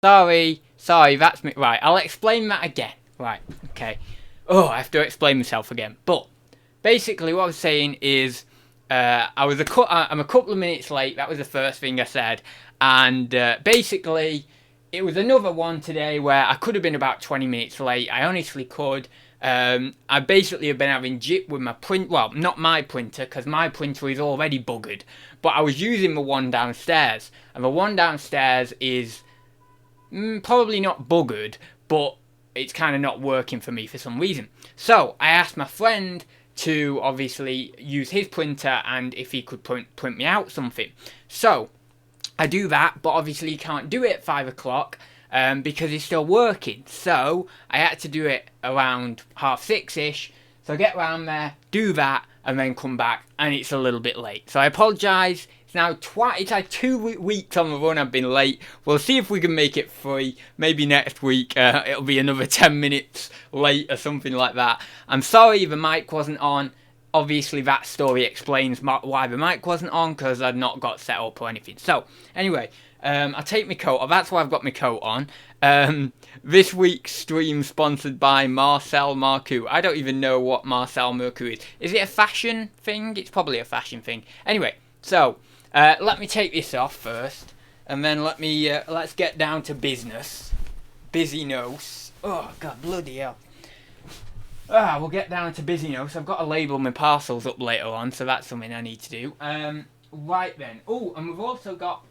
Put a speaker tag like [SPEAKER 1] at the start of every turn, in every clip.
[SPEAKER 1] Sorry, that's me. Right, I'll explain that again. Right, okay. Oh, I have to explain myself again. But basically, what I was saying is, I'm a couple of minutes late. That was the first thing I said, and basically, it was another one today where I could have been about 20 minutes late. I honestly could. I basically have been having jip with my print. Well, not my printer, because my printer is already buggered. But I was using the one downstairs, and the one downstairs is probably not buggered, but it's kind of not working for me for some reason. So I asked my friend to obviously use his printer and if he could print me out something. So I do that, but obviously he can't do it at 5 o'clock because he's still working. So I had to do it around 6:30ish. So I get around there, do that, and then come back, and it's a little bit late. So I apologise. It's now it's like 2 weeks on the run I've been late. We'll see if we can make it 3. Maybe next week it'll be another 10 minutes late or something like that. I'm sorry the mic wasn't on. Obviously that story explains why the mic wasn't on, because I'd not got set up or anything. So anyway, I'll take my coat off. That's why I've got my coat on. This week's stream sponsored by Marcel Marcoux. I don't even know what Marcel Marcoux is. Is it a fashion thing? It's probably a fashion thing. Anyway, so let me take this off first, and then let's get down to business. Busy nose. Oh god, bloody hell. We'll get down to busy nose. I've got to label my parcels up later on, so that's something I need to do. Right then. Oh, and we've also got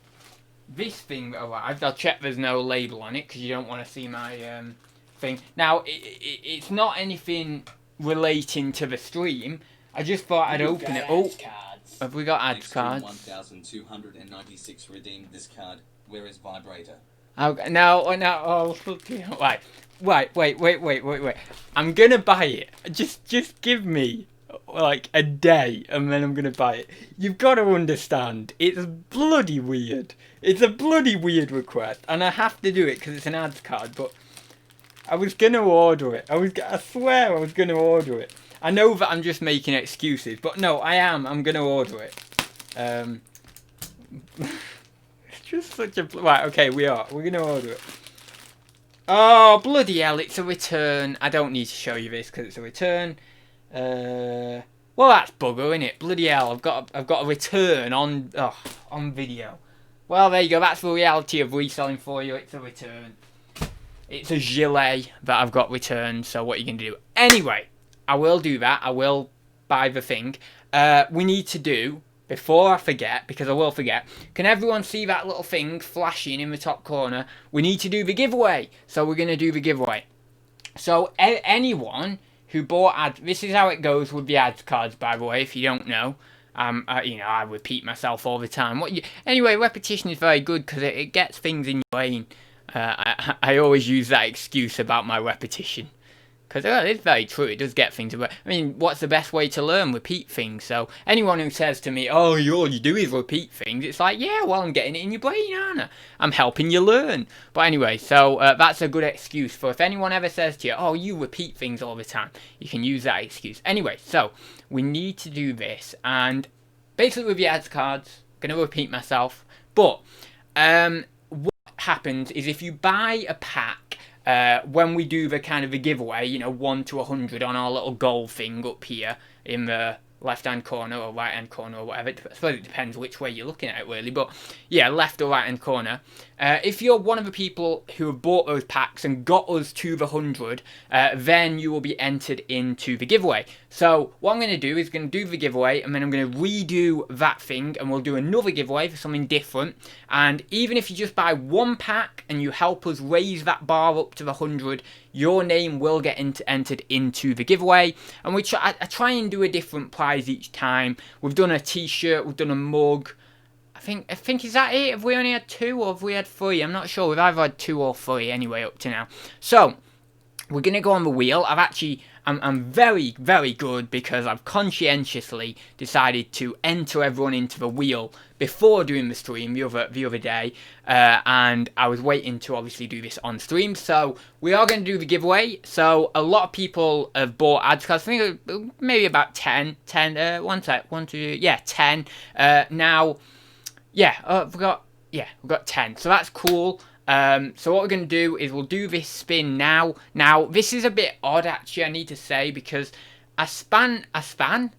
[SPEAKER 1] this thing that arrived. I'll check there's no label on it, because you don't want to see my thing. Now, it's not anything relating to the stream. I just thought I'd open it. Oh, have we got ads cards?
[SPEAKER 2] 1,296 redeemed this card. Where is vibrator?
[SPEAKER 1] No, oh, wait. I'm gonna buy it. Just give me like a day, and then I'm gonna buy it. You've got to understand, it's bloody weird. It's a bloody weird request, and I have to do it because it's an ads card. But I was gonna order it. I swear I was gonna order it. I know that I'm just making excuses, but no, I'm gonna order it. It's just such a... Right, okay, we're gonna order it. Oh, bloody hell, it's a return. I don't need to show you this because it's a return. Well, that's bugger, innit? Bloody hell, I've got a return on video. Well, there you go, that's the reality of reselling for you. It's a return. It's a gilet that I've got returned, so what are you going to do? Anyway, I will do that. I will buy the thing. We need to do, before I forget, because I will forget, can everyone see that little thing flashing in the top corner? We need to do the giveaway. So we're going to do the giveaway. So anyone who bought ads, this is how it goes with the ads cards, by the way, if you don't know. I repeat myself all the time. Anyway, repetition is very good because it gets things in your brain. I always use that excuse about my repetition. Because it's very true, it does get things. I mean, what's the best way to learn? Repeat things. So anyone who says to me, oh, all you do is repeat things, it's like, yeah, well, I'm getting it in your brain, aren't I? I'm helping you learn. But anyway, so that's a good excuse for if anyone ever says to you, oh, you repeat things all the time, you can use that excuse. Anyway, so we need to do this. And basically with the ads cards, I'm going to repeat myself. But what happens is if you buy a pack, when we do the kind of the giveaway, 1 to 100 on our little goal thing up here in the left hand corner or right hand corner or whatever, I suppose it depends which way you're looking at it really, but yeah, left or right hand corner, if you're one of the people who have bought those packs and got us to the 100, then you will be entered into the giveaway. So what I'm going to do is going to do the giveaway, and then I'm going to redo that thing, and we'll do another giveaway for something different. And even if you just buy one pack and you help us raise that bar up to the 100, your name will get entered into the giveaway. And I try and do a different prize each time. We've done a t-shirt, we've done a mug. I think is that it? Have we only had 2 or have we had 3? I'm not sure. We've either had 2 or 3 anyway up to now. So we're gonna go on the wheel. I'm very, very good because I've conscientiously decided to enter everyone into the wheel before doing the stream the other day, and I was waiting to obviously do this on stream. So we are going to do the giveaway. So a lot of people have bought ads cards. I think maybe about 10. 10. Yeah, 10. Now, yeah, we've got 10. So that's cool. So what we're going to do is we'll do this spin now. Now, this is a bit odd, actually, I need to say, because I spun, isn't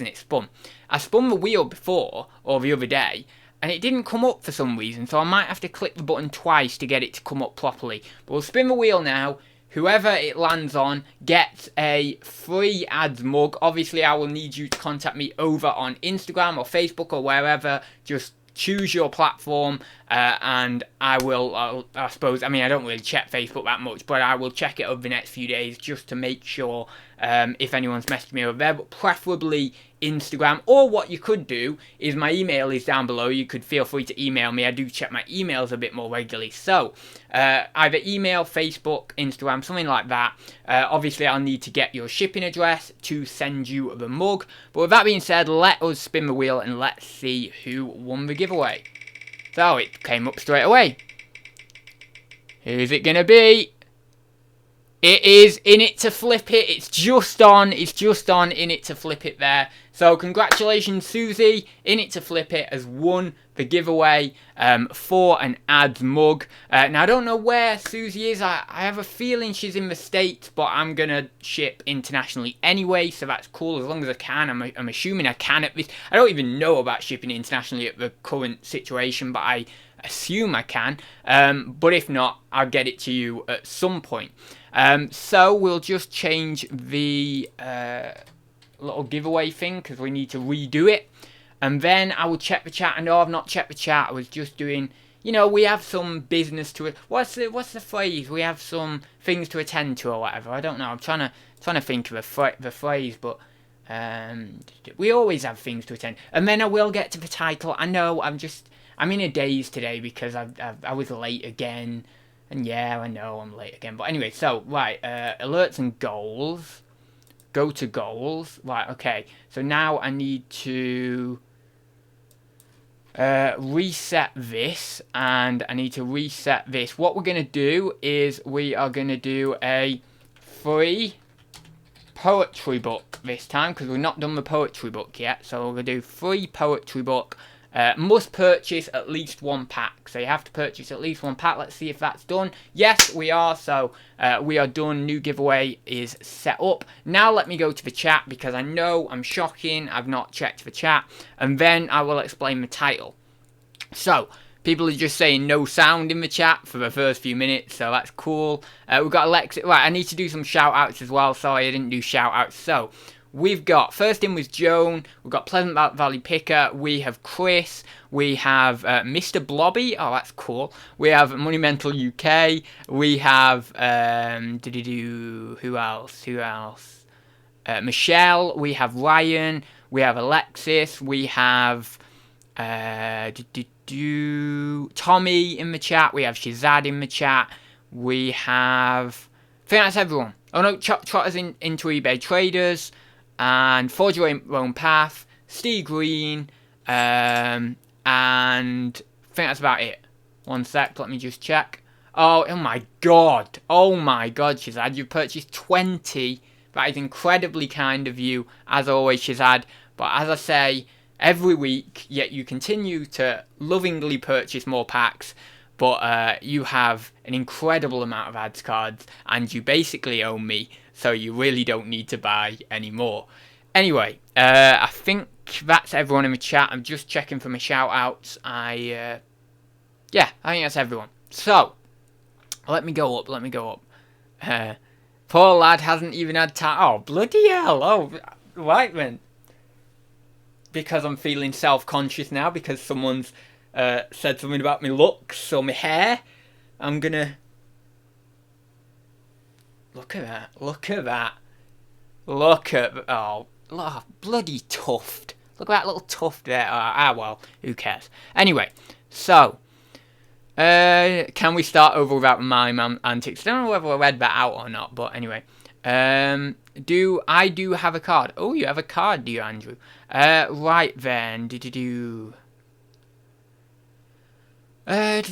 [SPEAKER 1] it? Spun. I spun the wheel before, or the other day, and it didn't come up for some reason, so I might have to click the button twice to get it to come up properly. But we'll spin the wheel now. Whoever it lands on gets a free Adz mug. Obviously, I will need you to contact me over on Instagram or Facebook or wherever. Just choose your platform, and I will, I suppose, I mean, I don't really check Facebook that much, but I will check it over the next few days just to make sure if anyone's messaged me over there, but preferably Instagram. Or what you could do is my email is down below. You could feel free to email me. I do check my emails a bit more regularly. So either email, Facebook, Instagram, something like that. Obviously, I'll need to get your shipping address to send you the mug. But with that being said, let us spin the wheel and let's see who won the giveaway. So it came up straight away. Who's it going to be? It is In It to Flip It. It's just on In It to Flip It there. So congratulations, Susie. In It to Flip It has won the giveaway for an Adz mug. Now, I don't know where Susie is. I have a feeling she's in the States, but I'm going to ship internationally anyway, so that's cool as long as I can. I'm assuming I can at least. I don't even know about shipping internationally at the current situation, but I assume I can. But if not, I'll get it to you at some point. So we'll just change the little giveaway thing because we need to redo it. And then I will check the chat. I know I've not checked the chat. I was just doing, you know, we have some business to it. What's the phrase? We have some things to attend to or whatever. I don't know. I'm trying to think of the phrase, but we always have things to attend. And then I will get to the title. I know I'm in a daze today because I was late again. And yeah, I know I'm late again. But anyway, so, right, alerts and goals. Go to goals. Right, okay. So now I need to reset this. And I need to reset this. What we're going to do is we are going to do a free poetry book this time. Because we've not done the poetry book yet. So we're going to do free poetry book. Must purchase at least one pack. So you have to purchase at least one pack. Let's see if that's done. Yes, we are. So we are done. New giveaway is set up. Now let me go to the chat because I know I'm shocking. I've not checked the chat. And then I will explain the title. So people are just saying no sound in the chat for the first few minutes. So that's cool. We've got Alexa. Right, I need to do some shout outs as well. Sorry, I didn't do shout outs. So we've got, first in was Joan, we've got Pleasant Valley Picker, we have Chris, we have Mr. Blobby, oh that's cool, we have Monumental UK, we have, who else, Michelle, we have Ryan, we have Alexis, we have, Tommy in the chat, we have Shazad in the chat, we have, I think that's everyone. Oh no, Trotters into eBay Traders, and Forge Your Own Path, Steve Green, and I think that's about it. One sec, let me just check. Oh my god, Shazad, you've purchased 20. That is incredibly kind of you, as always, Shazad. But as I say, every week, yet you continue to lovingly purchase more packs. But you have an incredible amount of Adz cards, and you basically own me, so you really don't need to buy any more. Anyway, I think that's everyone in the chat. I'm just checking for my shout-outs. Yeah, I think that's everyone. So, let me go up. Poor lad hasn't even had time. Oh, bloody hell. Oh, right then. Because I'm feeling self-conscious now, because someone's said something about my looks or my hair. I'm gonna look at that. Oh, bloody tuft. Look at that little tuft there. Well, who cares? Anyway, so can we start over without mime antics? I don't know whether I read that out or not, but anyway. I do have a card. Oh, you have a card, do you, Andrew? Right then. Right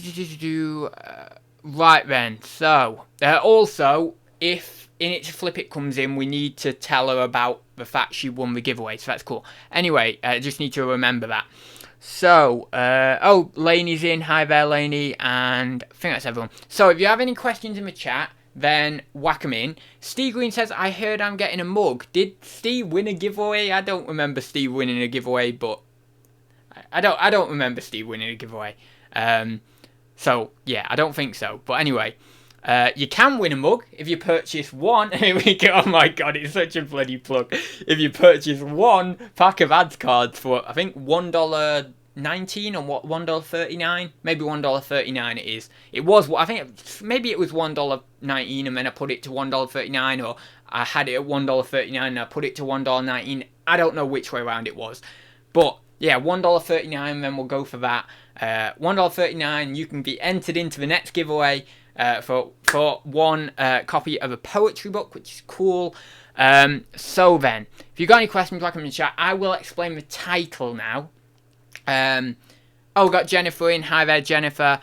[SPEAKER 1] then, so also, if In It to Flip It comes in, we need to tell her about the fact she won the giveaway, so that's cool. Anyway, just need to remember that. So, Laney's in. Hi there, Laney. And I think that's everyone. So, if you have any questions in the chat, then whack them in. Steve Green says, I heard I'm getting a mug. Did Steve win a giveaway? I don't remember Steve winning a giveaway, but I don't remember Steve winning a giveaway. So, yeah, I don't think so. But anyway, you can win a mug if you purchase one. Here we go. Oh my god, it's such a bloody plug. If you purchase one pack of ads cards for, I think, $1.19 or what, $1.39? Maybe $1.39 it is. It was, I think, maybe it was $1.19 and then I put it to $1.39, or I had it at $1.39 and I put it to $1.19. I don't know which way around it was. But, yeah, $1.39, then we'll go for that. $1.39, you can be entered into the next giveaway for one copy of a poetry book, which is cool. So then, if you've got any questions, like them in the chat. I will explain the title now. Got Jennifer in. Hi there, Jennifer.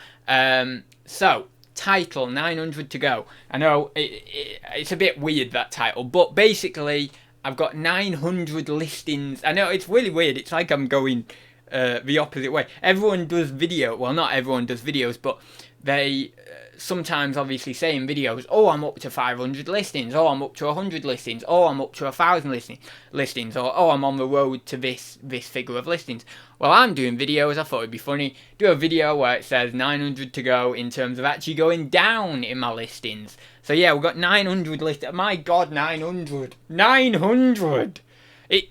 [SPEAKER 1] So, title, 900 to go. I know it's a bit weird, that title, but basically, I've got 900 listings. I know, it's really weird. It's like I'm going the opposite way. Everyone does video. Well, not everyone does videos, but they sometimes obviously say in videos, oh, I'm up to 500 listings, oh, I'm up to 100 listings, oh, I'm up to 1,000 listings, or oh, I'm on the road to this figure of listings. Well, I'm doing videos. I thought it'd be funny. Do a video where it says 900 to go in terms of actually going down in my listings. So yeah, we've got 900 listings. My God, 900. 900!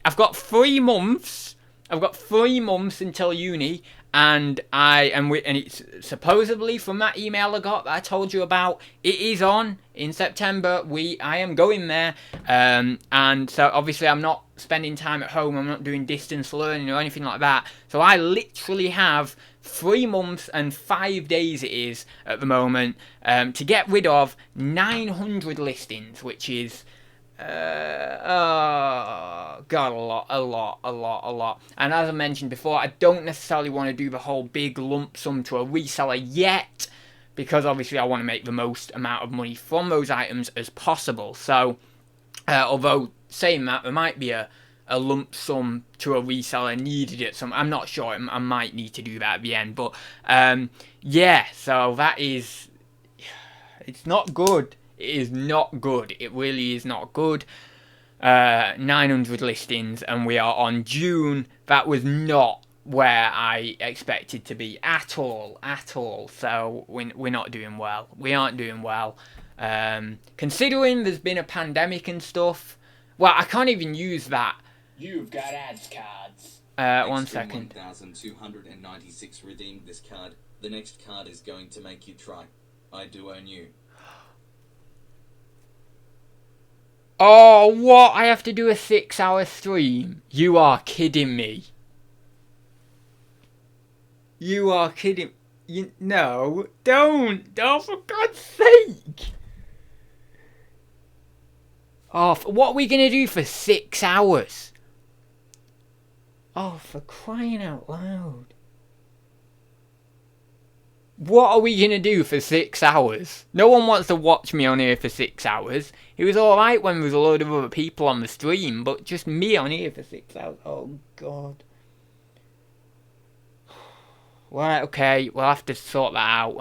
[SPEAKER 1] I've got 3 months. I've got 3 months until uni, and it's supposedly from that email I got that I told you about. It is on in September. I am going there, and so obviously I'm not spending time at home. I'm not doing distance learning or anything like that. So I literally have 3 months and 5 days it is at the moment to get rid of 900 listings, which is God, a lot. And as I mentioned before, I don't necessarily want to do the whole big lump sum to a reseller yet, because obviously I want to make the most amount of money from those items as possible. So, although saying that, there might be a lump sum to a reseller needed at some, I'm not sure, I might need to do that at the end, but yeah, so that is, it's not good. It is not good. It really is not good. 900 listings, and we are on June. That was not where I expected to be at all. So we're not doing well. We aren't doing well. Considering there's been a pandemic and stuff. Well, I can't even use that. You've got ads cards. 1 second.
[SPEAKER 2] 1,296 redeemed this card. The next card is going to make you try. I do own you.
[SPEAKER 1] Oh, what? I have to do a 6-hour stream? You are kidding me. You are kidding. No, don't. Oh, for God's sake. Oh, what are we going to do for 6 hours? Oh, for crying out loud. What are we going to do for 6 hours? No one wants to watch me on here for 6 hours. It was alright when there was a load of other people on the stream, but just me on here for 6 hours. Oh, God. Right, okay, we'll have to sort that out.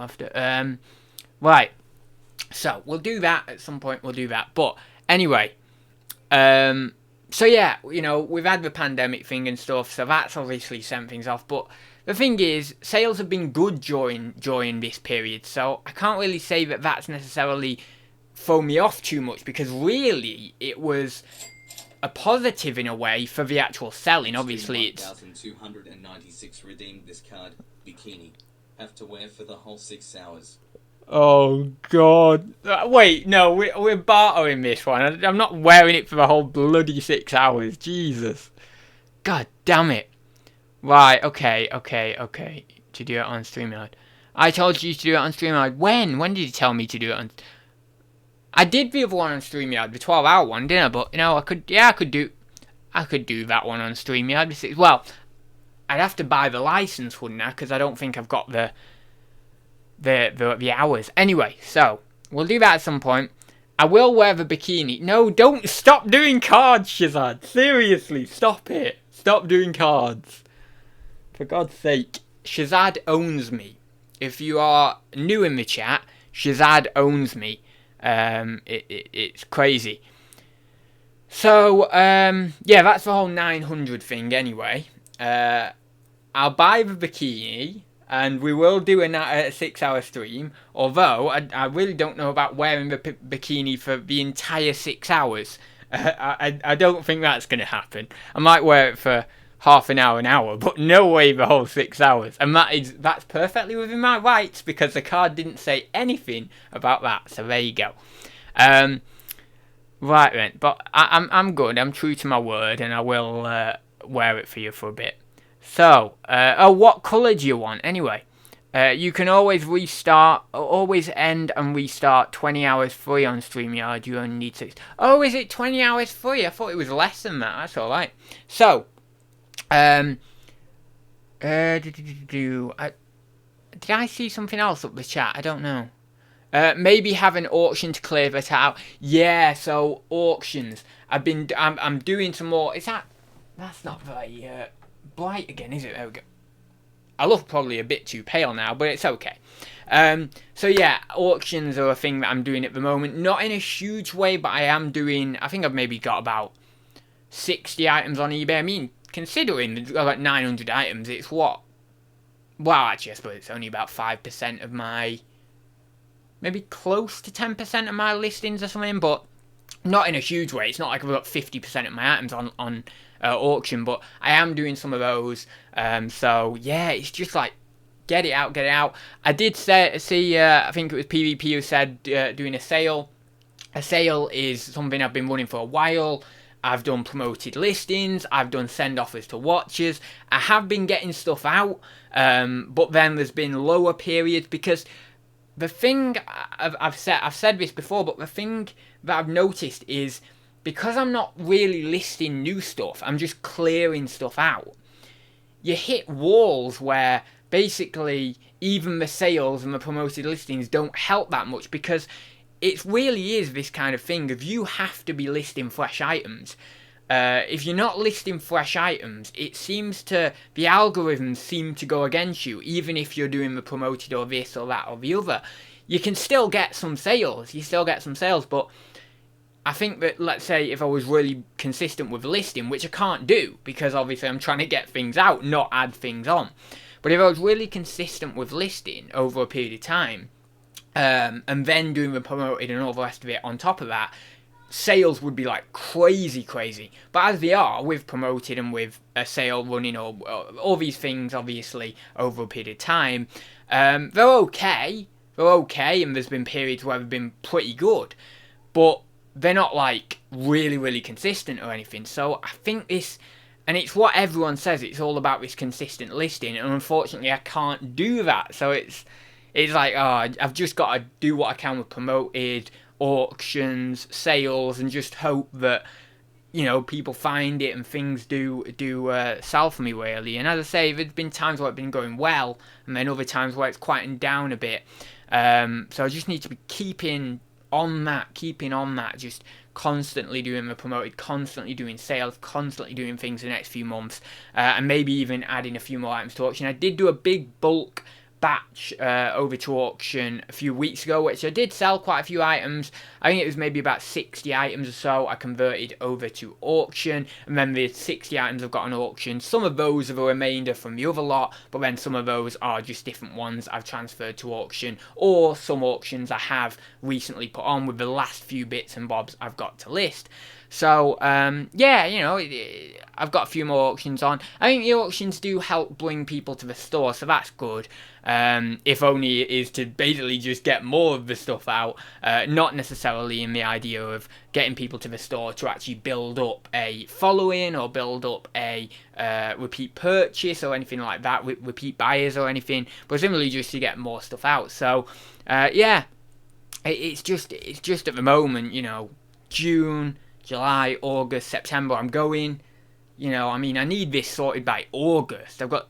[SPEAKER 1] Right. So, we'll do that at some point, we'll do that. But, anyway. So, yeah, you know, we've had the pandemic thing and stuff, so that's obviously sent things off, but the thing is, sales have been good during this period, so I can't really say that that's necessarily thrown me off too much, because really it was a positive in a way for the actual selling. Obviously, it's
[SPEAKER 2] 1,296 redeemed this card. Bikini. Have to wear for the whole 6 hours.
[SPEAKER 1] Oh God! Wait, no, we're bartering this one. I'm not wearing it for the whole bloody 6 hours. Jesus! God damn it! Right, okay. To do it on StreamYard. I told you to do it on StreamYard. When? When did you tell me to do it on... I did the other one on StreamYard, the 12-hour one, didn't I? But, you know, I could do that one on StreamYard. Well, I'd have to buy the license, wouldn't I? Because I don't think I've got the hours. Anyway, so, we'll do that at some point. I will wear the bikini. No, don't stop doing cards, Shazad. Seriously, stop it. Stop doing cards. For God's sake, Shazad owns me. If you are new in the chat, Shazad owns me. It's crazy. So, yeah, that's the whole 900 thing anyway. I'll buy the bikini, and we will do a 6-hour stream, although I really don't know about wearing the bikini for the entire 6 hours. I don't think that's going to happen. I might wear it for half an hour, but no way the whole 6 hours. And that's perfectly within my rights, because the card didn't say anything about that. So there you go. Right then, but I'm good. I'm true to my word, and I will wear it for you for a bit. So, what colour do you want anyway? You can always always end and restart 20 hours free on StreamYard. You only need 6. Oh, is it 20 hours free? I thought it was less than that. That's alright. So, did I see something else up the chat? I don't know. Maybe have an auction to clear that out. Yeah, so auctions. I'm doing some more. That's not very bright again, is it? There we go. I look probably a bit too pale now, but it's okay. So yeah, auctions are a thing that I'm doing at the moment. Not in a huge way, but I am doing. I think I've maybe got about 60 items on eBay. I mean, considering I've got 900 items, it's what? Well, actually, I suppose it's only about 5% of my. Maybe close to 10% of my listings or something, but not in a huge way. It's not like I've got 50% of my items on auction, but I am doing some of those. So yeah, it's just like get it out. I did see. I think it was PvP who said doing a sale. A sale is something I've been running for a while. I've done promoted listings. I've done send offers to watchers. I have been getting stuff out, but then there's been lower periods because. The thing I've said this before, but the thing that I've noticed is because I'm not really listing new stuff, I'm just clearing stuff out. You hit walls where basically even the sales and the promoted listings don't help that much because it really is this kind of thing of you have to be listing fresh items. If you're not listing fresh items, the algorithms seem to go against you, even if you're doing the promoted or this or that or the other. You can still get some sales, but I think that, let's say, if I was really consistent with listing, which I can't do, because obviously I'm trying to get things out, not add things on. But if I was really consistent with listing over a period of time, and then doing the promoted and all the rest of it on top of that, sales would be like crazy. But as they are with promoted and with a sale running or all these things obviously over a period of time, they're okay, and there's been periods where they've been pretty good, but they're not like really consistent or anything. So I think this, and it's what everyone says, it's all about this consistent listing, and unfortunately I can't do that. So it's like, I've just got to do what I can with promoted, auctions, sales, and just hope that, you know, people find it and things do sell for me really. And as I say, there's been times where it's been going well, and then other times where it's quieting down a bit. So I just need to be keeping on that, just constantly doing the promoted, constantly doing sales, constantly doing things the next few months, and maybe even adding a few more items to auction. I did do a big bulk batch over to auction a few weeks ago, which I did sell quite a few items. I think it was maybe about 60 items or so I converted over to auction, and then the 60 items I've got on auction, some of those are the remainder from the other lot, but then some of those are just different ones I've transferred to auction, or some auctions I have recently put on with the last few bits and bobs I've got to list. So, yeah, you know, I've got a few more auctions on. I think the auctions do help bring people to the store, so that's good. If only it is to basically just get more of the stuff out, not necessarily in the idea of getting people to the store to actually build up a following or build up a repeat purchase or anything like that, repeat buyers or anything, but simply just to get more stuff out. So, yeah, it's just at the moment, you know, June, July, August, September, I'm going, you know, I mean, I need this sorted by August. I've got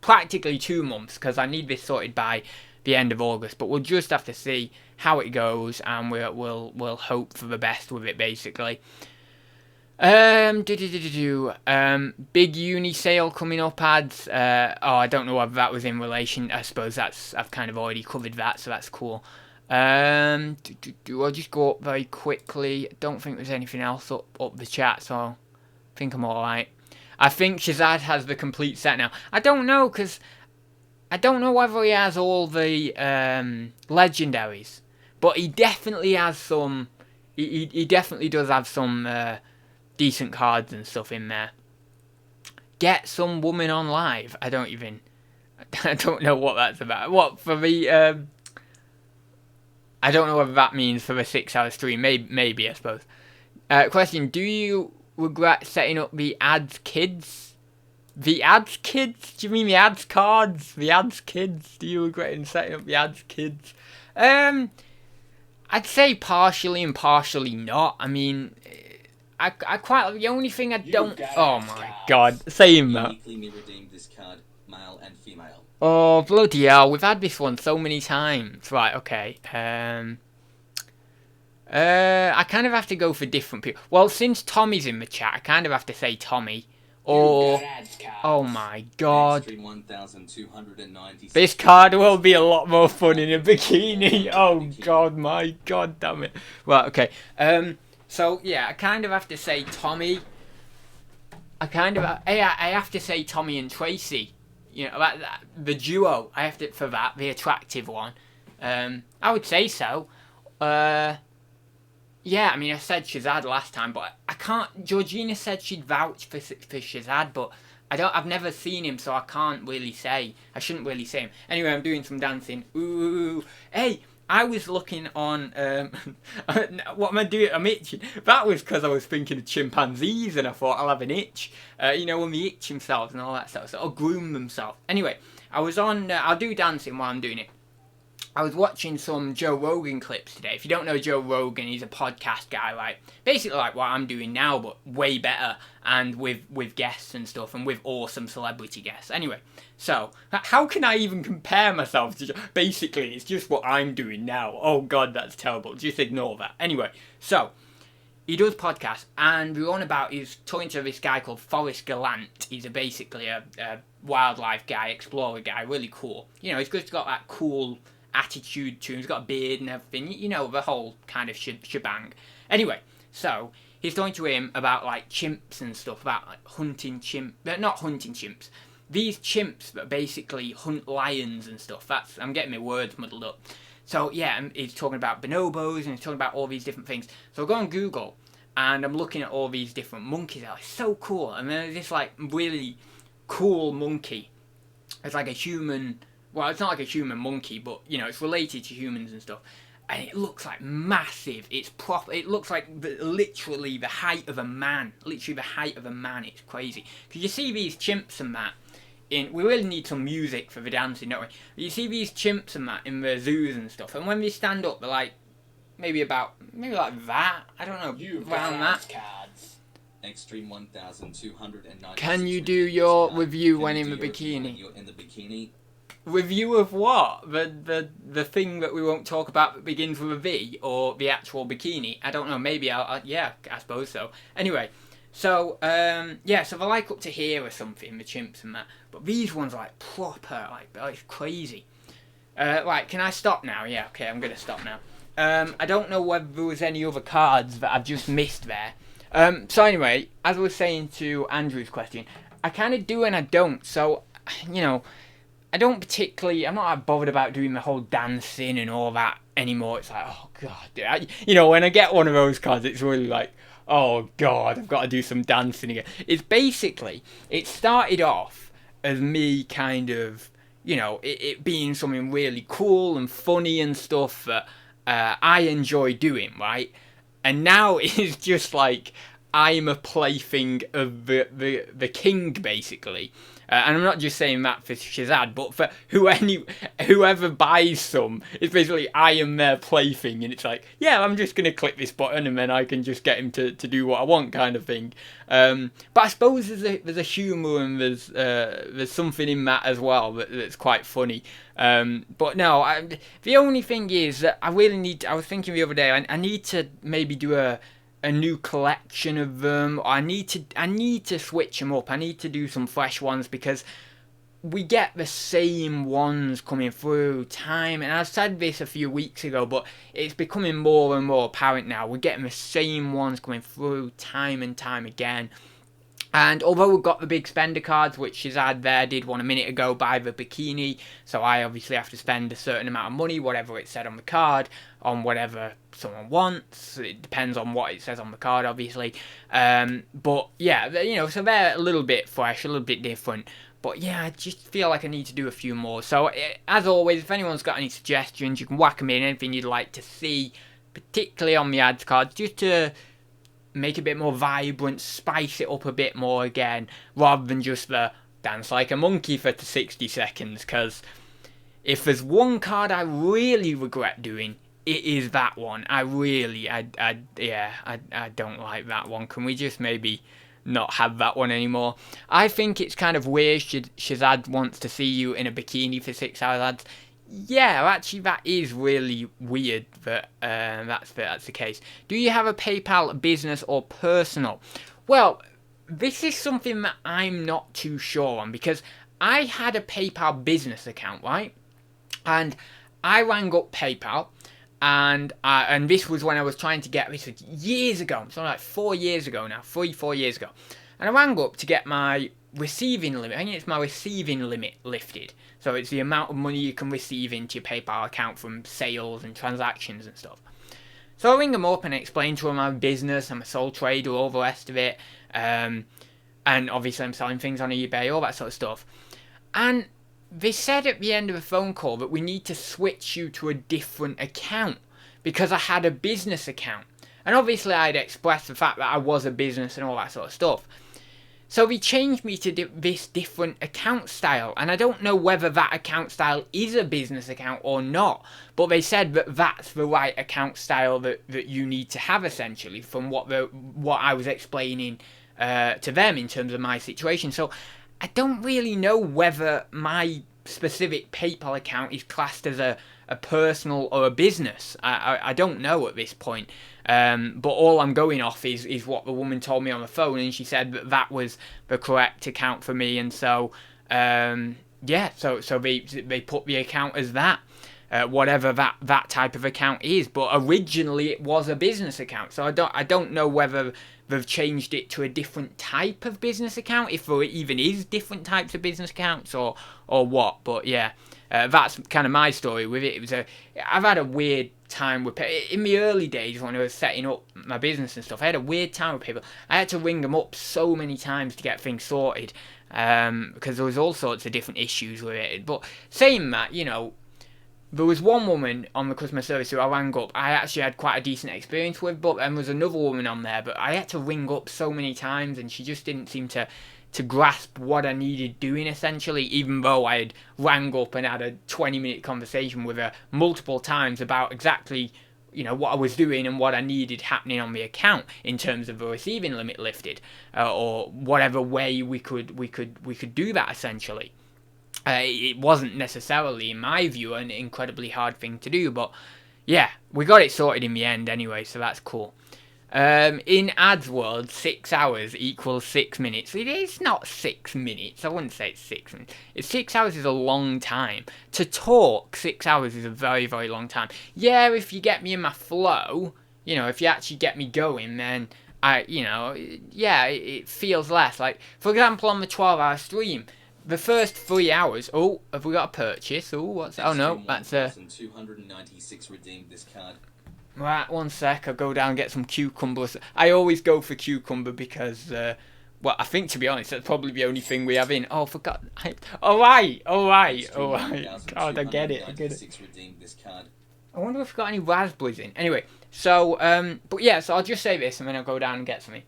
[SPEAKER 1] practically 2 months because I need this sorted by the end of August, but we'll just have to see how it goes, and we'll hope for the best with it, basically. Big uni sale coming up, ads. I don't know whether that was in relation. I suppose I've kind of already covered that, so that's cool. I'll just go up very quickly. I don't think there's anything else up the chat, so I think I'm alright. I think Shazad has the complete set now. I don't know, because I don't know whether he has all the legendaries, but he definitely has some. He definitely does have some decent cards and stuff in there. Get some woman on live. I don't know what that's about. What for the? I don't know whether that means for the 6-hour stream. Maybe I suppose. Question: do you regret setting up the Adz kids? The Adz kids? Do you mean the Adz cards? The Adz kids? Do you regret setting up the Adz kids? I'd say partially and partially not. I mean, I quite. The only thing I don't. Oh my god, saying that.
[SPEAKER 2] Uniquely redeemed this card, male and female.
[SPEAKER 1] Oh bloody hell! We've had this one so many times. Right. Okay. I kind of have to go for different people. Well, since Tommy's in the chat, I kind of have to say Tommy. Or, oh my god, this card will be a lot more fun in a bikini. Oh god, my god, damn it. Right, okay. So yeah, I kind of have to say Tommy. I have to say Tommy and Tracy. You know, the duo. I have to for that, the attractive one. I would say so. Yeah, I mean, I said Shazad last time, but I can't. Georgina said she'd vouch for Shazad, but I've never seen him, so I can't really say. I shouldn't really say him. Anyway, I'm doing some dancing. Ooh, hey, I was looking on. What am I doing? I'm itching. That was because I was thinking of chimpanzees, and I thought I'll have an itch. You know, when they itch themselves and all that stuff, so I'll groom themselves. Anyway, I was on. I'll do dancing while I'm doing it. I was watching some Joe Rogan clips today. If you don't know Joe Rogan, he's a podcast guy, like basically like what I'm doing now, but way better, and with guests and stuff, and with awesome celebrity guests. Anyway, so how can I even compare myself to? Basically, it's just what I'm doing now. Oh God, that's terrible. Just ignore that. Anyway, so he does podcasts, and we were on about he's talking to this guy called Forrest Gallant. He's basically a wildlife guy, explorer guy, really cool. You know, he's just got that cool attitude to him. He's got a beard and everything, you know, the whole kind of shebang. Anyway, so he's talking to him about like chimps and stuff, about like hunting not hunting chimps, these chimps that basically hunt lions and stuff. I'm getting my words muddled up. So yeah, and he's talking about bonobos and he's talking about all these different things. So I go on Google and I'm looking at all these different monkeys. It's so cool. And there's this like really cool monkey. It's like a human. Well, it's not like a human monkey, but, you know, it's related to humans and stuff. And it looks like massive. It's proper. It looks like literally the height of a man. Literally the height of a man. It's crazy. Because you see these chimps and that. We really need some music for the dancing, don't we? But you see these chimps and that in the zoos and stuff. And when they stand up, they're like, maybe like that. I don't know. Around that.
[SPEAKER 2] Extreme 1290.
[SPEAKER 1] Can you do your review when in the bikini?
[SPEAKER 2] You're in the bikini.
[SPEAKER 1] Review of what? The thing that we won't talk about that begins with a V, or the actual bikini? I don't know. Maybe yeah, I suppose so. Anyway, so yeah, so they're like up to here or something, the chimps and that. But these ones are like proper, like it's crazy. Right, can I stop now? Yeah, okay, I'm gonna stop now. I don't know whether there was any other cards that I've just missed there. So anyway, as I was saying to Andrew's question, I kind of do and I don't. So, you know, I'm not that bothered about doing the whole dancing and all that anymore. It's like, oh God, you know, when I get one of those cards, it's really like, oh God, I've got to do some dancing again. It's basically, it started off as me kind of, you know, it being something really cool and funny and stuff that I enjoy doing, right? And now it's just like I'm a plaything of the king, basically. And I'm not just saying that for Shazad, but for whoever buys some, it's basically I am their plaything, and it's like, yeah, I'm just going to click this button and then I can just get him to do what I want, kind of thing. But I suppose there's a humour and there's something in that as well that's quite funny. But no, the only thing is that I was thinking the other day, I need to maybe do a a new collection of them. I need to switch them up. I need to do some fresh ones because we get the same ones coming through time, and I said this a few weeks ago, but it's becoming more and more apparent now. We're getting the same ones coming through time and time again. And although we've got the big spender cards, which Shazad there did one a minute ago, buy the bikini, so I obviously have to spend a certain amount of money, whatever it said on the card, on whatever someone wants. It depends on what it says on the card, obviously. But yeah, so they're a little bit fresh, a little bit different. But yeah, I just feel like I need to do a few more. So as always, if anyone's got any suggestions, you can whack them in, anything you'd like to see, particularly on the ads cards, just to make it a bit more vibrant, spice it up a bit more again, rather than just the dance like a monkey for 60 seconds, because if there's one card I really regret doing, it is that one. I don't like that one. Can we just maybe not have that one anymore? I think it's kind of weird Shazad wants to see you in a bikini for 6 hours, lads. Yeah, actually, that is really weird that that's the case. Do you have a PayPal business or personal? Well, this is something that I'm not too sure on, because I had a PayPal business account, right? And I rang up PayPal, and this was when I was trying to get, this was years ago, something like 4 years ago now, 4 years ago. And I rang up to get my receiving limit. I think it's my receiving limit lifted. So it's the amount of money you can receive into your PayPal account from sales and transactions and stuff. So I ring them up and explain to them my business, I'm a sole trader, all the rest of it. And obviously I'm selling things on eBay, all that sort of stuff. And they said at the end of the phone call that we need to switch you to a different account because I had a business account. And obviously I'd expressed the fact that I was a business and all that sort of stuff. So they changed me to this different account style, and I don't know whether that account style is a business account or not, but they said that that's the right account style that you need to have, essentially, from what I was explaining to them in terms of my situation. So I don't really know whether my specific PayPal account is classed as a personal or a business. I don't know at this point. But all I'm going off is what the woman told me on the phone, and she said that was the correct account for me, and so so they put the account as that, whatever that type of account is. But originally it was a business account, so I don't know whether they've changed it to a different type of business account, if there even is different types of business accounts or what. But yeah. That's kind of my story with it. I've had a weird time with people. In the early days when I was setting up my business and stuff, I had a weird time with people. I had to ring them up so many times to get things sorted, because there was all sorts of different issues with it. But saying that, there was one woman on the customer service who I rang up, I actually had quite a decent experience with, but then there was another woman on there, but I had to ring up so many times, and she just didn't seem to grasp what I needed doing, essentially, even though I had rang up and had a 20-minute conversation with her multiple times about exactly, what I was doing and what I needed happening on the account in terms of the receiving limit lifted, or whatever way we could do that, essentially. It wasn't necessarily, in my view, an incredibly hard thing to do, but yeah, we got it sorted in the end anyway, so that's cool. In ads world, 6 hours equals 6 minutes. It's not 6 minutes. I wouldn't say it's 6 minutes. 6 hours is a long time. To talk, 6 hours is a very, very long time. Yeah, if you get me in my flow, if you actually get me going, then it feels less. Like, for example, on the 12-hour stream, the first 3 hours. Oh, have we got a purchase? Oh, what's? Oh no, that's a.
[SPEAKER 2] 296 redeemed this card.
[SPEAKER 1] Right, one sec, I'll go down and get some cucumbers. I always go for cucumber because, I think, to be honest, that's probably the only thing we have in. Oh, forgot. Alright. God, I get it. I wonder if we've got any raspberries in. Anyway, so, but yeah, so I'll just say this and then I'll go down and get something.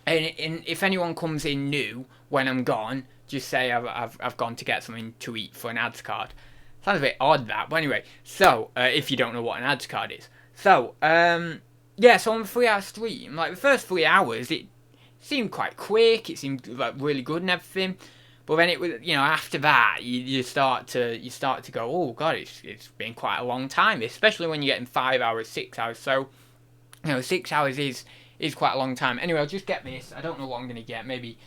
[SPEAKER 1] And if anyone comes in new when I'm gone, just say I've gone to get something to eat for an ads card. Sounds a bit odd, that. But anyway, so, if you don't know what an ads card is. So, so on the 3-hour stream, like the first 3 hours, it seemed quite quick, it seemed like really good and everything, but then it was, after that, you start to go, oh god, it's been quite a long time, especially when you're getting 5 hours, 6 hours, so, 6 hours is is quite a long time. Anyway, I'll just get this. I don't know what I'm gonna get. Maybe.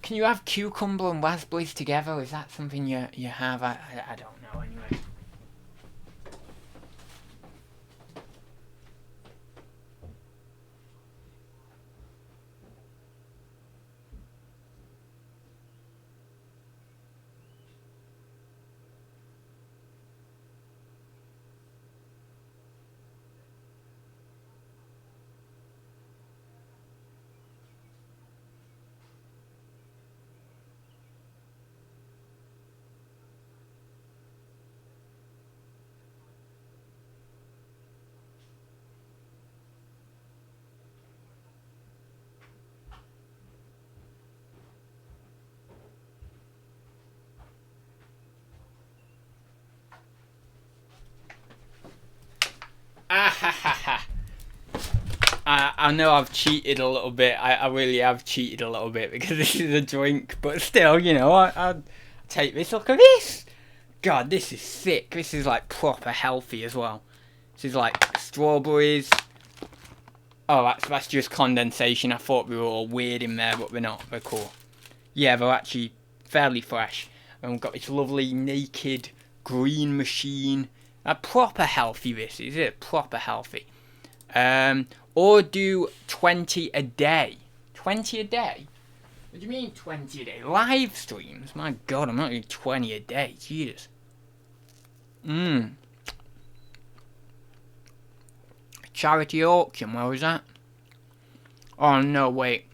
[SPEAKER 1] Can you have cucumber and raspberries together? Is that something you have? I don't know. Anyway. I know I've cheated a little bit. I really have cheated a little bit because this is a drink. But still, you know, I'd take this. Look at this. God, this is sick. This is like proper healthy as well. This is like strawberries. Oh, that's just condensation. I thought we were all weird in there, but we're not. They're cool. Yeah, they're actually fairly fresh. And we've got this lovely naked green machine. Proper healthy this is it. Proper healthy. Or do 20 a day. 20 a day? What do you mean 20 a day? Live streams? My God, I'm not doing 20 a day. Jesus. Charity auction, where was that? Oh no, wait.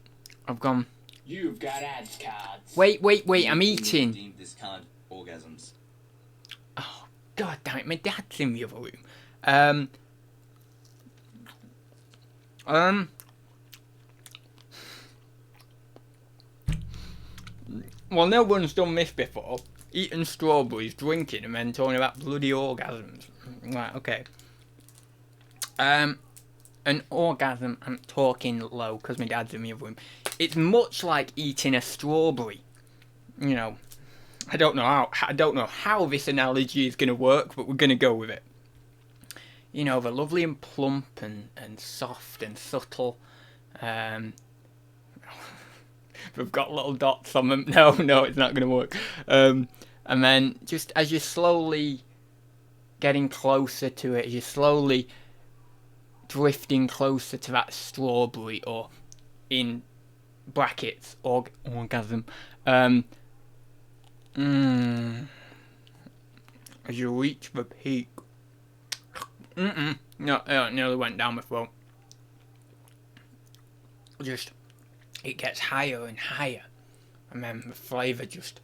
[SPEAKER 1] I've gone.
[SPEAKER 3] You've got ads cards.
[SPEAKER 1] Wait, I'm eating.
[SPEAKER 2] Redeemed this card, orgasms.
[SPEAKER 1] Oh, God damn it, my dad's in the other room. Well, no one's done this before. Eating strawberries, drinking, and then talking about bloody orgasms. Right, okay. An orgasm, I'm talking low because my dad's in the other room. It's much like eating a strawberry. You know, I don't know how this analogy is going to work, but we're going to go with it. You know, they're lovely and plump and soft and subtle. We've got little dots on them. No, it's not going to work. And then just as you're slowly getting closer to it, as you're slowly drifting closer to that strawberry, or in brackets, orgasm, as you reach the peak. No, it nearly went down my throat. Just, it gets higher and higher, and then the flavour just,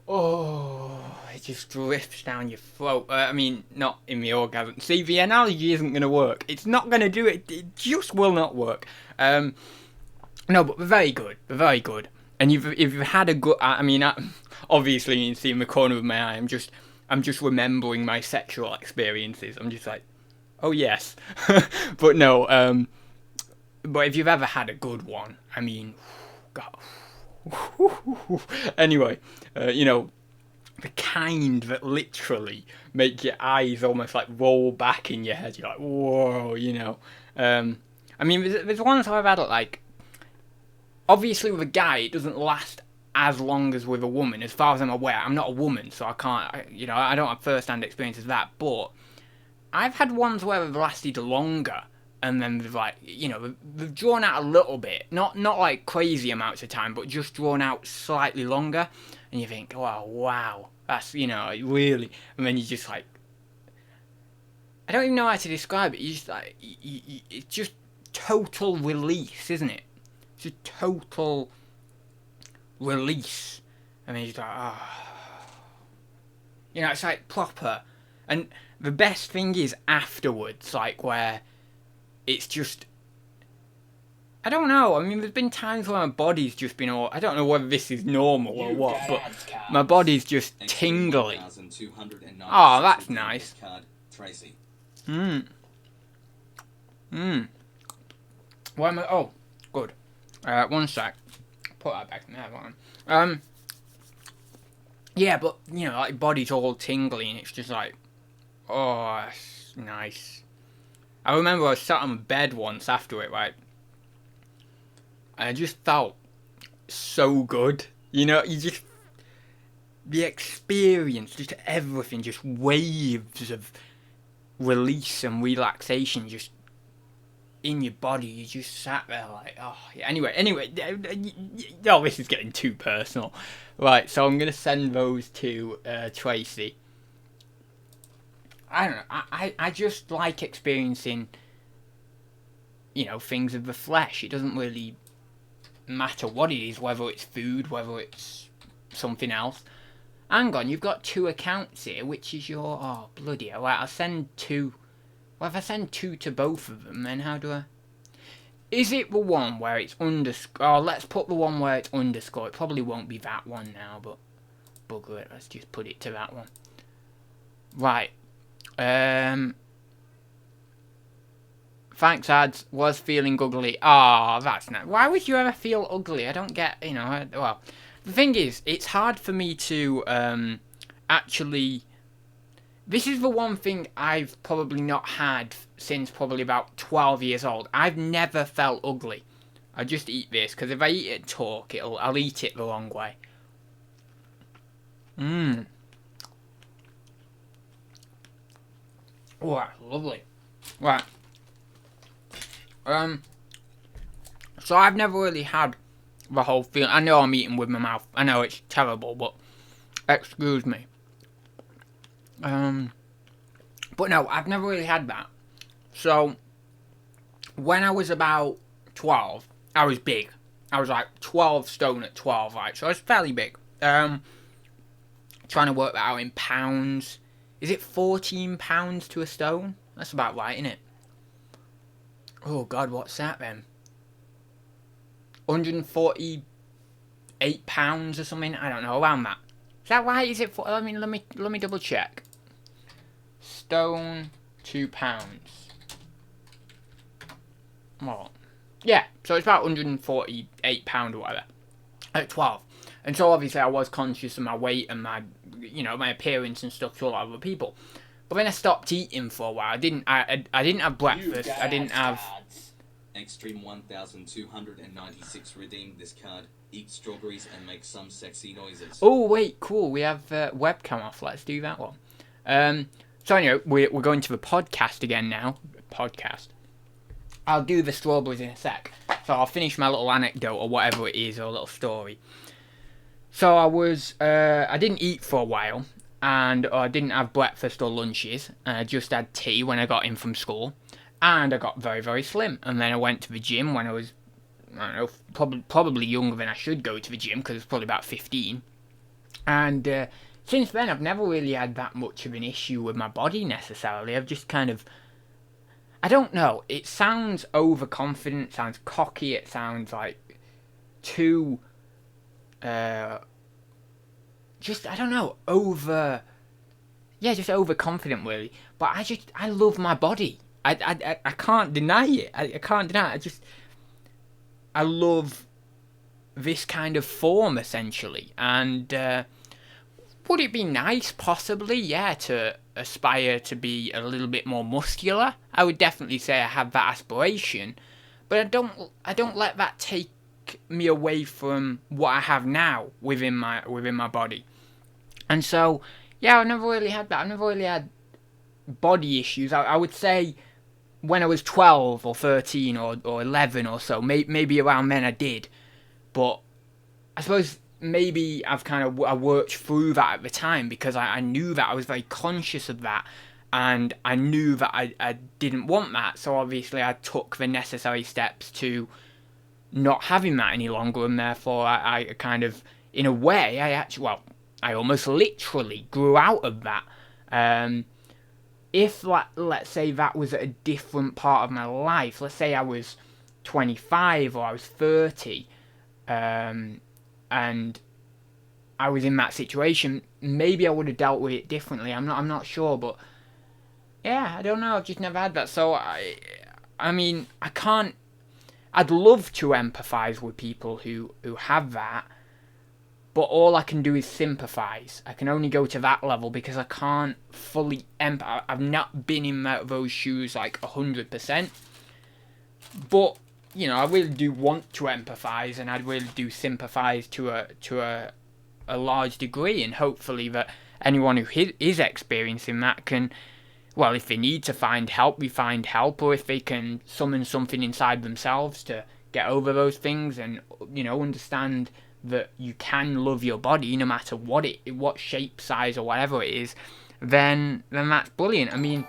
[SPEAKER 1] it just drifts down your throat. I mean, not in the orgasm. See, the analogy isn't going to work. It's not going to do it. It just will not work. No, but they're very good. They're very good. And if you've had a good, I mean, obviously you can see in the corner of my eye, I'm just remembering my sexual experiences. I'm just like, oh yes. But no, but if you've ever had a good one, I mean, God. Anyway, you know, the kind that literally make your eyes almost like roll back in your head. You're like, whoa, you know. I mean, there's ones I've had like, obviously with a guy, it doesn't last as long as with a woman. As far as I'm aware, I'm not a woman, so I can't, I don't have first-hand experience of that, but I've had ones where they've lasted longer, and then they've like, they've drawn out a little bit, not like crazy amounts of time, but just drawn out slightly longer, and you think, oh, wow, that's, really, and then you just like, I don't even know how to describe it, you just like, it's just total release, isn't it? It's a total release. I mean, it's like, it's like proper. And the best thing is afterwards, like where it's just, I don't know. I mean, there's been times where my body's just been all, I don't know whether this is normal or what, but my body's just tingly. Oh, that's nice. Why am I, oh, good. One sec. Put that back in there, one. Yeah, but, like, body's all tingly and it's just like, oh, that's nice. I remember I was sat on my bed once after it, right? And I just felt so good. You know, the experience, just everything, just waves of release and relaxation just in your body. You just sat there like, oh yeah. Anyway, oh, this is getting too personal. Right, so I'm gonna send those to Tracy. I don't know. I just like experiencing, things of the flesh. It doesn't really matter what it is, whether it's food, whether it's something else. Hang on, you've got 2 accounts here. Which is your... Oh, bloody hell. Right, I'll send 2... Well, if I send 2 to both of them, then how do I... Is it the one where it's underscore... Oh, let's put the one where it's underscore. It probably won't be that one now, but... Bugger it, let's just put it to that one. Right. Thanks, Adz. Was feeling ugly. Ah, that's nice. Why would you ever feel ugly? I don't get, well... The thing is, it's hard for me to actually... This is the one thing I've probably not had since probably about 12 years old. I've never felt ugly. I just eat this, because if I eat it and talk, I'll eat it the wrong way. Oh, that's lovely. Right. So I've never really had the whole feeling. I know I'm eating with my mouth. I know it's terrible, but excuse me. But no, I've never really had that. So when I was about 12, I was big. I was like 12 stone at 12, right? So I was fairly big. Trying to work that out in pounds. Is it 14 pounds to a stone? That's about right, isn't it? Oh God, what's that then? 148 pounds or something? I don't know, around that. Is that right? Is it? Let me double check. Stone, 2 pounds. What? Yeah, so it's about 148 pound or whatever at 12. And so obviously I was conscious of my weight and my, my appearance and stuff to a lot of other people. But then I stopped eating for a while. I didn't have breakfast. I didn't have.
[SPEAKER 2] Extreme 1296 redeemed this card. Eat strawberries and make some sexy noises.
[SPEAKER 1] Oh wait, cool. We have webcam off. Let's do that one. So anyway, we're going to the podcast again now. Podcast. I'll do the strawberries in a sec. So I'll finish my little anecdote or whatever it is, or a little story. So I didn't eat for a while, and I didn't have breakfast or lunches. I just had tea when I got in from school. And I got very, very slim. And then I went to the gym when I was, I don't know, probably younger than I should go to the gym, because it's probably about 15. And since then, I've never really had that much of an issue with my body necessarily. I've just kind of, I don't know, it sounds overconfident, sounds cocky, it sounds like too, just, I don't know, just overconfident really. But I love my body. I can't deny it. I can't deny it. I love this kind of form, essentially. And would it be nice, possibly, to aspire to be a little bit more muscular? I would definitely say I have that aspiration. But I don't let that take me away from what I have now within my body. And so, I've never really had that. I've never really had body issues. I would say when I was 12 or 13 or 11 or so, maybe around then I did. But I suppose maybe I worked through that at the time, because I knew that. I was very conscious of that, and I knew that I didn't want that. So obviously I took the necessary steps to not having that any longer, and therefore I kind of, in a way, I almost literally grew out of that. If, let's say, that was at a different part of my life, let's say I was 25 or I was 30, and I was in that situation, maybe I would have dealt with it differently. I'm not sure, but I don't know. I've just never had that. So I mean, I can't. I'd love to empathise with people who have that, but all I can do is sympathise. I can only go to that level because I can't fully I've not been in those shoes like 100%. But, you know, I really do want to empathise, and I really do sympathise to a large degree, and hopefully that anyone who is experiencing that can, well, if they need to find help, we find help, or if they can summon something inside themselves to get over those things and, you know, understand that you can love your body no matter what shape, size, or whatever it is, then that's brilliant. I mean,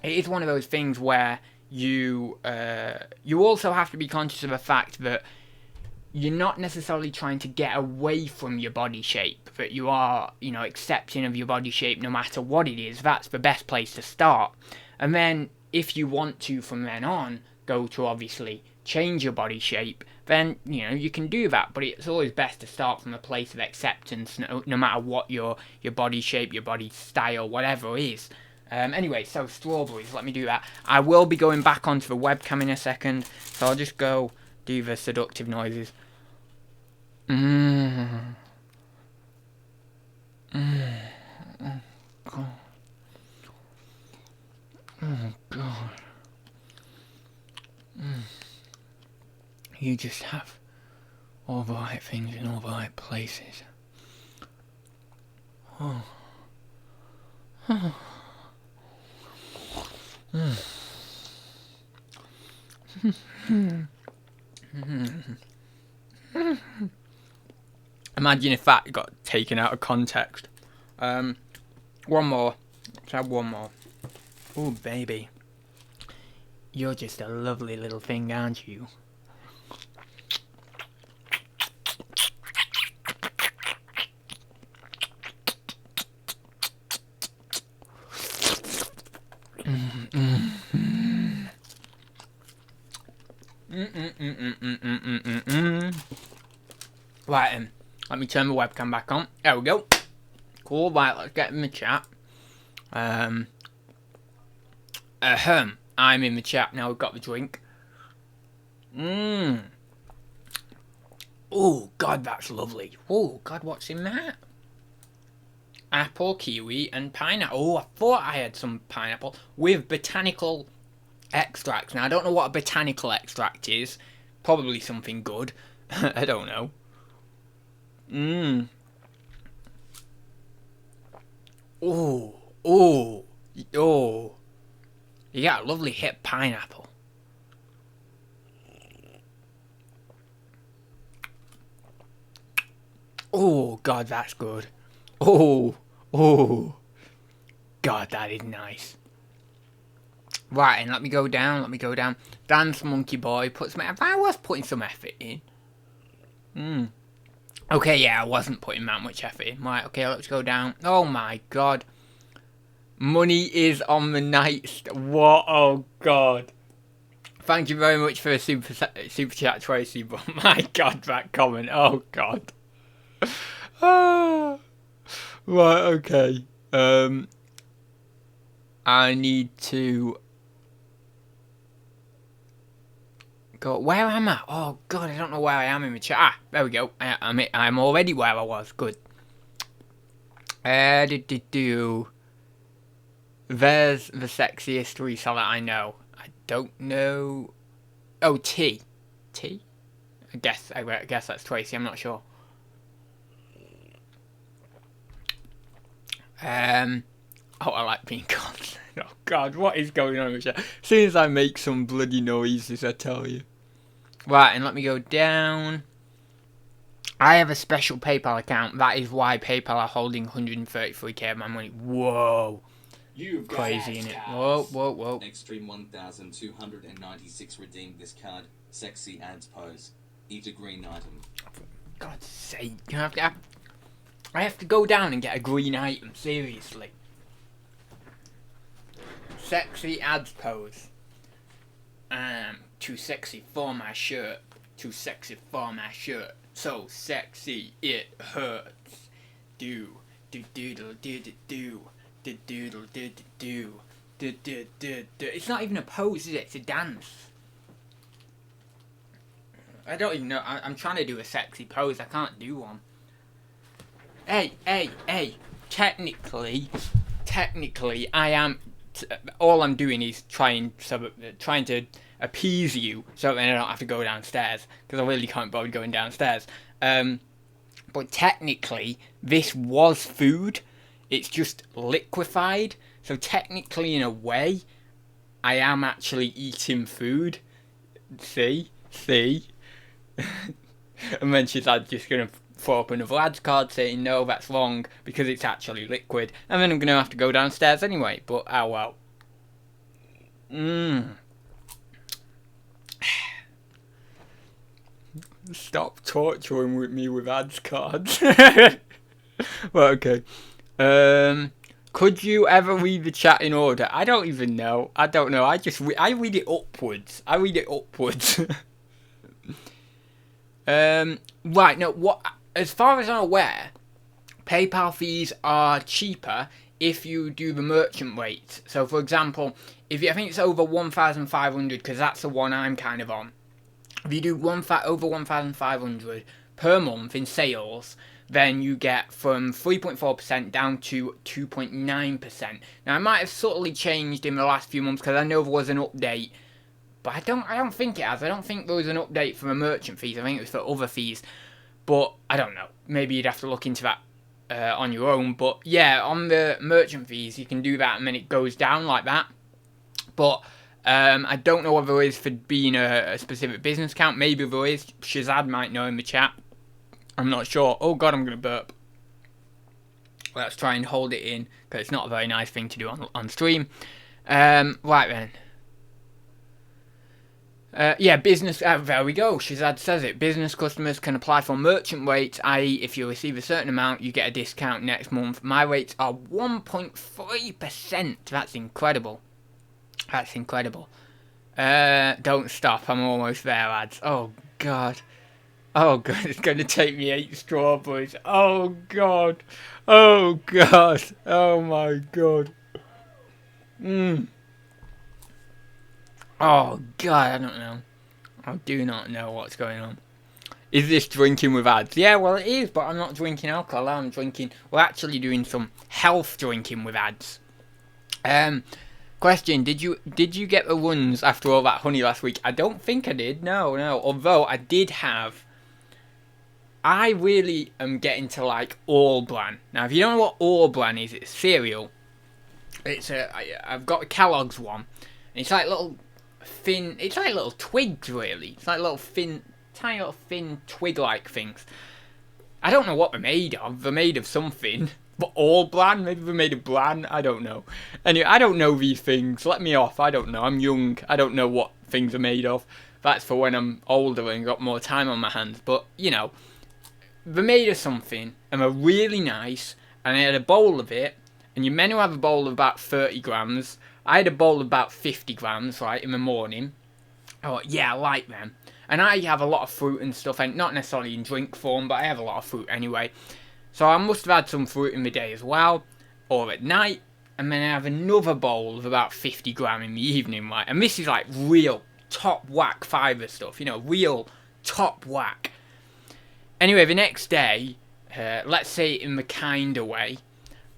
[SPEAKER 1] it is one of those things where you also have to be conscious of the fact that you're not necessarily trying to get away from your body shape, but you are, you know, accepting of your body shape no matter what it is. That's the best place to start. And then if you want to, from then on, go to obviously change your body shape, then, you know, you can do that. But it's always best to start from a place of acceptance, no matter what your body shape, your body style, whatever is. Anyway, so strawberries, let me do that. I will be going back onto the webcam in a second, so I'll just go do the seductive noises. Oh, God. Oh, God. You just have all the right things in all the right places. Oh. Oh. Imagine if that got taken out of context. One more. Let's have one more. Oh, baby. You're just a lovely little thing, aren't you? Right, let me turn the webcam back on. There we go. Cool, right, let's get in the chat. I'm in the chat now, we've got the drink. Oh, God, that's lovely. Oh, God, what's in that? Apple, kiwi, and pineapple. Oh, I thought I had some pineapple with botanical extracts. Now, I don't know what a botanical extract is. Probably something good. I don't know. Oh. You got a lovely hip pineapple. Oh, God, that's good. Oh. God, that is nice. Right, and let me go down. Dance Monkey Boy I was putting some effort in. Okay, yeah, I wasn't putting that much effort in. Right, okay, let's go down. Oh my God. Money is on the nightstand. What? Oh God. Thank you very much for a super chat, Tracy, but my God, that comment. Oh God. Right, okay. I need to go. Where am I? Oh God, I don't know where I am in the chat. Ah, there we go. I'm already where I was. Good. There's the sexiest reseller I know. I don't know. Oh, T. I guess that's Tracy. I'm not sure. Oh, I like being called. Oh God, what is going on with that? As soon as I make some bloody noises, I tell you. Right, and let me go down. I have a special PayPal account. That is why PayPal are holding 133k of my money. Whoa.
[SPEAKER 3] You've got
[SPEAKER 1] crazy
[SPEAKER 3] Adz
[SPEAKER 1] in it.
[SPEAKER 3] cards.
[SPEAKER 1] Whoa.
[SPEAKER 2] Extreme 1296 redeemed this card. Sexy ads pose. Eat a green item.
[SPEAKER 1] For God's sake, I have to go down and get a green item. Seriously. Sexy ads pose. Too sexy for my shirt. Too sexy for my shirt. So sexy it hurts. Do doodle do do do doodle do do do. It's not even a pose, is it? It's a dance. I don't even know. I'm trying to do a sexy pose. I can't do one. Hey. Technically, I am. All I'm doing is trying to appease you, so then I don't have to go downstairs because I really can't bother going downstairs. But technically, this was food. It's just liquefied. So technically, in a way, I am actually eating food. See. And then she's just gonna throw up another Adz card saying no, that's wrong because it's actually liquid, and then I'm gonna have to go downstairs anyway. But oh well. Stop torturing me with Adz cards. Well, okay. Could you ever read the chat in order? I don't even know. I don't know. I read it upwards. Right, no, as far as I'm aware, PayPal fees are cheaper if you do the merchant rates. So, for example, I think it's over 1,500, because that's the one I'm kind of on. If you do over 1,500 per month in sales, then you get from 3.4% down to 2.9%. Now, it might have subtly changed in the last few months, because I know there was an update. But I don't think it has. I don't think there was an update for the merchant fees. I think it was for other fees. But I don't know. Maybe you'd have to look into that on your own. But yeah, on the merchant fees, you can do that and then it goes down like that. But I don't know whether it is for being a specific business account. Maybe there is. Shazad might know in the chat. I'm not sure. Oh God, I'm going to burp. Let's try and hold it in, because it's not a very nice thing to do on stream. Right then. Yeah, business, there we go, Shazad says it. Business customers can apply for merchant rates, i.e. if you receive a certain amount, you get a discount next month. My rates are 1.3%. That's incredible. Don't stop, I'm almost there, Adz. Oh, God, it's going to take me 8 strawberries. Oh, my God. Oh, God, I don't know. I do not know what's going on. Is this drinking with Adz? Yeah, well, it is, but I'm not drinking alcohol. We're actually doing some health drinking with Adz. Question, did you get the runs after all that honey last week? I don't think I did, no. Although, I did have... I really am getting to like All Bran. Now, if you don't know what All Bran is, it's cereal. I've got the Kellogg's one. And it's like little... thin, it's like little twigs really. It's like little tiny little thin twig-like things. I don't know what they're made of. They're made of something. But all bran? Maybe they're made of bran? I don't know. Anyway, I don't know these things. Let me off. I don't know. I'm young. I don't know what things are made of. That's for when I'm older and got more time on my hands. But, you know, they're made of something and they're really nice. And I had a bowl of it. And you're meant to have a bowl of about 30 grams. I had a bowl of about 50 grams, right, in the morning. Oh, yeah, I like them. And I have a lot of fruit and stuff, and not necessarily in drink form, but I have a lot of fruit anyway. So I must have had some fruit in the day as well, or at night. And then I have another bowl of about 50 gram in the evening, right? And this is like real top whack fibre stuff, you know, real top whack. Anyway, the next day, let's say in the kinder way,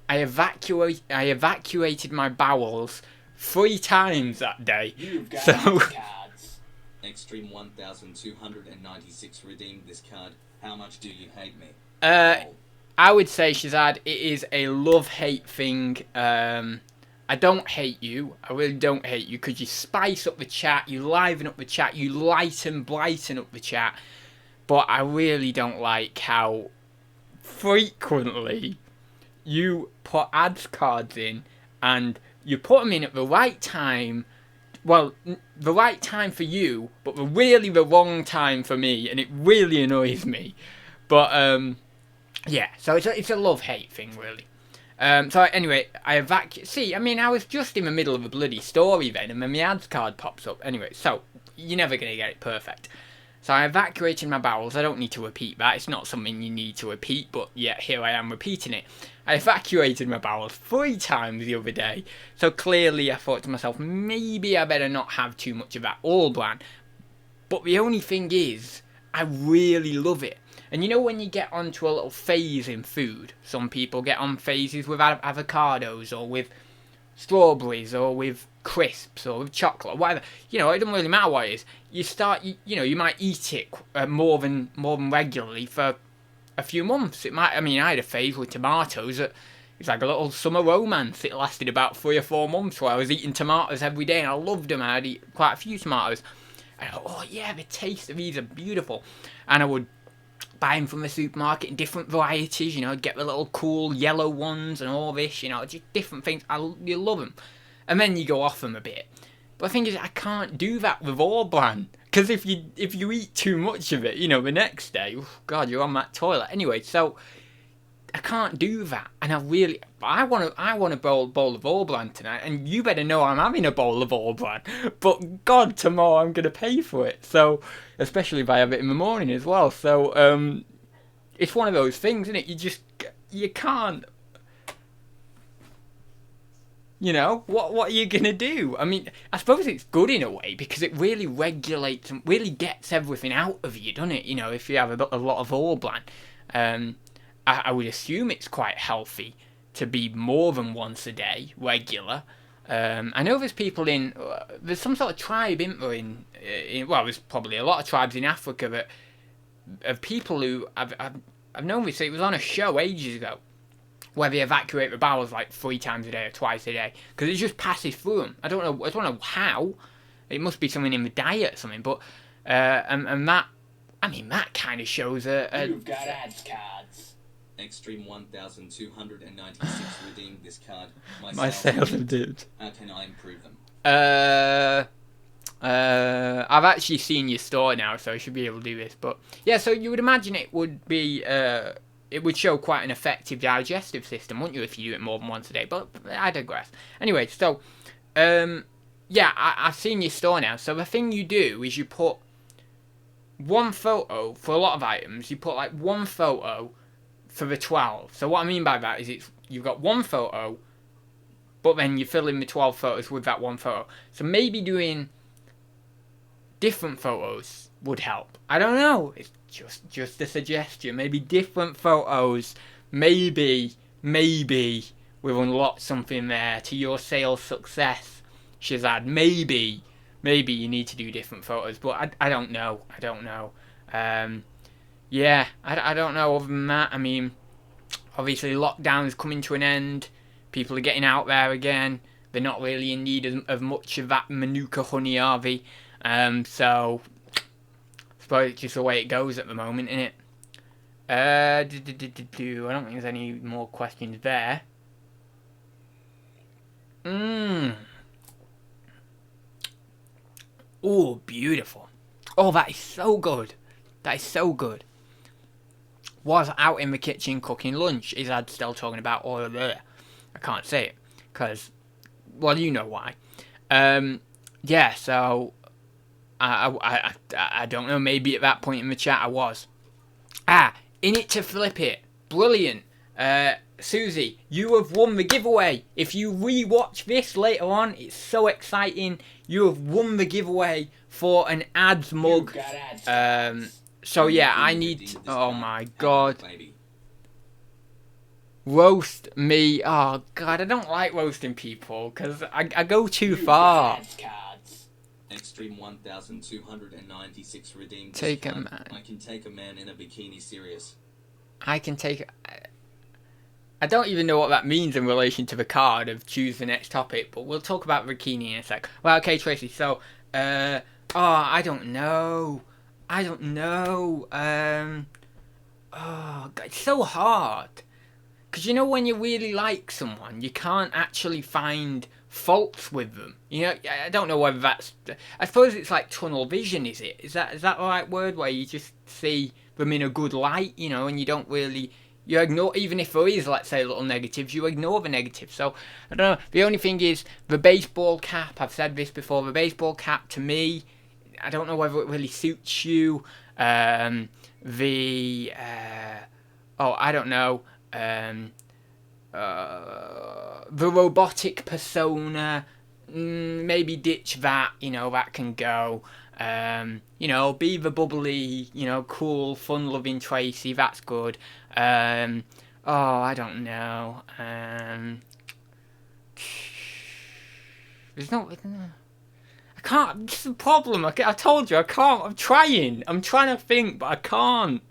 [SPEAKER 1] I evacuated my bowels 3 times that day.
[SPEAKER 3] You've got
[SPEAKER 1] so
[SPEAKER 3] cards.
[SPEAKER 2] Extreme 1296 redeemed this card. How much do you hate me?
[SPEAKER 1] I would say, Shazad, it is a love-hate thing. I don't hate you. I really don't hate you, because you spice up the chat, you liven up the chat, you blighten up the chat. But I really don't like how frequently you put Adz cards in, and you put them in at the right time. Well, the right time for you, but really the wrong time for me, and it really annoys me. But, yeah, so it's a love-hate thing, really. So anyway, I was just in the middle of a bloody story then, and then the Adz card pops up. Anyway, so, you're never going to get it perfect. So I evacuated my bowels. I don't need to repeat that. It's not something you need to repeat, but yet here I am repeating it. I evacuated my bowels 3 times the other day. So clearly I thought to myself, maybe I better not have too much of that All Bran. But the only thing is, I really love it. And you know when you get onto a little phase in food, some people get on phases with avocados or with strawberries or with crisps or with chocolate, whatever. You know, it doesn't really matter what it is. You start, you know, you might eat it more than regularly for a few months. It might. I mean, I had a phase with tomatoes. It's like a little summer romance. It lasted about 3 or 4 months where I was eating tomatoes every day, and I loved them. I'd eat quite a few tomatoes. And I thought, oh yeah, the taste of these are beautiful. And I would buy them from the supermarket in different varieties. You know, get the little cool yellow ones and all this. You know, just different things. You love them. And then you go off them a bit. But the thing is, I can't do that with all brand. Because if you eat too much of it, you know, the next day, oh God, you're on that toilet. Anyway, so I can't do that. And I want a bowl of all brand tonight. And you better know I'm having a bowl of all brand. But God, tomorrow I'm going to pay for it. So, especially if I have it in the morning as well. So, it's one of those things, isn't it? You can't. You know, what are you going to do? I mean, I suppose it's good in a way because it really regulates and really gets everything out of you, doesn't it? You know, if you have a lot of all brand. I would assume it's quite healthy to be more than once a day, regular. I know there's people there's some sort of tribe, isn't there, well, there's probably a lot of tribes in Africa that, of people who, I've known this, it was on a show ages ago, where they evacuate the bowels like 3 times a day or twice a day, because it just passes through them. I don't know how. It must be something in the diet or something, but and that, I mean, that kind of shows
[SPEAKER 3] You've got Adz cards.
[SPEAKER 2] Extreme 1296 redeemed this card.
[SPEAKER 1] My sales have dipped.
[SPEAKER 2] How can I improve them?
[SPEAKER 1] I've actually seen your store now, so I should be able to do this. But yeah, so you would imagine it would be it would show quite an effective digestive system, wouldn't you, if you do it more than once a day? But I digress. Anyway, so yeah, I've seen your store now. So the thing you do is you put one photo for a lot of items. You put like one photo for the 12. So what I mean by that is you've got one photo, but then you fill in the 12 photos with that one photo. So maybe doing different photos would help. I don't know. It's just a suggestion. Maybe different photos. Maybe we've unlocked something there to your sales success, Shazad. Maybe you need to do different photos, but I don't know. Yeah, I don't know. Other than that, I mean, obviously lockdown is coming to an end. People are getting out there again. They're not really in need of much of that Manuka honey, are they? So I suppose it's just the way it goes at the moment, isn't it? I don't think there's any more questions there. Oh, beautiful. Oh, that is so good. That is so good. Was out in the kitchen cooking lunch. Is Adz still talking about oil there? I can't say it because, well, you know why. Yeah, so I don't know. Maybe at that point in the chat I was. In it to flip it. Brilliant. Susie, you have won the giveaway. If you rewatch this later on, it's so exciting. You have won the giveaway for an Adz mug. So yeah, I need. Oh my God. Roast me. Oh God, I don't like roasting people because I go too far.
[SPEAKER 2] Extreme 1296 redeemed.
[SPEAKER 1] Take a man.
[SPEAKER 2] I can take a man in a bikini serious.
[SPEAKER 1] I can take. I don't even know what that means in relation to the card of choose the next topic, but we'll talk about bikini in a sec. Well, okay, Tracy. So, I don't know. Oh, God, it's so hard. Because you know when you really like someone, you can't actually find faults with them. You know, I don't know whether that's. I suppose it's like tunnel vision. Is it? Is that the right word? Where you just see them in a good light, you know, and you don't really. You ignore, even if there is, let's say, little negatives, you ignore the negatives. So, I don't know. The only thing is, the baseball cap, I've said this before, the baseball cap, to me, I don't know whether it really suits you. I don't know. The robotic persona, maybe ditch that, you know, that can go. You know, be the bubbly, you know, cool, fun-loving Tracy. That's good. Oh, I don't know. There's no. I can't. This is the problem. I told you I can't. I'm trying. I'm trying to think, but I can't.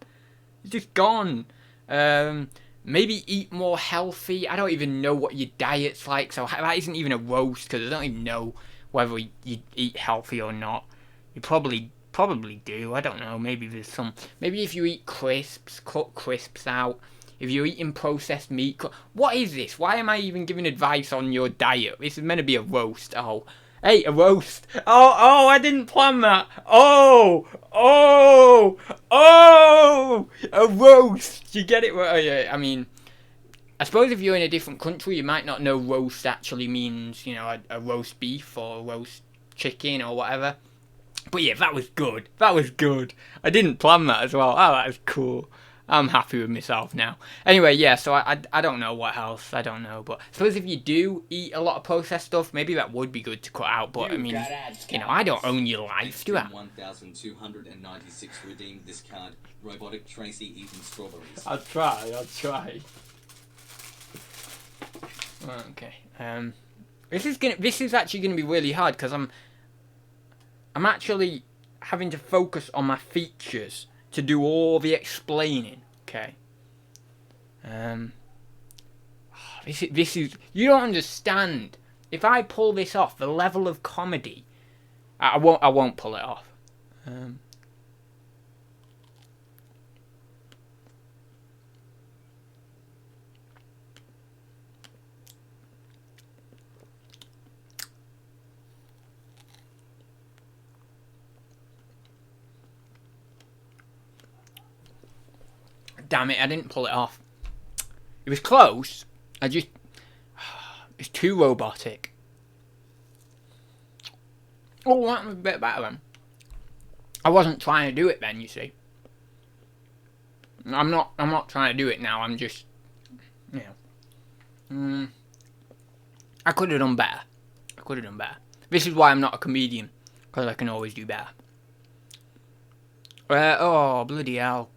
[SPEAKER 1] It's just gone. Maybe eat more healthy. I don't even know what your diet's like, so that isn't even a roast because I don't even know whether you eat healthy or not. You probably do. I don't know. Maybe there's some. Maybe if you eat crisps, cut crisps out. If you're eating processed meat, what is this? Why am I even giving advice on your diet? This is meant to be a roast. Oh, hey, a roast. Oh, I didn't plan that. Oh, a roast. You get it? Well, yeah, I mean, I suppose if you're in a different country, you might not know roast actually means, you know, a roast beef or a roast chicken or whatever. But yeah, that was good. That was good. I didn't plan that as well. Oh, that is cool. I'm happy with myself now. Anyway, yeah, so I don't know what else. I don't know. But I suppose if you do eat a lot of processed stuff, maybe that would be good to cut out. But, I mean, you know, I don't own your life, do I?
[SPEAKER 2] 1,296 redeemed this card. Robotic Tracy eating strawberries.
[SPEAKER 1] I'll try. Okay. This is actually gonna be really hard because I'm actually having to focus on my features to do all the explaining. Okay. This is you don't understand. If I pull this off, the level of comedy, I won't pull it off. Damn it, I didn't pull it off. It was close. It's too robotic. Oh, that was a bit better then. I wasn't trying to do it then, you see. I'm not trying to do it now. I'm just, you know. I could have done better. This is why I'm not a comedian, because I can always do better. Oh, bloody hell.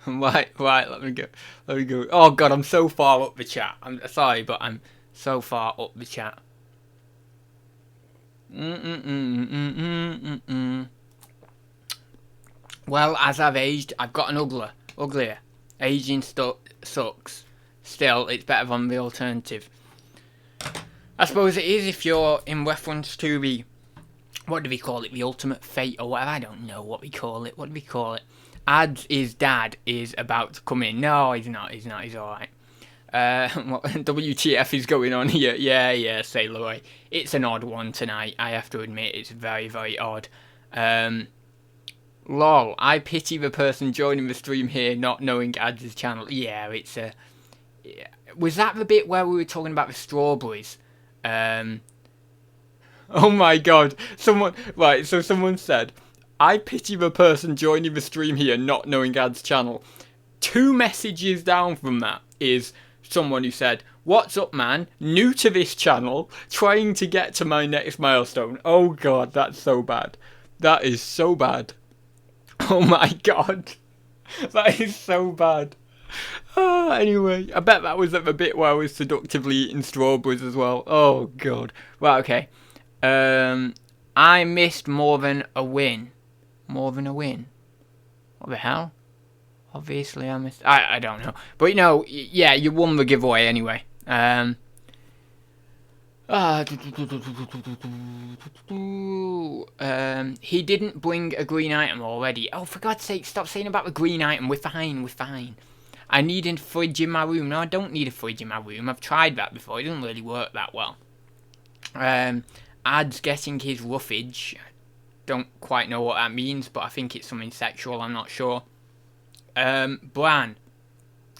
[SPEAKER 1] Right, let me go. Oh god, I'm so far up the chat. I'm sorry, but I'm so far up the chat. Well, as I've aged, I've gotten uglier. Aging sucks. Still, it's better than the alternative. I suppose it is if you're in reference to the, what do we call it? The ultimate fate or whatever. I don't know what we call it. What do we call it? Adz dad is about to come in. No, he's not. He's alright. What WTF is going on here? Yeah, Sailor Roy. It's an odd one tonight. I have to admit, it's very, very odd. Lol, I pity the person joining the stream here not knowing Adz's channel. Yeah, it's a... Yeah. Was that the bit where we were talking about the strawberries? Oh my god. Someone said, I pity the person joining the stream here not knowing Adz channel. 2 messages down from that is someone who said, what's up man, new to this channel, trying to get to my next milestone. Oh god, that's so bad. That is so bad. Oh my god. That is so bad. Anyway, I bet that was at the bit where I was seductively eating strawberries as well. Oh god. Right, okay. I missed more than a win. More than a win. What the hell? Obviously I missed... I don't know. But you know, yeah, you won the giveaway anyway. He didn't bring a green item already. Oh, for God's sake, stop saying about the green item. We're fine. I need a fridge in my room. No, I don't need a fridge in my room. I've tried that before. It doesn't really work that well. Adz getting his roughage. Don't quite know what that means, but I think it's something sexual. I'm not sure. Bran.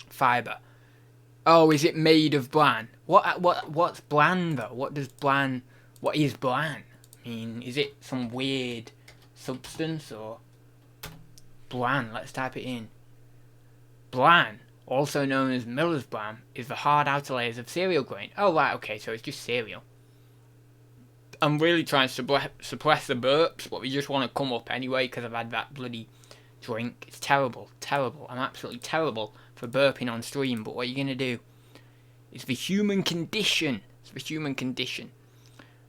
[SPEAKER 1] Fibre. Oh, is it made of bran? What's bran though? What is bran? I mean, is it some weird substance or bran? Let's type it in. Bran, also known as miller's bran, is the hard outer layers of cereal grain. Oh right, okay, so it's just cereal. I'm really trying to suppress the burps, but we just want to come up anyway because I've had that bloody drink. It's terrible, terrible. I'm absolutely terrible for burping on stream, but what are you going to do? It's the human condition. It's the human condition.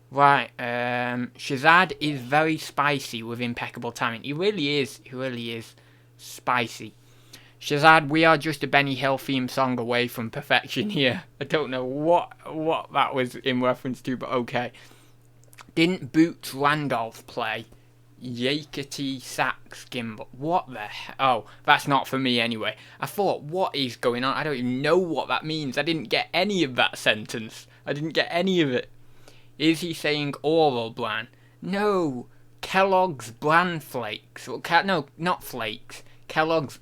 [SPEAKER 1] Right, Shazad is very spicy with impeccable timing. He really is. He really is spicy. Shazad, we are just a Benny Hill theme song away from perfection here. I don't know what that was in reference to, but okay. Didn't Boots Randolph play Yakety Sax Gimbal? What the hell? Oh, that's not for me anyway. I thought, what is going on? I don't even know what that means. I didn't get any of that sentence. I didn't get any of it. Is he saying oral bran? No, Kellogg's bran flakes. No, not flakes. Kellogg's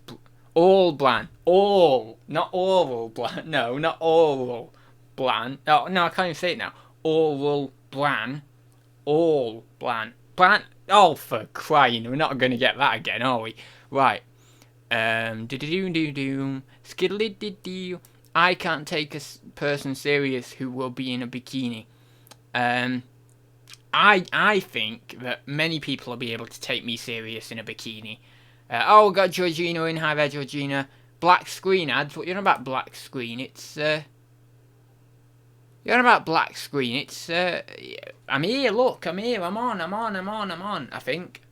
[SPEAKER 1] all bran. All, not oral bran. No, not oral bran. Oh, no, I can't even say it now. Oral bran. All bran. Bran. Oh, for crying! We're not going to get that again, are we? Right. Skiddly-dee-doo. I can't take a person serious who will be in a bikini. I think that many people will be able to take me serious in a bikini. Oh, we got Georgina in. Hi there, Georgina. Black screen ads. What you're on about black screen? It's you're on about black screen. It's I'm here. Look, I'm here. I'm on. I think.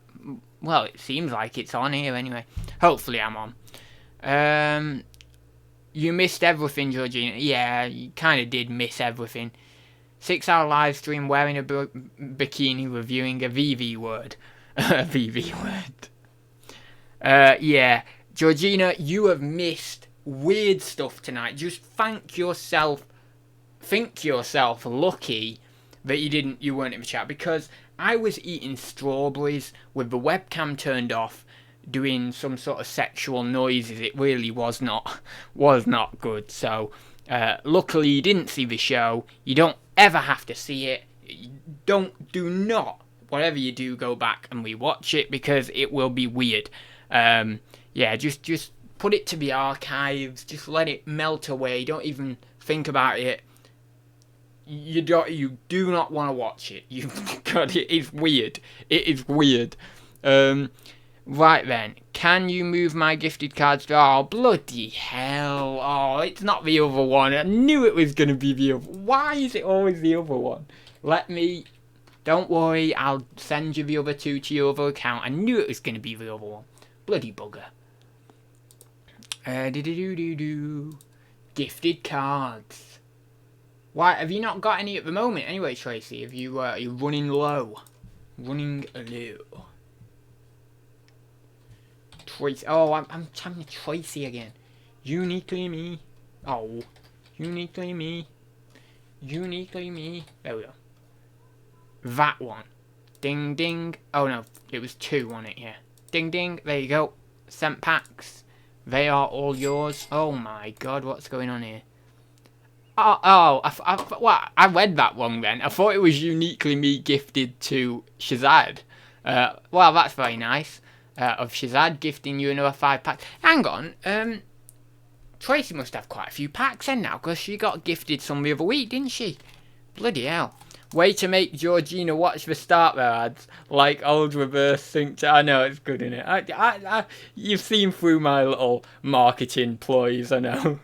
[SPEAKER 1] Well, it seems like it's on here anyway. Hopefully, I'm on. You missed everything, Georgina. Yeah, you kind of did miss everything. 6-hour live stream wearing a bikini reviewing a VV word. A VV word. Yeah. Georgina, you have missed weird stuff tonight. Just think yourself lucky that you weren't in the chat, because I was eating strawberries with the webcam turned off, doing some sort of sexual noises. It really was not good. So luckily you didn't see the show. You don't ever have to see it. Do not, whatever you do, go back and rewatch it, because it will be weird. Yeah, just put it to the archives. Just let it melt away. Don't even think about it. You do not want to watch it. God, it is weird. It is weird. Right then, can you move my gifted cards? Oh, bloody hell. Oh, it's not the other one. I knew it was going to be the other. Why is it always the other one? Don't worry, I'll send you the other two to your other account. I knew it was going to be the other one. Bloody bugger. Gifted cards. Why, have you not got any at the moment anyway, Tracy? Have you, you're running low. Running low. Tracy. Oh, I'm having Tracy again. Uniquely me. Oh. Uniquely me. Uniquely me. There we go. That one. Ding ding. Oh no, it was two on it, yeah. Ding ding. There you go. Sent packs. They are all yours. Oh my god, what's going on here? I read that wrong then. I thought it was uniquely me gifted to Shazad. Well, that's very nice. Of Shazad gifting you another 5 packs. Hang on, Tracy must have quite a few packs then now, because she got gifted some the other week, didn't she? Bloody hell. Way to make Georgina watch the start there, ads. Like old reverse sync. I know, it's good, isn't it? You've seen through my little marketing ploys, I know.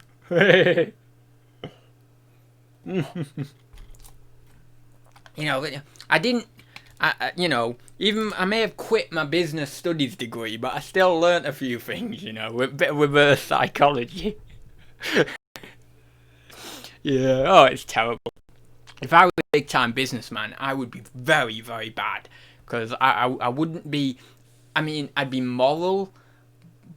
[SPEAKER 1] You know, even I may have quit my business studies degree, but I still learnt a few things, with a bit of reverse psychology. Yeah, oh, it's terrible. If I was a big-time businessman, I would be very, very bad, because I wouldn't be, I'd be moral,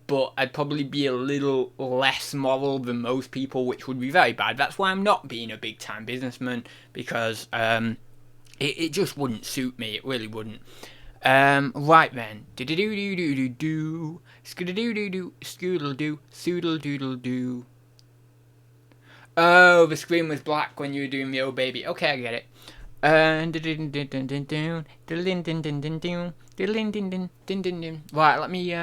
[SPEAKER 1] but I'd probably be a little less moral than most people, which would be very bad. That's why I'm not being a big-time businessman, because it just wouldn't suit me. It really wouldn't. Right then. Do-do-do-do-do-do. Skidoo-do-do-do. Scoodle-doo. Soodle-doodle-doo. Oh, the screen was black when you were doing the Oh Baby. Okay, I get it. Right, let me,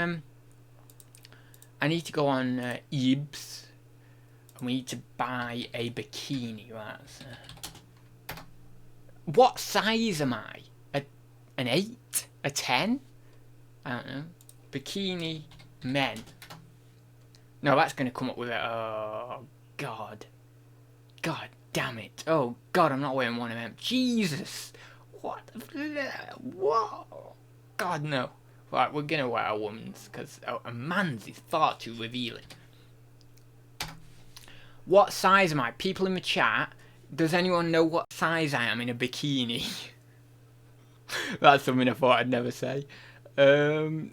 [SPEAKER 1] I need to go on Ebs, and we need to buy a bikini, right? So. What size am I? An 8? A 10? I don't know. Bikini men. No, that's going to come up with it. Oh, God. God damn it. Oh, God, I'm not wearing one of them. Jesus. What? What? God, no. Right, we're going to wear a woman's, because a man's is far too revealing. What size am I? People in the chat, does anyone know what size I am in a bikini? That's something I thought I'd never say. I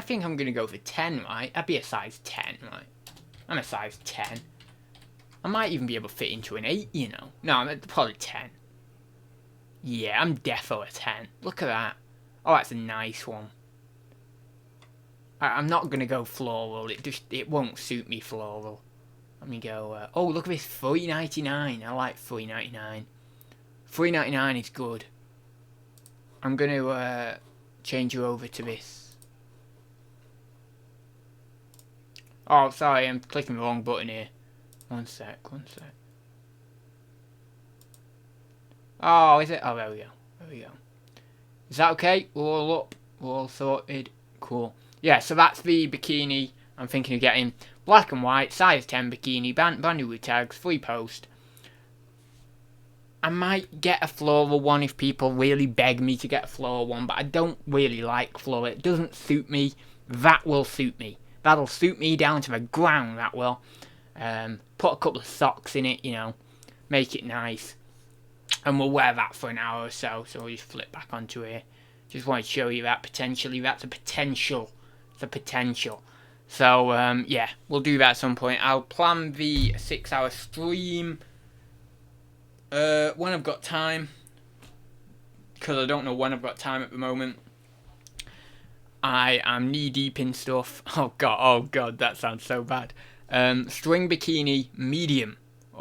[SPEAKER 1] think I'm gonna go for 10, right? I'd be a size 10, right? I'm a size 10. I might even be able to fit into an 8, you know. No, I'm probably 10. Yeah, I'm defo a 10. Look at that. Oh, that's a nice one. I'm not gonna go floral. It won't suit me floral. Let me go. Oh, look at this, $3.99. I like $3.99. $3.99 is good. I'm gonna change you over to this. Oh, sorry, I'm clicking the wrong button here. One sec. Oh, is it? Oh, there we go. Is that okay? We're all up. We're all sorted. Cool. Yeah, so that's the bikini I'm thinking of getting. Black and white, size 10 bikini, brand new with tags, free post. I might get a floral one if people really beg me to get a floral one, but I don't really like floral. It doesn't suit me. That will suit me. That'll suit me down to the ground, that will. Put a couple of socks in it, you know. Make it nice. And we'll wear that for an hour or so. So we'll just flip back onto here. Just want to show you that potentially. That's a potential. It's a potential. So, yeah, we'll do that at some point. I'll plan the 6-hour stream when I've got time. Because I don't know when I've got time at the moment. I am knee-deep in stuff. Oh, God, that sounds so bad. String bikini, medium.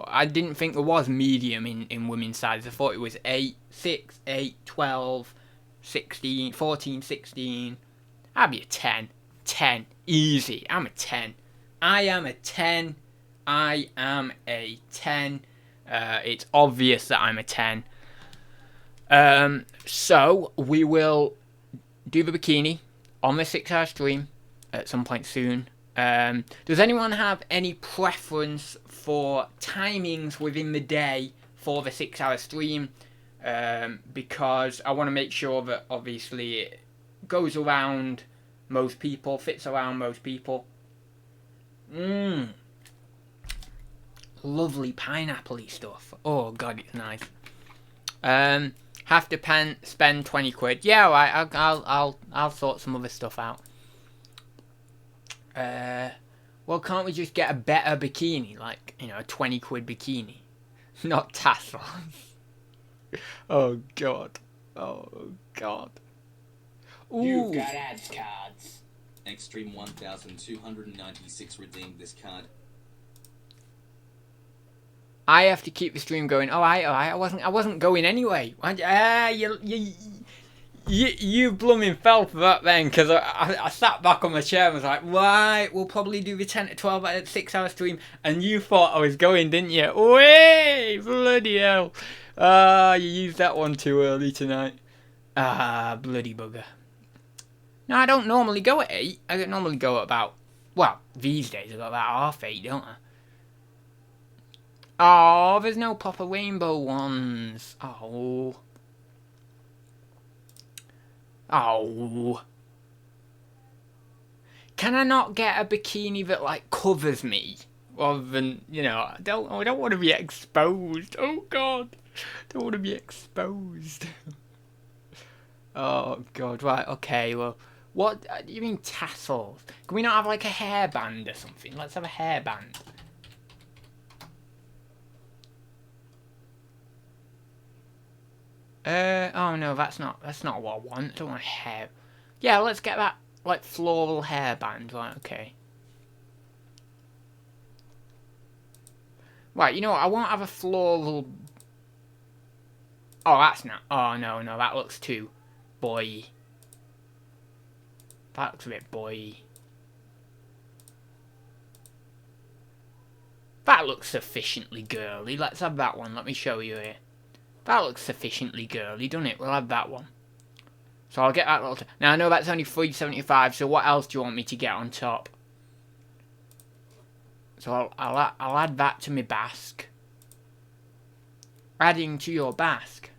[SPEAKER 1] I didn't think there was medium in women's sizes. I thought it was 8, 6, 8, 12, 16, 14, 16. I'd be a 10. 10. Easy. I'm a 10. I am a 10. I am a 10. It's obvious that I'm a 10. So, we will do the bikini on the 6-hour stream at some point soon. Does anyone have any preference for timings within the day for the 6-hour stream? Because I want to make sure that obviously it goes around most people, fits around most people. Lovely pineapple-y stuff. Oh God, it's nice. Have to spend 20 quid. Yeah, right. I'll sort some other stuff out. Well, can't we just get a better bikini, like, you know, a 20 quid bikini, not tassels? Oh God. Ooh.
[SPEAKER 3] You've got Adz cards.
[SPEAKER 2] Extreme 1296 redeemed this card.
[SPEAKER 1] I have to keep the stream going. All right. I wasn't going anyway. You blooming fell for that then, because I sat back on my chair and was like, right, we'll probably do the 10 to 12 at 6-hour stream, and you thought I was going, didn't you? Way, bloody hell. You used that one too early tonight. Bloody bugger. No, I don't normally go at 8. I don't normally go at about, well, these days I got about 8:30, don't I? Oh, there's no proper rainbow ones. Oh. Can I not get a bikini that, like, covers me? Rather than, you know, I don't want to be exposed. Oh, God. I don't want to be exposed. Oh, God. Right, okay, well, what do you mean tassels? Can we not have, like, a hairband or something? Let's have a hairband. Oh no, that's not what I want. I don't want hair. Yeah, let's get that, like, floral hairband. Right, okay. Right, you know what? I won't have a floral. Oh, that's not. Oh no, that looks too boy. That looks a bit boy. That looks sufficiently girly. Let's have that one. Let me show you here. That looks sufficiently girly, doesn't it? We'll have that one. So I'll get that little... Now, I know that's only $3.75, so what else do you want me to get on top? So I'll add that to my basque. Adding to your basque.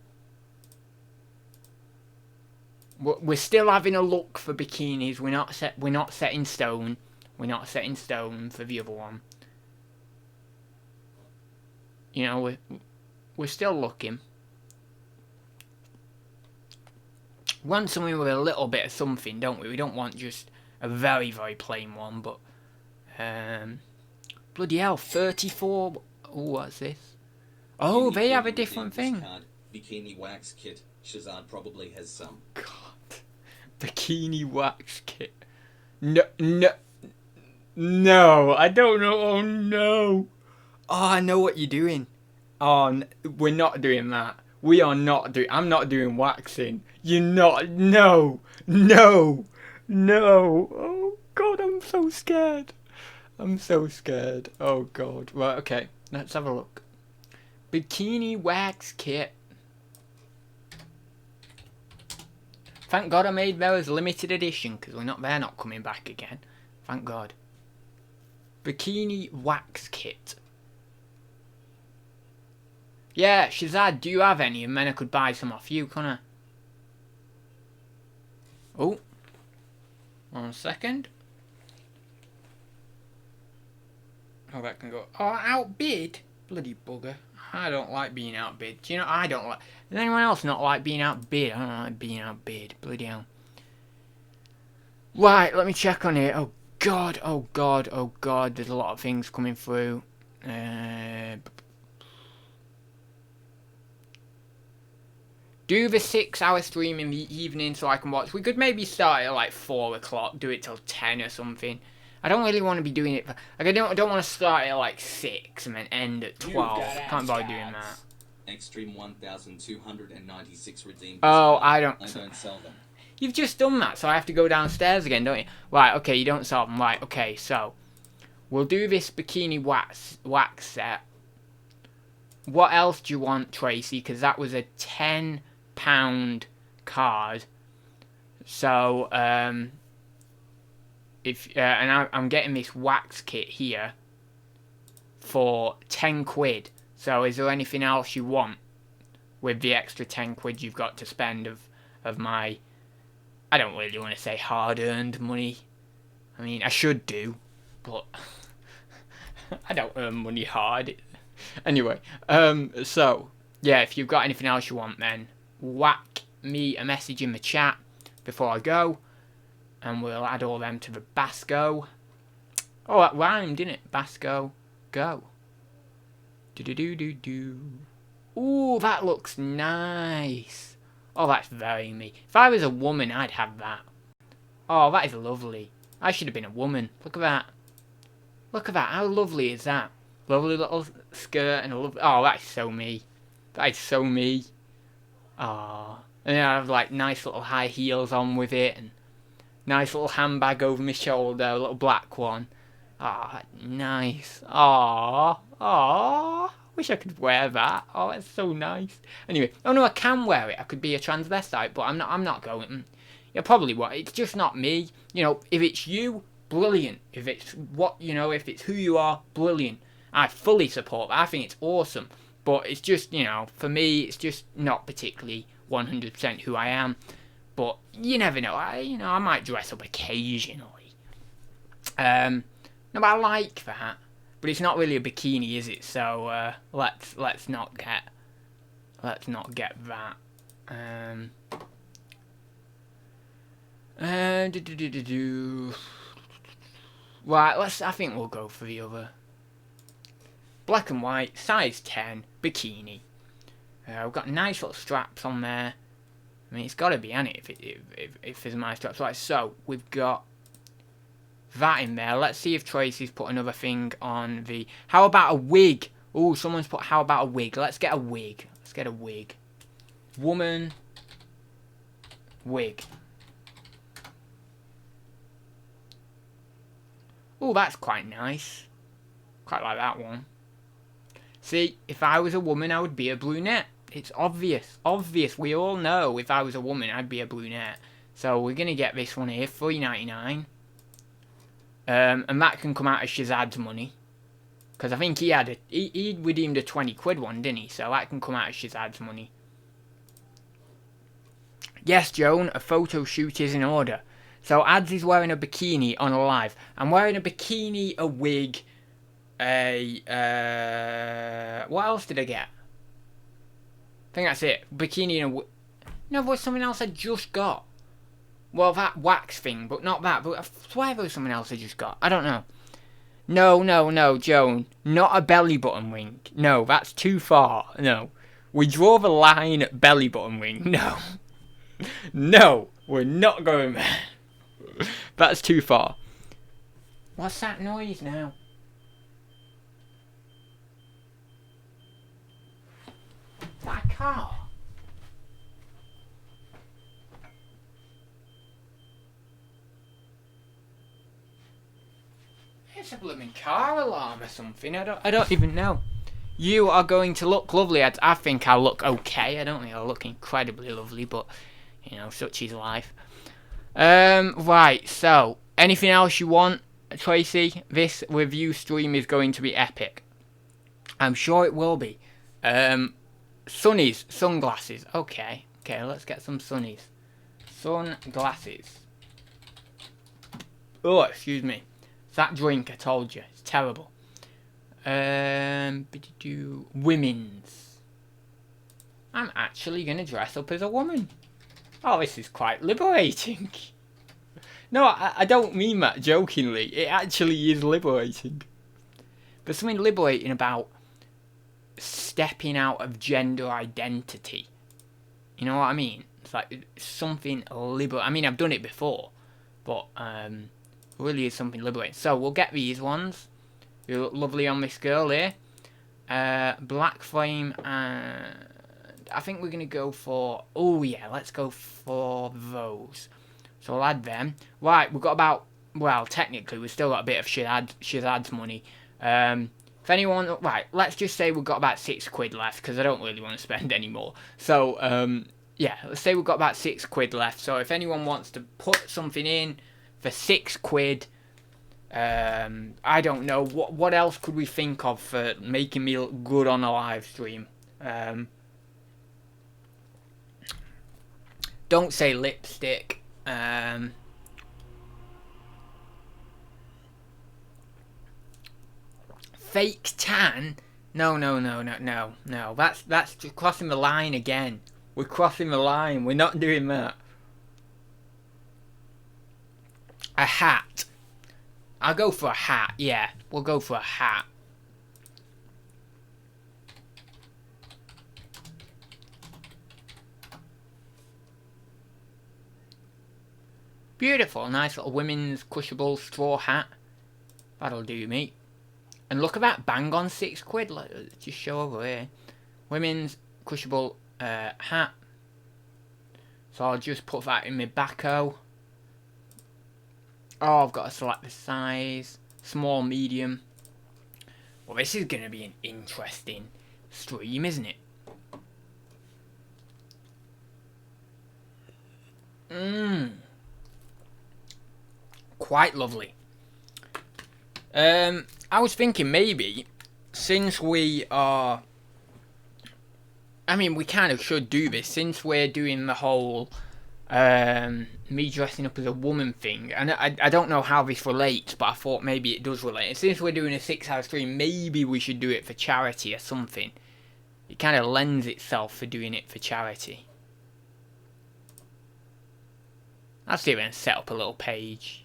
[SPEAKER 1] We're still having a look for bikinis. We're not set in stone. We're not set in stone for the other one. You know, we're still looking. We want something with a little bit of something, don't we? We don't want just a very, very plain one, but bloody hell, 34. Oh, what's this? Oh, they have a different thing.
[SPEAKER 2] Card, bikini wax kit. Shazad probably has some.
[SPEAKER 1] God, bikini wax kit. No, I don't know. Oh no. Oh, I know what you're doing. Oh, we're not doing that. We are not doing. I'm not doing waxing. You're not. No. Oh God, I'm so scared. Oh God. Right. Okay. Let's have a look. Bikini wax kit. Thank God I made those limited edition because they're not coming back again. Thank God. Bikini wax kit. Yeah, Shazad, do you have any? And then I could buy some off you, couldn't I? Oh. 1 second. Oh, that can go. Oh, outbid? Bloody bugger. I don't like being outbid. Do you know, I don't like... Does anyone else not like being outbid? I don't like being outbid. Bloody hell. Right, let me check on it. Oh, God. There's a lot of things coming through. Do the 6-hour stream in the evening so I can watch. We could maybe start at like 4 o'clock, do it till 10 or something. I don't really want to be doing it. Like, I don't want to start at like 6 and then end at 12. Can't bother doing that.
[SPEAKER 2] Extreme 1,296 redeemed.
[SPEAKER 1] Oh, I don't
[SPEAKER 2] sell them.
[SPEAKER 1] You've just done that, so I have to go downstairs again, don't you? Right, okay, you don't sell them. Right, okay, so we'll do this bikini wax set. What else do you want, Tracy? Because that was a £10 card. So, and I'm getting this wax kit here for 10 quid. So, is there anything else you want with the extra 10 quid you've got to spend of my, I don't really want to say hard-earned money. I mean, I should do, but I don't earn money hard. Anyway, so, yeah, if you've got anything else you want, then whack me a message in the chat before I go, and we'll add all them to the Basco. Oh, that rhymed, didn't it? Basco, go. Do-do-do-do-do. Ooh, that looks nice. Oh, that's very me. If I was a woman, I'd have that. Oh, that is lovely. I should have been a woman. Look at that. Look at that. How lovely is that? Lovely little skirt and a lovely... Oh, that is so me. That is so me. Oh. And then I have like nice little high heels on with it. And nice little handbag over my shoulder. A little black one. Oh, nice. Oh. Oh. Wish I could wear that. Oh, that's so nice. Anyway. Oh no, I can wear it. I could be a transvestite. But I'm not going. Yeah, probably what. It's just not me. You know, if it's you, brilliant. If it's what, you know, if it's who you are, brilliant. I fully support that. I think it's awesome. But it's just, you know, for me, it's just not particularly 100% who I am. But you never know. I might dress up occasionally. No, but I like that. But it's not really a bikini, is it? So let's not get that. Right, I think we'll go for the other. Black and white, size 10, bikini. We've got nice little straps on there. I mean, it's got to be, hasn't it, if there's my straps. Right, so we've got that in there. Let's see if Tracy's put another thing on the... How about a wig? Oh, someone's put, how about a wig? Let's get a wig. Let's get a wig. Woman. Wig. Oh, that's quite nice. Quite like that one. See, if I was a woman, I would be a brunette. It's obvious. Obvious. We all know if I was a woman, I'd be a brunette. So we're going to get this one here, $3.99. And that can come out of Shazad's money. Because I think he redeemed a 20 quid one, didn't he? So that can come out of Shazad's money. Yes, Joan, a photo shoot is in order. So Adz is wearing a bikini on a live. I'm wearing a bikini, a wig, what else did I get? I think that's it. Bikini and a wig. No, but something else I just got. Well, that wax thing, but not that. But I swear there was something else I just got. I don't know. No, Joan. Not a belly button ring. No, that's too far. No. We draw the line at belly button ring. No. No, we're not going there. That's too far. What's that noise now? Is that a car? It's a blooming car alarm or something. I don't even know. You are going to look lovely. I think I'll look okay. I don't think I'll look incredibly lovely, but you know, such is life. Right, so anything else you want, Tracy? This review stream is going to be epic. I'm sure it will be. Sunnies, sunglasses. Okay, let's get some sunnies. Sunglasses. Oh, excuse me. That drink, I told you, it's terrible. Women's. I'm actually going to dress up as a woman. Oh, this is quite liberating. No, I don't mean that jokingly. It actually is liberating. There's something liberating about stepping out of gender identity. You know what I mean? It's like something liberating. I mean, I've done it before, but really is something liberating. So we'll get these ones. You look lovely on this girl here. Black frame, and I think we're going to go for... Oh, yeah, let's go for those. So I'll add them. Right, we've got about... Well, technically, we've still got a bit of Shazad's money. If anyone... Right, let's just say we've got about 6 quid left, because I don't really want to spend any more. So, yeah, let's say we've got about 6 quid left. So if anyone wants to put something in for 6 quid... I don't know, what else could we think of for making me look good on a live stream? Don't say lipstick. Fake tan? No. That's just crossing the line again. We're crossing the line. We're not doing that. A hat. I'll go for a hat, yeah. We'll go for a hat. Beautiful, nice little women's crushable straw hat. That'll do me. And look at that, bang on 6 quid. Let's just show over here. Women's crushable hat. So I'll just put that in my backo. Oh, I've got to select the size. Small, medium. Well, this is going to be an interesting stream, isn't it? Quite lovely. I was thinking maybe, since we are... I mean, we kind of should do this, since we're doing the whole... me dressing up as a woman thing, and I don't know how this relates, but I thought maybe it does relate. And since we're doing a 6-hour stream, maybe we should do it for charity or something. It kind of lends itself for doing it for charity. I'll see if I can set up a little page.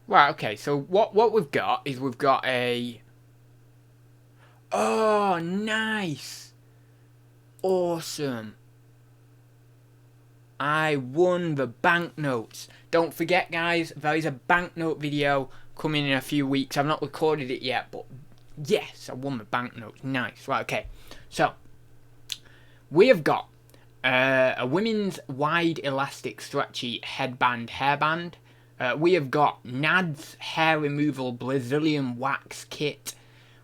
[SPEAKER 1] Right, okay, so what we've got is we've got a... Oh, nice! Awesome. I won the banknotes. Don't forget, guys, there is a banknote video coming in a few weeks. I've not recorded it yet, but yes, I won the banknotes. Nice. Right, okay. So, we have got a women's wide elastic stretchy hairband. We have got Adz hair removal Brazilian wax kit.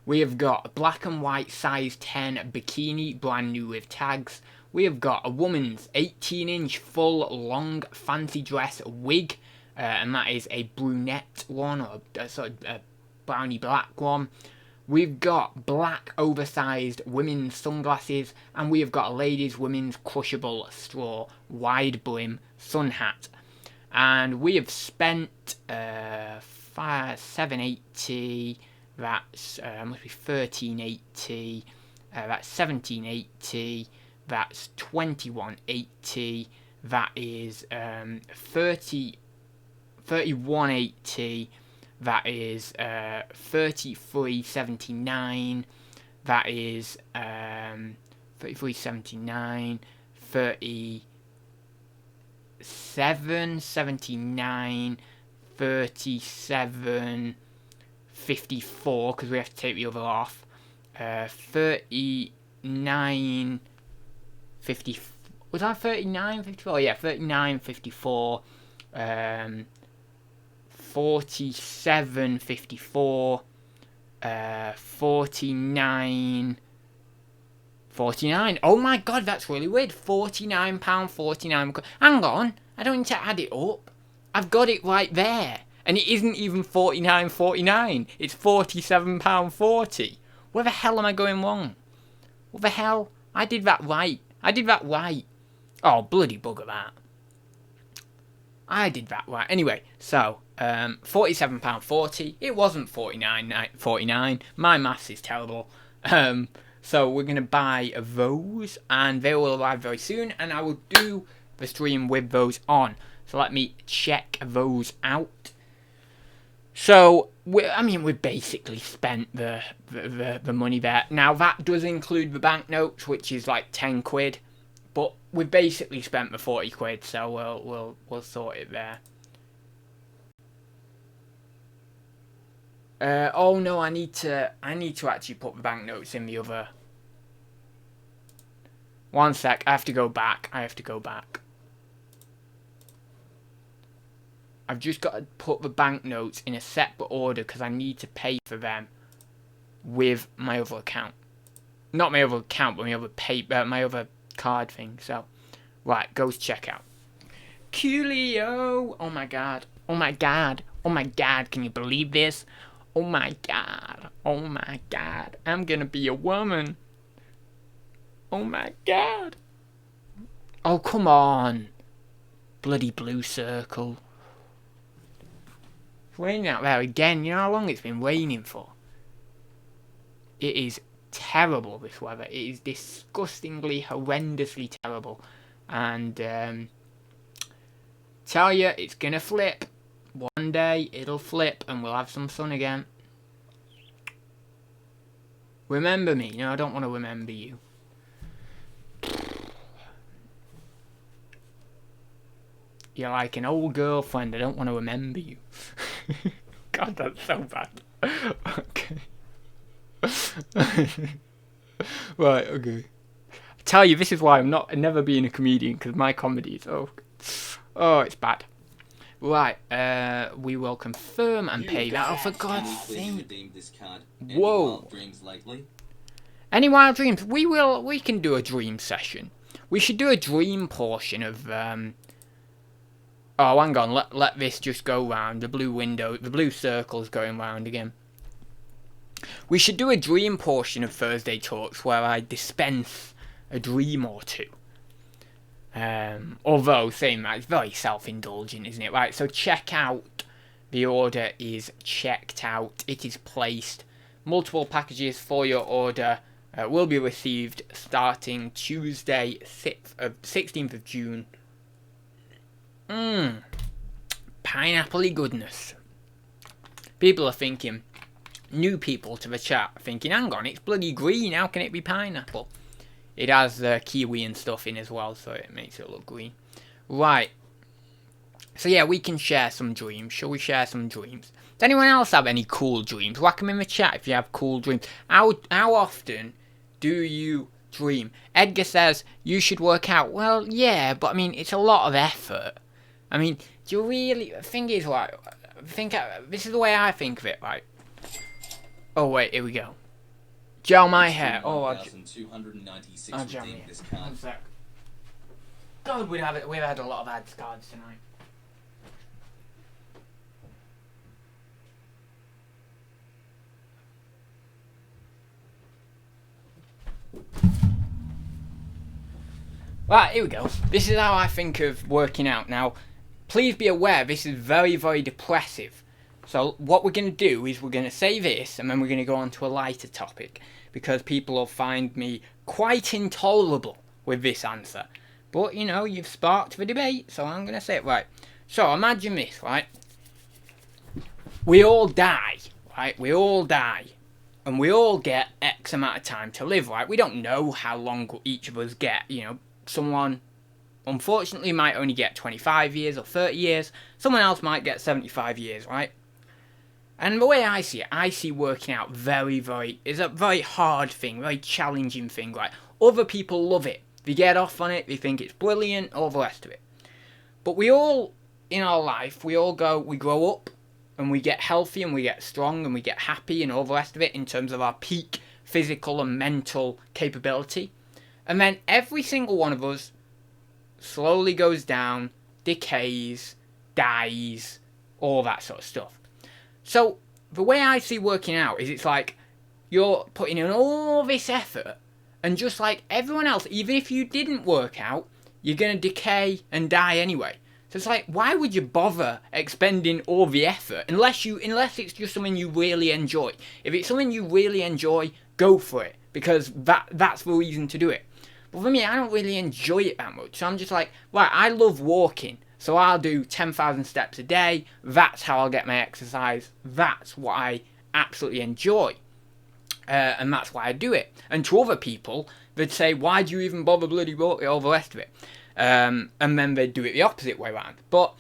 [SPEAKER 1] We have got a black and white size 10 bikini, brand new with tags. We have got a woman's 18-inch full long fancy dress wig, and that is a brunette one, or a sort of a browny black one. We've got black oversized women's sunglasses, and we have got a ladies' women's crushable straw wide brim sun hat. And we have spent $7.80. That's must be $13.80. That's $17.80. That's $21.80. That is $31.80. That is $33.79. That is $33.79. $37.79. $37.54 because we have to take the other off. $39.50. Was that $39.54? Yeah, $39.54. $47.54. $49.49. Oh my god, that's really weird. £49.49. Hang on, I don't need to add it up. I've got it right there. And it isn't even £49.49. It's £47.40. Where the hell am I going wrong? What the hell? I did that right. Oh, bloody bugger that. I did that right. Anyway, so, £47.40. It wasn't £49.49. My maths is terrible. So we're going to buy those, and they will arrive very soon, and I will do the stream with those on. So let me check those out. So, we've basically spent the money there. Now, that does include the banknotes, which is like 10 quid. But we've basically spent the 40 quid, so we'll sort it there. Oh no, I need to actually put the banknotes in the other. One sec, I have to go back. I've just got to put the banknotes in a separate order because I need to pay for them with my other account. Not my other account, but my other card thing. So, right, go to checkout. Coolio! Oh my god! Can you believe this? Oh my god! I'm gonna be a woman. Oh my god! Oh come on! Bloody blue circle. It's raining out there again. You know how long it's been raining for? It is terrible, this weather. It is disgustingly, horrendously terrible. And tell you, it's gonna flip. One day it'll flip and we'll have some sun again. Remember me. No, I don't want to remember you. You're like an old girlfriend. I don't want to remember you. God, that's so bad. Okay. Right, okay. I tell you, this is why I'm never being a comedian, because my comedy is it's bad. Right, we will confirm and pay that. Oh, for God's sake! Whoa! Any wild dreams? We can do a dream session. We should do a dream portion of Oh, hang on. Let this just go round. The blue circle's going round again. We should do a dream portion of Thursday Talks where I dispense a dream or two. Although, saying that, it's very self-indulgent, isn't it? Right, so check out. The order is checked out. It is placed. Multiple packages for your order will be received starting Tuesday, 16th of June. Pineapple-y goodness. People are thinking, new people to the chat are thinking, hang on, it's bloody green, how can it be pineapple? It has kiwi and stuff in as well, so it makes it look green. Right. So yeah, we can share some dreams. Shall we share some dreams? Does anyone else have any cool dreams? Whack them in the chat if you have cool dreams. How often do you dream? Edgar says, you should work out. Well, yeah, but I mean, it's a lot of effort. I mean, do you really... The thing is, right, this is the way I think of it, right? Oh, wait, here we go. Gel my hair. Oh, I'll
[SPEAKER 2] 1,296
[SPEAKER 1] gel my
[SPEAKER 2] redeemed
[SPEAKER 1] hair.
[SPEAKER 2] this card.
[SPEAKER 1] One sec. God, we've had a lot of ads cards tonight. Right, here we go. This is how I think of working out. Now, please be aware, this is very, very depressive. So what we're going to do is we're going to say this, and then we're going to go on to a lighter topic, because people will find me quite intolerable with this answer. But, you know, you've sparked the debate, so I'm going to say it right. So imagine this, right? We all die, right? We all die. And we all get X amount of time to live, right? We don't know how long each of us get, you know. Someone, unfortunately, might only get 25 years or 30 years. Someone else might get 75 years, right? And the way I see it, I see working out is a very hard thing, very challenging thing, right? Other people love it. They get off on it, they think it's brilliant, all the rest of it. But we all, in our life, we grow up, and we get healthy, and we get strong, and we get happy, and all the rest of it in terms of our peak physical and mental capability. And then every single one of us slowly goes down, decays, dies, all that sort of stuff. So the way I see working out is it's like you're putting in all this effort, and just like everyone else, even if you didn't work out, you're going to decay and die anyway. So it's like, why would you bother expending all the effort unless it's just something you really enjoy? If it's something you really enjoy, go for it, because that's the reason to do it. But for me, I don't really enjoy it that much. So I'm just like, right, I love walking. So I'll do 10,000 steps a day. That's how I'll get my exercise. That's what I absolutely enjoy. And that's why I do it. And to other people, they'd say, why do you even bother bloody walking, all the rest of it? And then they'd do it the opposite way around. But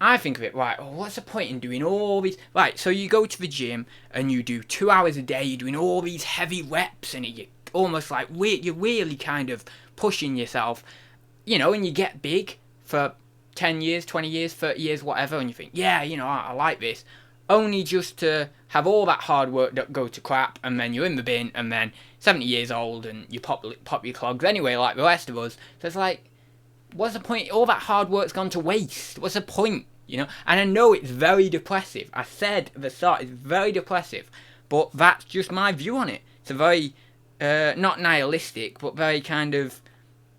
[SPEAKER 1] I think of it, right, oh, what's the point in doing all these... Right, so you go to the gym and you do 2 hours a day, you're doing all these heavy reps, and you almost like you're really kind of pushing yourself, you know, and you get big for 10 years, 20 years, 30 years, whatever, and you think, yeah, you know, I like this, only just to have all that hard work go to crap, and then you're in the bin, and then 70 years old, and you pop your clogs anyway, like the rest of us. So it's like, what's the point? All that hard work's gone to waste. What's the point, you know? And I know it's very depressive. I said at the start, it's very depressive, but that's just my view on it. It's a very... not nihilistic, but very kind of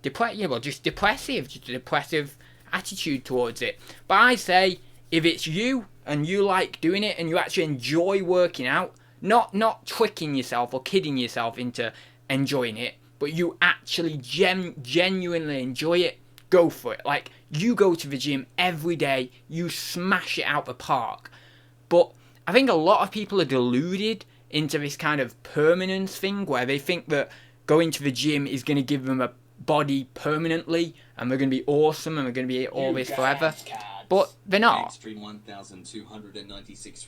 [SPEAKER 1] just depressive attitude towards it. But I say, if it's you and you like doing it and you actually enjoy working out, not tricking yourself or kidding yourself into enjoying it, but you actually genuinely enjoy it, go for it. Like, you go to the gym every day, you smash it out the park. But I think a lot of people are deluded into this kind of permanence thing where they think that going to the gym is going to give them a body permanently and they're going to be awesome and they're going to be all this forever. But they're not.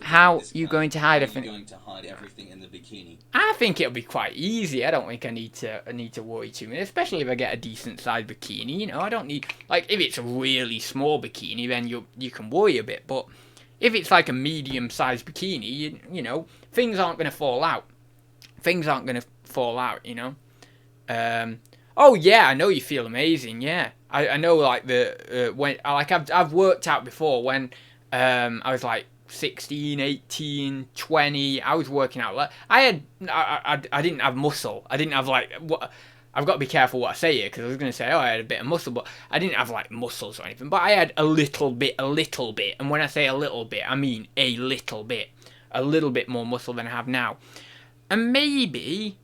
[SPEAKER 1] How are you going to hide everything?
[SPEAKER 2] Going to hide everything in the bikini?
[SPEAKER 1] I think it'll be quite easy. I don't think I need to worry too much, especially if I get a decent sized bikini. You know, I don't need, like, if it's a really small bikini, then you can worry a bit. But if it's like a medium sized bikini, you know, things aren't going to fall out. You know. Oh yeah, I know you feel amazing. Yeah, I know. Like I've worked out before when I was like 16, 18, 20. I was working out. I didn't have muscle. I didn't have like what. I've got to be careful what I say here, because I was going to say, oh, I had a bit of muscle, but I didn't have like muscles or anything. But I had a little bit. And when I say a little bit, I mean a little bit more muscle than I have now. And maybe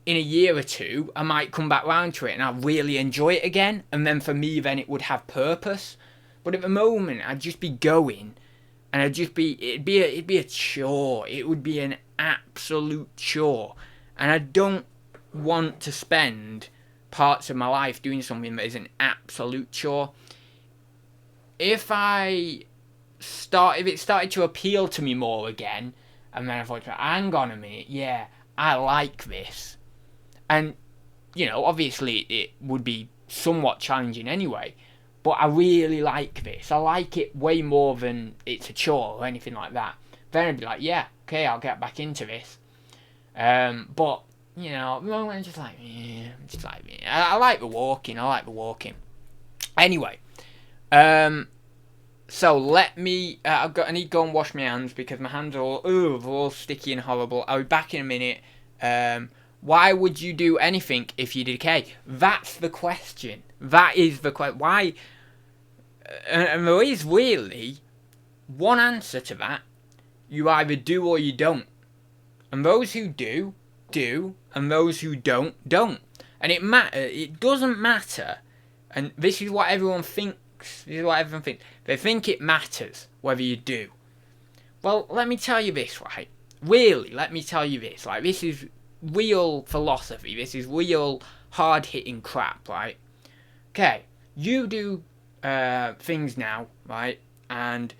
[SPEAKER 1] in a year or two, I might come back round to it and I'll really enjoy it again. And then for me, then it would have purpose. But at the moment, I'd just be going, and it'd be a chore. It would be an absolute chore, and I don't want to spend parts of my life doing something that is an absolute chore. If it started to appeal to me more again, and then I thought, hang on a minute, yeah, I like this. And, you know, obviously it would be somewhat challenging anyway, but I really like this. I like it way more than it's a chore or anything like that. Then I'd be like, yeah, okay, I'll get back into this. But you know, at the moment I'm just like, I like the walking. Anyway, so let me. I need to go and wash my hands because my hands are all sticky and horrible. I'll be back in a minute. Why would you do anything if you decay? That's the question. That is the question. Why? And there is really one answer to that. You either do or you don't. And those who do, and those who don't. And it doesn't matter. And this is what everyone thinks. They think it matters whether you do. Well, let me tell you this, right? Really, let me tell you this. Like, this is real philosophy. This is real hard-hitting crap, right? Okay, you do things now, right? And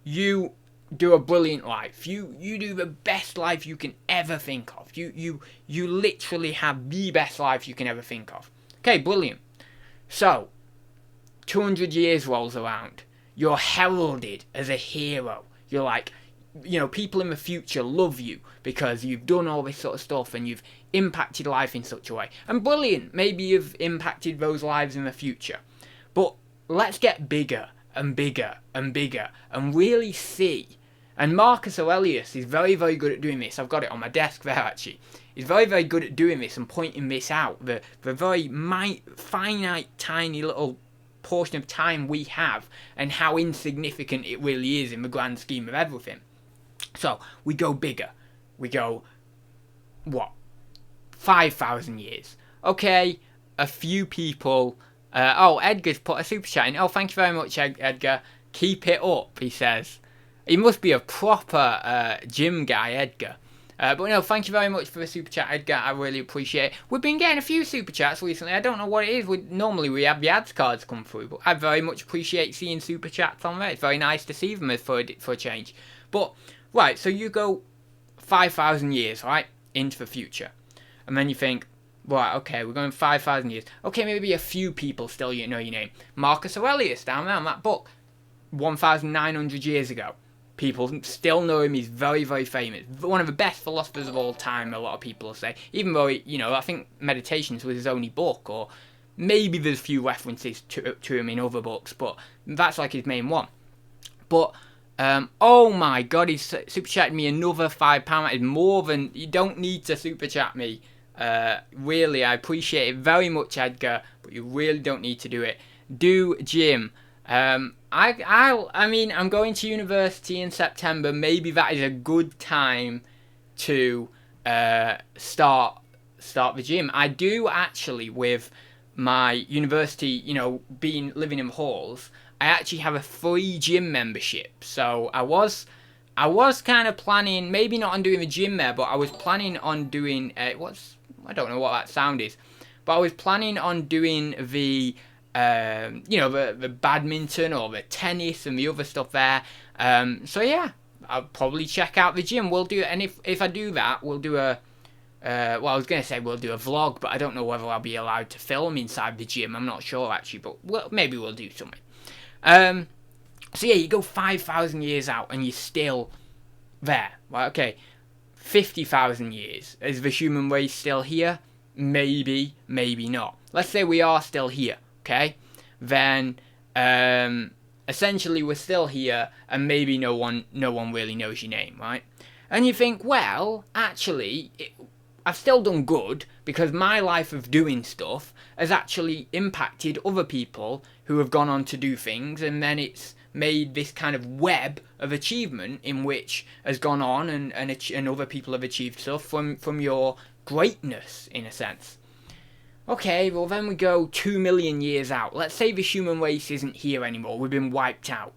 [SPEAKER 1] you do a brilliant life. You do the best life you can ever think of. You literally have the best life you can ever think of. Okay, brilliant. So, 200 years rolls around. You're heralded as a hero. You're like, you know, people in the future love you because you've done all this sort of stuff and you've impacted life in such a way. And brilliant, maybe you've impacted those lives in the future. But let's get bigger and bigger and bigger and really see. And Marcus Aurelius is very, very good at doing this. I've got it on my desk there, actually. He's very, very good at doing this and pointing this out. The very finite, tiny little portion of time we have and how insignificant it really is in the grand scheme of everything. So, we go bigger. We go, 5,000 years. Okay, a few people. Edgar's put a super chat in. Oh, thank you very much, Edgar. Keep it up, he says. He must be a proper gym guy, Edgar. But no, thank you very much for the super chat, Edgar. I really appreciate it. We've been getting a few super chats recently. I don't know what it is. Normally we have the ads cards come through, but I very much appreciate seeing super chats on there. It's very nice to see them for a change. But right, so you go 5,000 years, right, into the future, and then you think, right, okay, we're going 5,000 years. Okay, maybe a few people still know your name. Marcus Aurelius down there on that book, 1,900 years ago. People still know him. He's very, very famous. One of the best philosophers of all time, a lot of people say. Even though, I think Meditations was his only book, or maybe there's a few references to him in other books, but that's like his main one. But, oh my god, he's super chatted me another £5. That is more than, you don't need to super chat me. Really, I appreciate it very much, Edgar, but you really don't need to do it. Do Jim. I mean, I'm going to university in September. Maybe that is a good time to start the gym. I do actually, with my university, living in the halls, I actually have a free gym membership. So I was kind of planning, maybe not on doing the gym there, but I was planning on doing I don't know what that sound is, but I was planning on doing the badminton or the tennis and the other stuff there. So yeah, I'll probably check out the gym. We'll do it, and if I do that, we'll do a. I was gonna say we'll do a vlog, but I don't know whether I'll be allowed to film inside the gym. I'm not sure actually, but maybe we'll do something. So yeah, you go 5,000 years out and you're still there. Right? Okay, 50,000 years. Is the human race still here? Maybe, maybe not. Let's say we are still here. Okay, then essentially we're still here, and maybe no one really knows your name, right? And you think, well, actually, I've still done good because my life of doing stuff has actually impacted other people who have gone on to do things, and then it's made this kind of web of achievement in which has gone on, and other people have achieved stuff from your greatness, in a sense. Okay, well then we go 2 million years out. Let's say the human race isn't here anymore. We've been wiped out.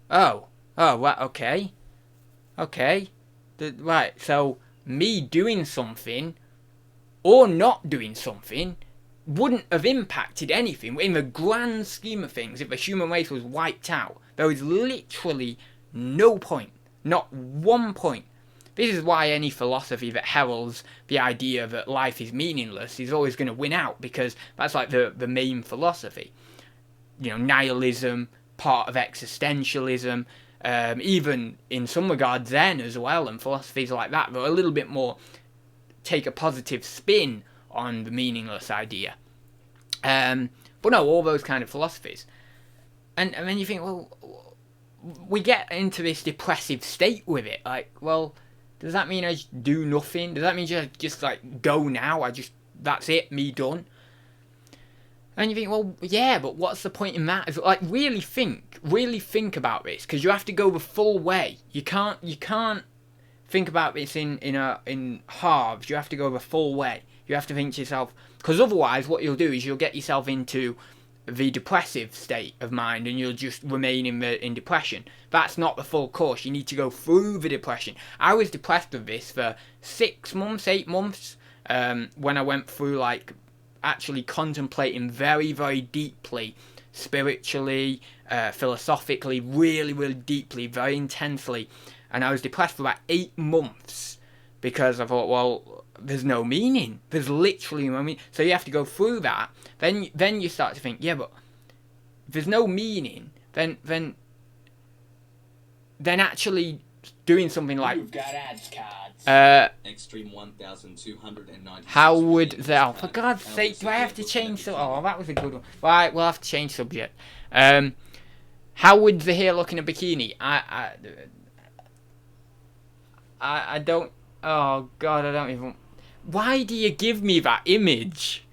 [SPEAKER 1] Oh, right, okay. Right, so me doing something or not doing something wouldn't have impacted anything. In the grand scheme of things, if the human race was wiped out, there was literally no point. Not one point. This is why any philosophy that heralds the idea that life is meaningless is always going to win out, because that's like the main philosophy. Nihilism, part of existentialism, even in some regards Zen as well, and philosophies like that, but a little bit more take a positive spin on the meaningless idea. But no, all those kind of philosophies. And then you think, well, we get into this depressive state with it. Like, well, does that mean I just do nothing? Does that mean just like go now? That's it, me done? And you think, well, yeah, but what's the point in that? Like, really think about this, because you have to go the full way. You can't think about this in halves. You have to go the full way. You have to think to yourself, because otherwise, what you'll do is you'll get yourself into the depressive state of mind, and you'll just remain in depression. That's not the full course. You need to go through the depression. I was depressed with this for 8 months, when I went through, like, actually contemplating very, very deeply, spiritually, philosophically, really, really deeply, very intensely. And I was depressed for about 8 months because I thought, well, there's no meaning. There's literally no meaning. So you have to go through that. Then you start to think, yeah, but if there's no meaning, then actually doing something like
[SPEAKER 3] You've got ads cards.
[SPEAKER 2] Extreme 1290.
[SPEAKER 1] How would they? Oh, for God's sake, do I have to change? Oh, that was a good one. Right, we'll have to change subject. How would the hair look in a bikini? I don't. Oh God, I don't even. Why do you give me that image?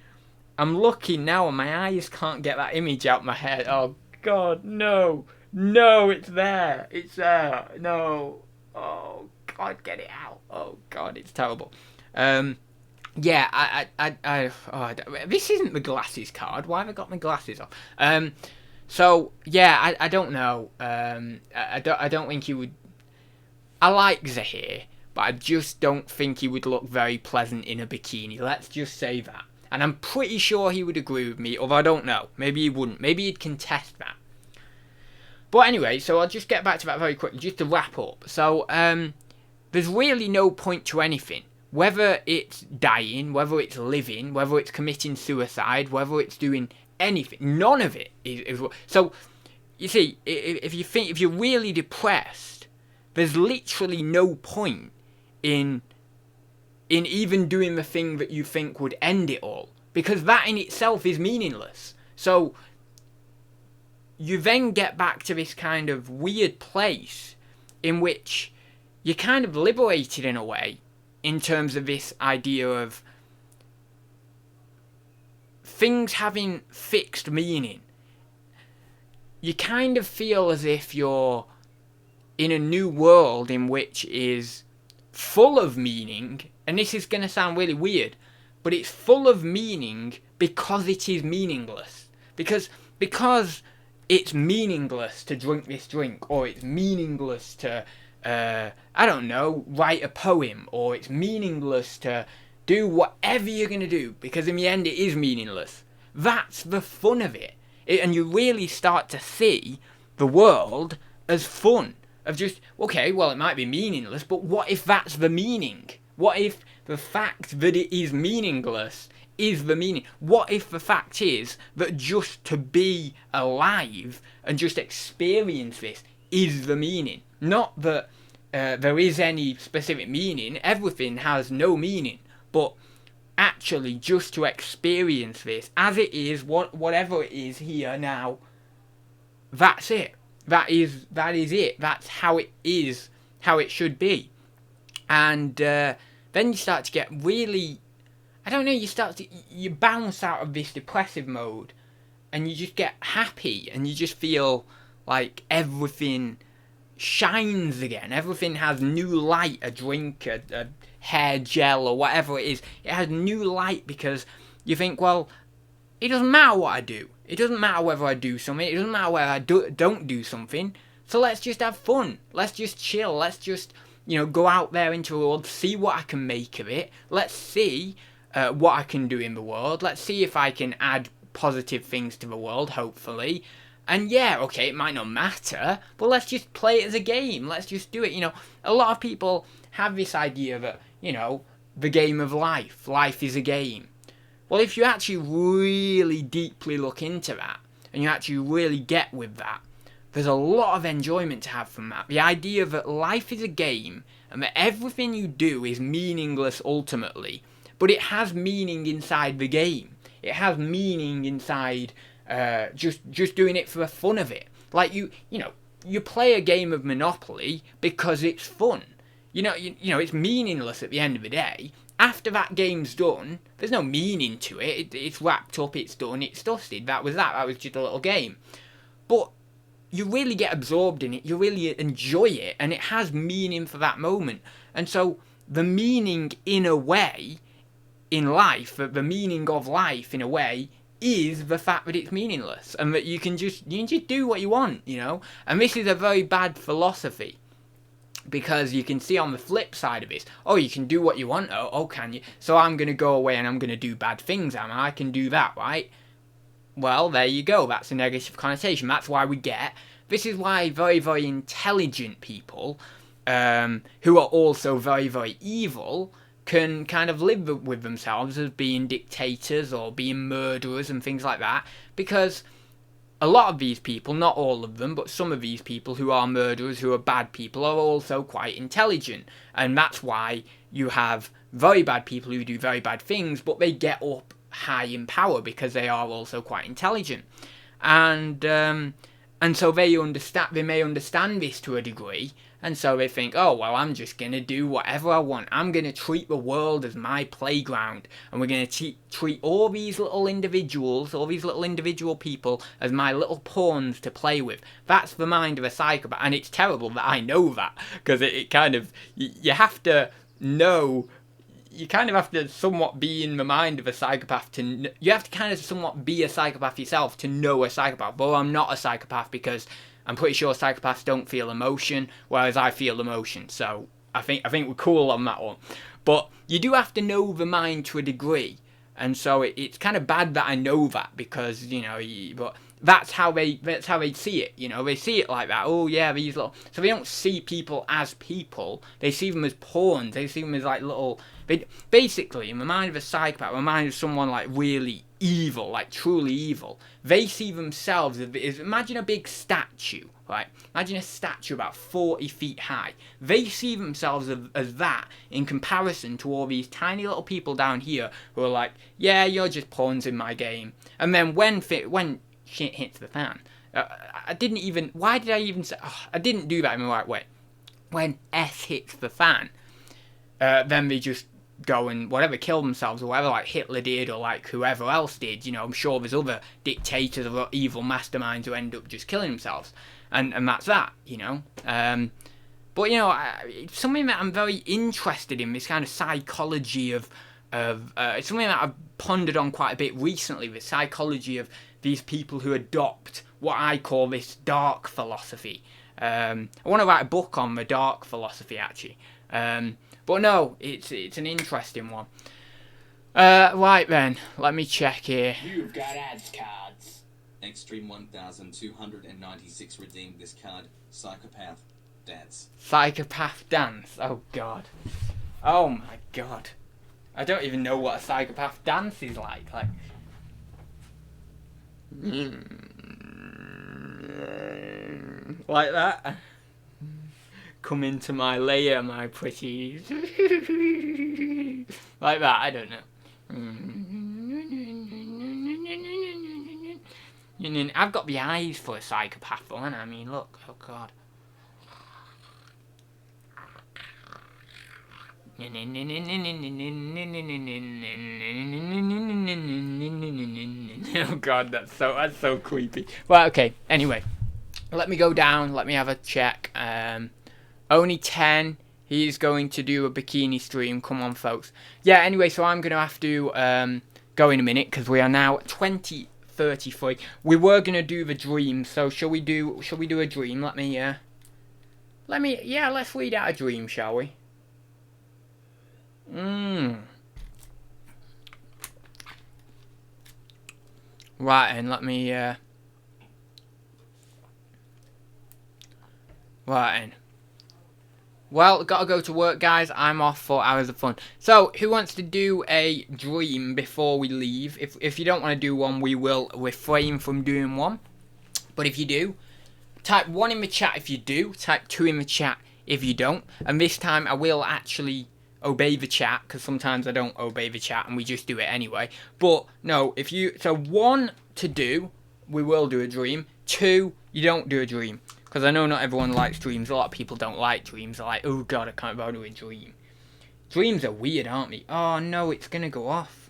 [SPEAKER 1] I'm looking now, and my eyes can't get that image out my head. Oh God, no, it's there. It's there. No. Oh God, get it out. Oh God, it's terrible. Yeah, this isn't the glasses card. Why have I got my glasses off? So yeah, I don't know. I don't think he would. I like Zahir, but I just don't think he would look very pleasant in a bikini. Let's just say that. And I'm pretty sure he would agree with me, although I don't know. Maybe he wouldn't. Maybe he'd contest that. But anyway, so I'll just get back to that very quickly, just to wrap up. So, there's really no point to anything. Whether it's dying, whether it's living, whether it's committing suicide, whether it's doing anything. None of it is so, you see, if you're really depressed, there's literally no point in even doing the thing that you think would end it all, because that in itself is meaningless. So you then get back to this kind of weird place in which you're kind of liberated in a way, in terms of this idea of things having fixed meaning. You kind of feel as if you're in a new world in which is full of meaning, and this is going to sound really weird, but it's full of meaning because it is meaningless. Because it's meaningless to drink this drink, or it's meaningless to, I don't know, write a poem, or it's meaningless to do whatever you're going to do, because in the end it is meaningless. That's the fun of it. And you really start to see the world as fun. Of just, okay, well, it might be meaningless, but what if that's the meaning? What if the fact that it is meaningless is the meaning? What if the fact is that just to be alive and just experience this is the meaning? Not that there is any specific meaning. Everything has no meaning. But actually just to experience this as it is, whatever it is here now, that's it. That is it. That's how it is, how it should be. And then you start to get really, I don't know, you bounce out of this depressive mode, and you just get happy, and you just feel like everything shines again. Everything has new light, a drink, a hair gel, or whatever it is. It has new light because you think, well, it doesn't matter what I do. It doesn't matter whether I do something. It doesn't matter whether I don't do something. So let's just have fun. Let's just chill. Let's just, go out there into the world, see what I can make of it. Let's see what I can do in the world. Let's see if I can add positive things to the world, hopefully. And yeah, okay, it might not matter, but let's just play it as a game. Let's just do it. A lot of people have this idea that, the game of life. Life is a game. Well, if you actually really deeply look into that, and you actually really get with that, there's a lot of enjoyment to have from that. The idea that life is a game and that everything you do is meaningless ultimately, but it has meaning inside the game. It has meaning inside just doing it for the fun of it. Like you play a game of Monopoly because it's fun. You know, it's meaningless at the end of the day. After that game's done, there's no meaning to it. It's wrapped up, it's done, it's dusted. That was just a little game. But you really get absorbed in it, you really enjoy it, and it has meaning for that moment. And so the meaning in a way in life, the meaning of life in a way, is the fact that it's meaningless and that you can just do what you want, you know. And this is a very bad philosophy, because you can see on the flip side of this, oh, you can do what you want, oh can you? So I'm going to go away and I'm going to do bad things, am I? I can do that, right? Well, there you go, that's a negative connotation. That's why this is why very, very intelligent people, who are also very, very evil, can kind of live with themselves as being dictators or being murderers and things like that, because a lot of these people, not all of them, but some of these people who are murderers, who are bad people, are also quite intelligent. And that's why you have very bad people who do very bad things, but they get up high in power because they are also quite intelligent. And so they may understand this to a degree, and so they think, oh, well, I'm just going to do whatever I want. I'm going to treat the world as my playground, and we're going to treat all these little individuals, all these little individual people, as my little pawns to play with. That's the mind of a psychopath, and it's terrible that I know that, because it kind of, you have to know, you kind of have to somewhat be in the mind of a psychopath you have to kind of somewhat be a psychopath yourself to know a psychopath. Well, I'm not a psychopath because I'm pretty sure psychopaths don't feel emotion, whereas I feel emotion. So I think we're cool on that one. But you do have to know the mind to a degree, and so it's kind of bad that I know that, because but that's how they see it. You know, they see it like that. Oh yeah, these little. So they don't see people as people. They see them as pawns. They see them as like little. Basically, in the mind of a psychopath, in the mind of someone like really evil, like truly evil, they see themselves as, imagine a big statue, right? Imagine a statue about 40 feet high. They see themselves as that in comparison to all these tiny little people down here who are like, yeah, you're just pawns in my game. And then when shit hits the fan, why did I even say, I didn't do that in the right way. When S hits the fan, then they just go and kill themselves or whatever, like Hitler did, or like whoever else did. You know, I'm sure there's other dictators or evil masterminds who end up just killing themselves, and that's that, you know. But it's something that I'm very interested in, this kind of psychology of it's something that I've pondered on quite a bit recently, the psychology of these people who adopt what I call this dark philosophy. I want to write a book on the dark philosophy, actually. But no, it's an interesting one. Right then, let me check here.
[SPEAKER 3] You've got ads cards.
[SPEAKER 2] Extreme 1296 redeemed this card. Psychopath Dance.
[SPEAKER 1] Psychopath Dance. Oh god. Oh my god. I don't even know what a psychopath dance is like. Like that. Come into my lair, my pretties. Like that, I don't know. I've got the eyes for a psychopath, though, and I mean, look, oh god. Oh god, that's so creepy. Well, okay, anyway. Let me go down, let me have a check. Only 10. He's going to do a bikini stream. Come on, folks. Yeah, anyway, so I'm going to have to go in a minute, because we are now at 20:33. We were going to do the dream, so shall we do a dream? Let's read out a dream, shall we? Right, and let me right then. Well, gotta go to work, guys. I'm off for hours of fun. So, who wants to do a dream before we leave? If you don't want to do one, we will refrain from doing one. But if you do, Type 1 in the chat if you do. Type 2 in the chat if you don't. And this time I will actually obey the chat, because sometimes I don't obey the chat and we just do it anyway. But no, if you... So 1 to do, we will do a dream. 2, you don't do a dream. Because I know not everyone likes dreams. A lot of people don't like dreams. They're like, oh god, I can't bother with a dream. Dreams are weird, aren't they? Oh no, it's going to go off.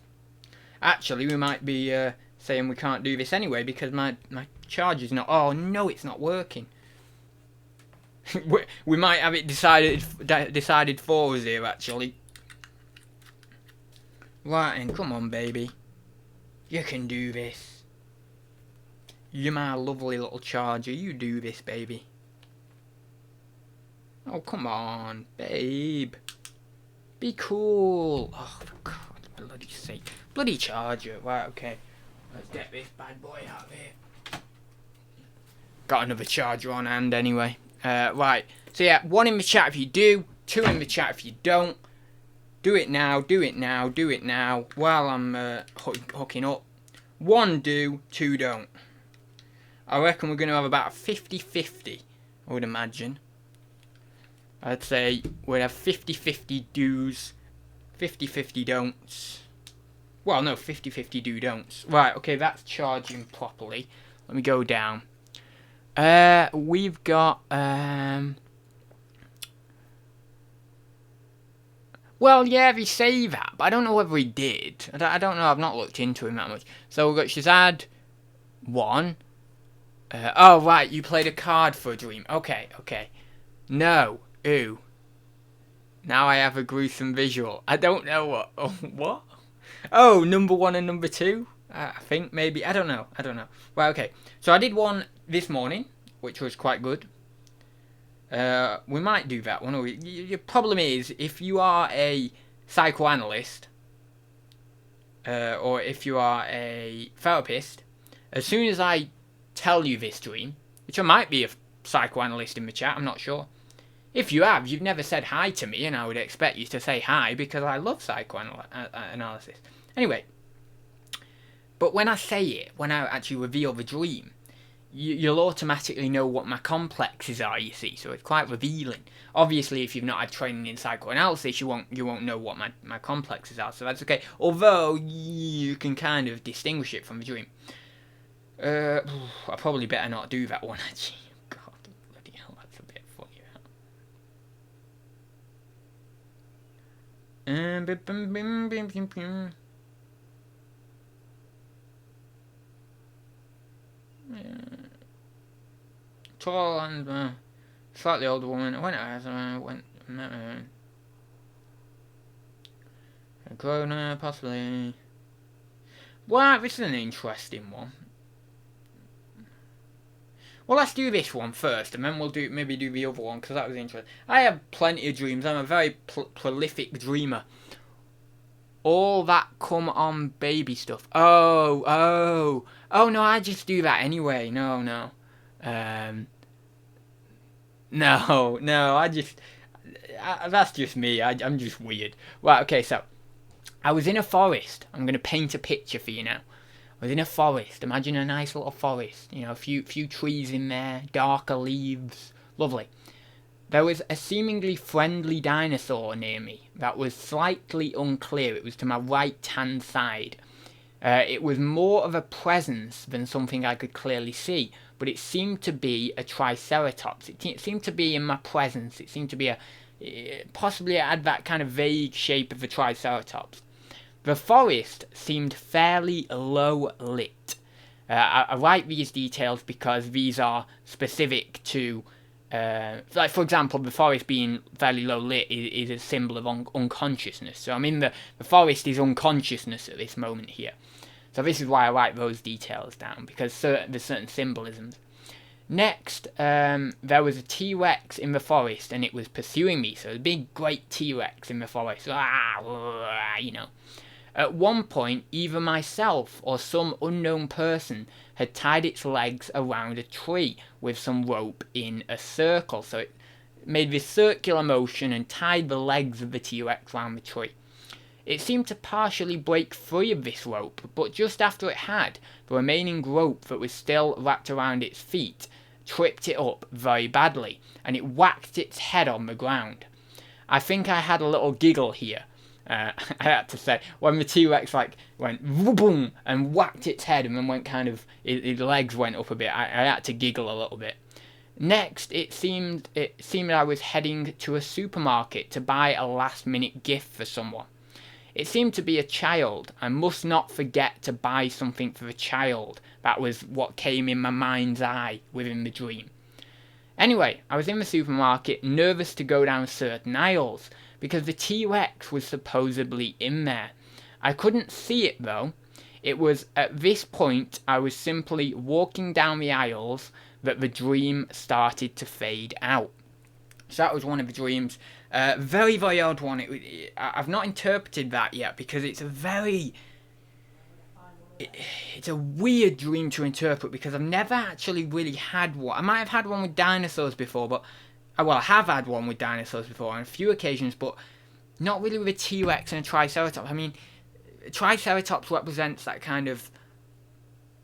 [SPEAKER 1] Actually, we might be saying we can't do this anyway because my charger's not... Oh no, it's not working. We might have it decided for us here, actually. Right then, come on, baby. You can do this. You're my lovely little charger. You do this, baby. Oh, come on, babe. Be cool. Oh, for God's bloody sake. Bloody charger. Right, okay. Let's get this bad boy out of here. Got another charger on hand anyway. Right. So yeah, 1 in the chat if you do. 2 in the chat if you don't. Do it now. Do it now. Do it now. While I'm hooking up. 1 do. 2 don't. I reckon we're going to have about 50-50. I would imagine. I'd say we'd have 50-50 do's, 50-50 don'ts. Well, no, 50-50 do don'ts. Right, okay, that's charging properly. Let me go down. We've got, well, yeah, they say that, but I don't know whether he did. I don't know, I've not looked into him that much. So we've got Shazad 1. Oh, right, you played a card for a dream. Okay. No. Ooh. Now I have a gruesome visual. I don't know what. Oh, what? Oh, number 1 and number 2? I think, maybe. I don't know. Right, okay. So I did one this morning, which was quite good. We might do that one. The problem is, if you are a psychoanalyst, or if you are a therapist, as soon as I tell you this dream, which I might be a psychoanalyst in the chat, I'm not sure. If you have, you've never said hi to me, and I would expect you to say hi because I love psychoanalysis. Anyway, but when I say it, when I actually reveal the dream, you'll automatically know what my complexes are, you see, so it's quite revealing. Obviously, if you've not had training in psychoanalysis, you won't know what my complexes are, so that's okay. Although, you can kind of distinguish it from the dream. I probably better not do that one, actually. God, bloody hell, that's a bit funny. Tall and slightly older woman. I went a grown possibly. Well, this is an interesting one. Well, let's do this one first, and then we'll maybe do the other one, because that was interesting. I have plenty of dreams. I'm a very prolific dreamer. All that come on baby stuff. Oh, no, I just do that anyway. No. No, that's just me. I'm just weird. Right, okay, so, I was in a forest. I'm going to paint a picture for you now. I was in a forest. Imagine a nice little forest. You know, a few trees in there, darker leaves. Lovely. There was a seemingly friendly dinosaur near me that was slightly unclear. It was to my right-hand side. It was more of a presence than something I could clearly see, but it seemed to be a triceratops. It seemed to be in my presence. It seemed to be possibly it had that kind of vague shape of a triceratops. The forest seemed fairly low lit. I write these details because these are specific to, like for example, the forest being fairly low lit is a symbol of unconsciousness. So I mean the forest is unconsciousness at this moment here. So this is why I write those details down, because there's certain symbolisms. Next, there was a T-Rex in the forest, and it was pursuing me. So a big, great T-Rex in the forest. You know. At one point, either myself or some unknown person had tied its legs around a tree with some rope in a circle. So it made this circular motion and tied the legs of the T-Rex around the tree. It seemed to partially break free of this rope, but just after it had, the remaining rope that was still wrapped around its feet tripped it up very badly, and it whacked its head on the ground. I think I had a little giggle here. I had to say, when the T-Rex went boom and whacked its head and then went its legs went up a bit, I had to giggle a little bit. Next, it seemed I was heading to a supermarket to buy a last-minute gift for someone. It seemed to be a child. I must not forget to buy something for the child. That was what came in my mind's eye within the dream. Anyway, I was in the supermarket, nervous to go down certain aisles, because the T-Rex was supposedly in there. I couldn't see it though. It was at this point I was simply walking down the aisles that the dream started to fade out. So that was one of the dreams. Very, very odd one. I've not interpreted that yet because it's it's a weird dream to interpret because I've never actually really had one. I might have had one with dinosaurs before, but I have had one with dinosaurs before on a few occasions, but not really with a T-Rex and a Triceratops. I mean, a Triceratops represents that kind of,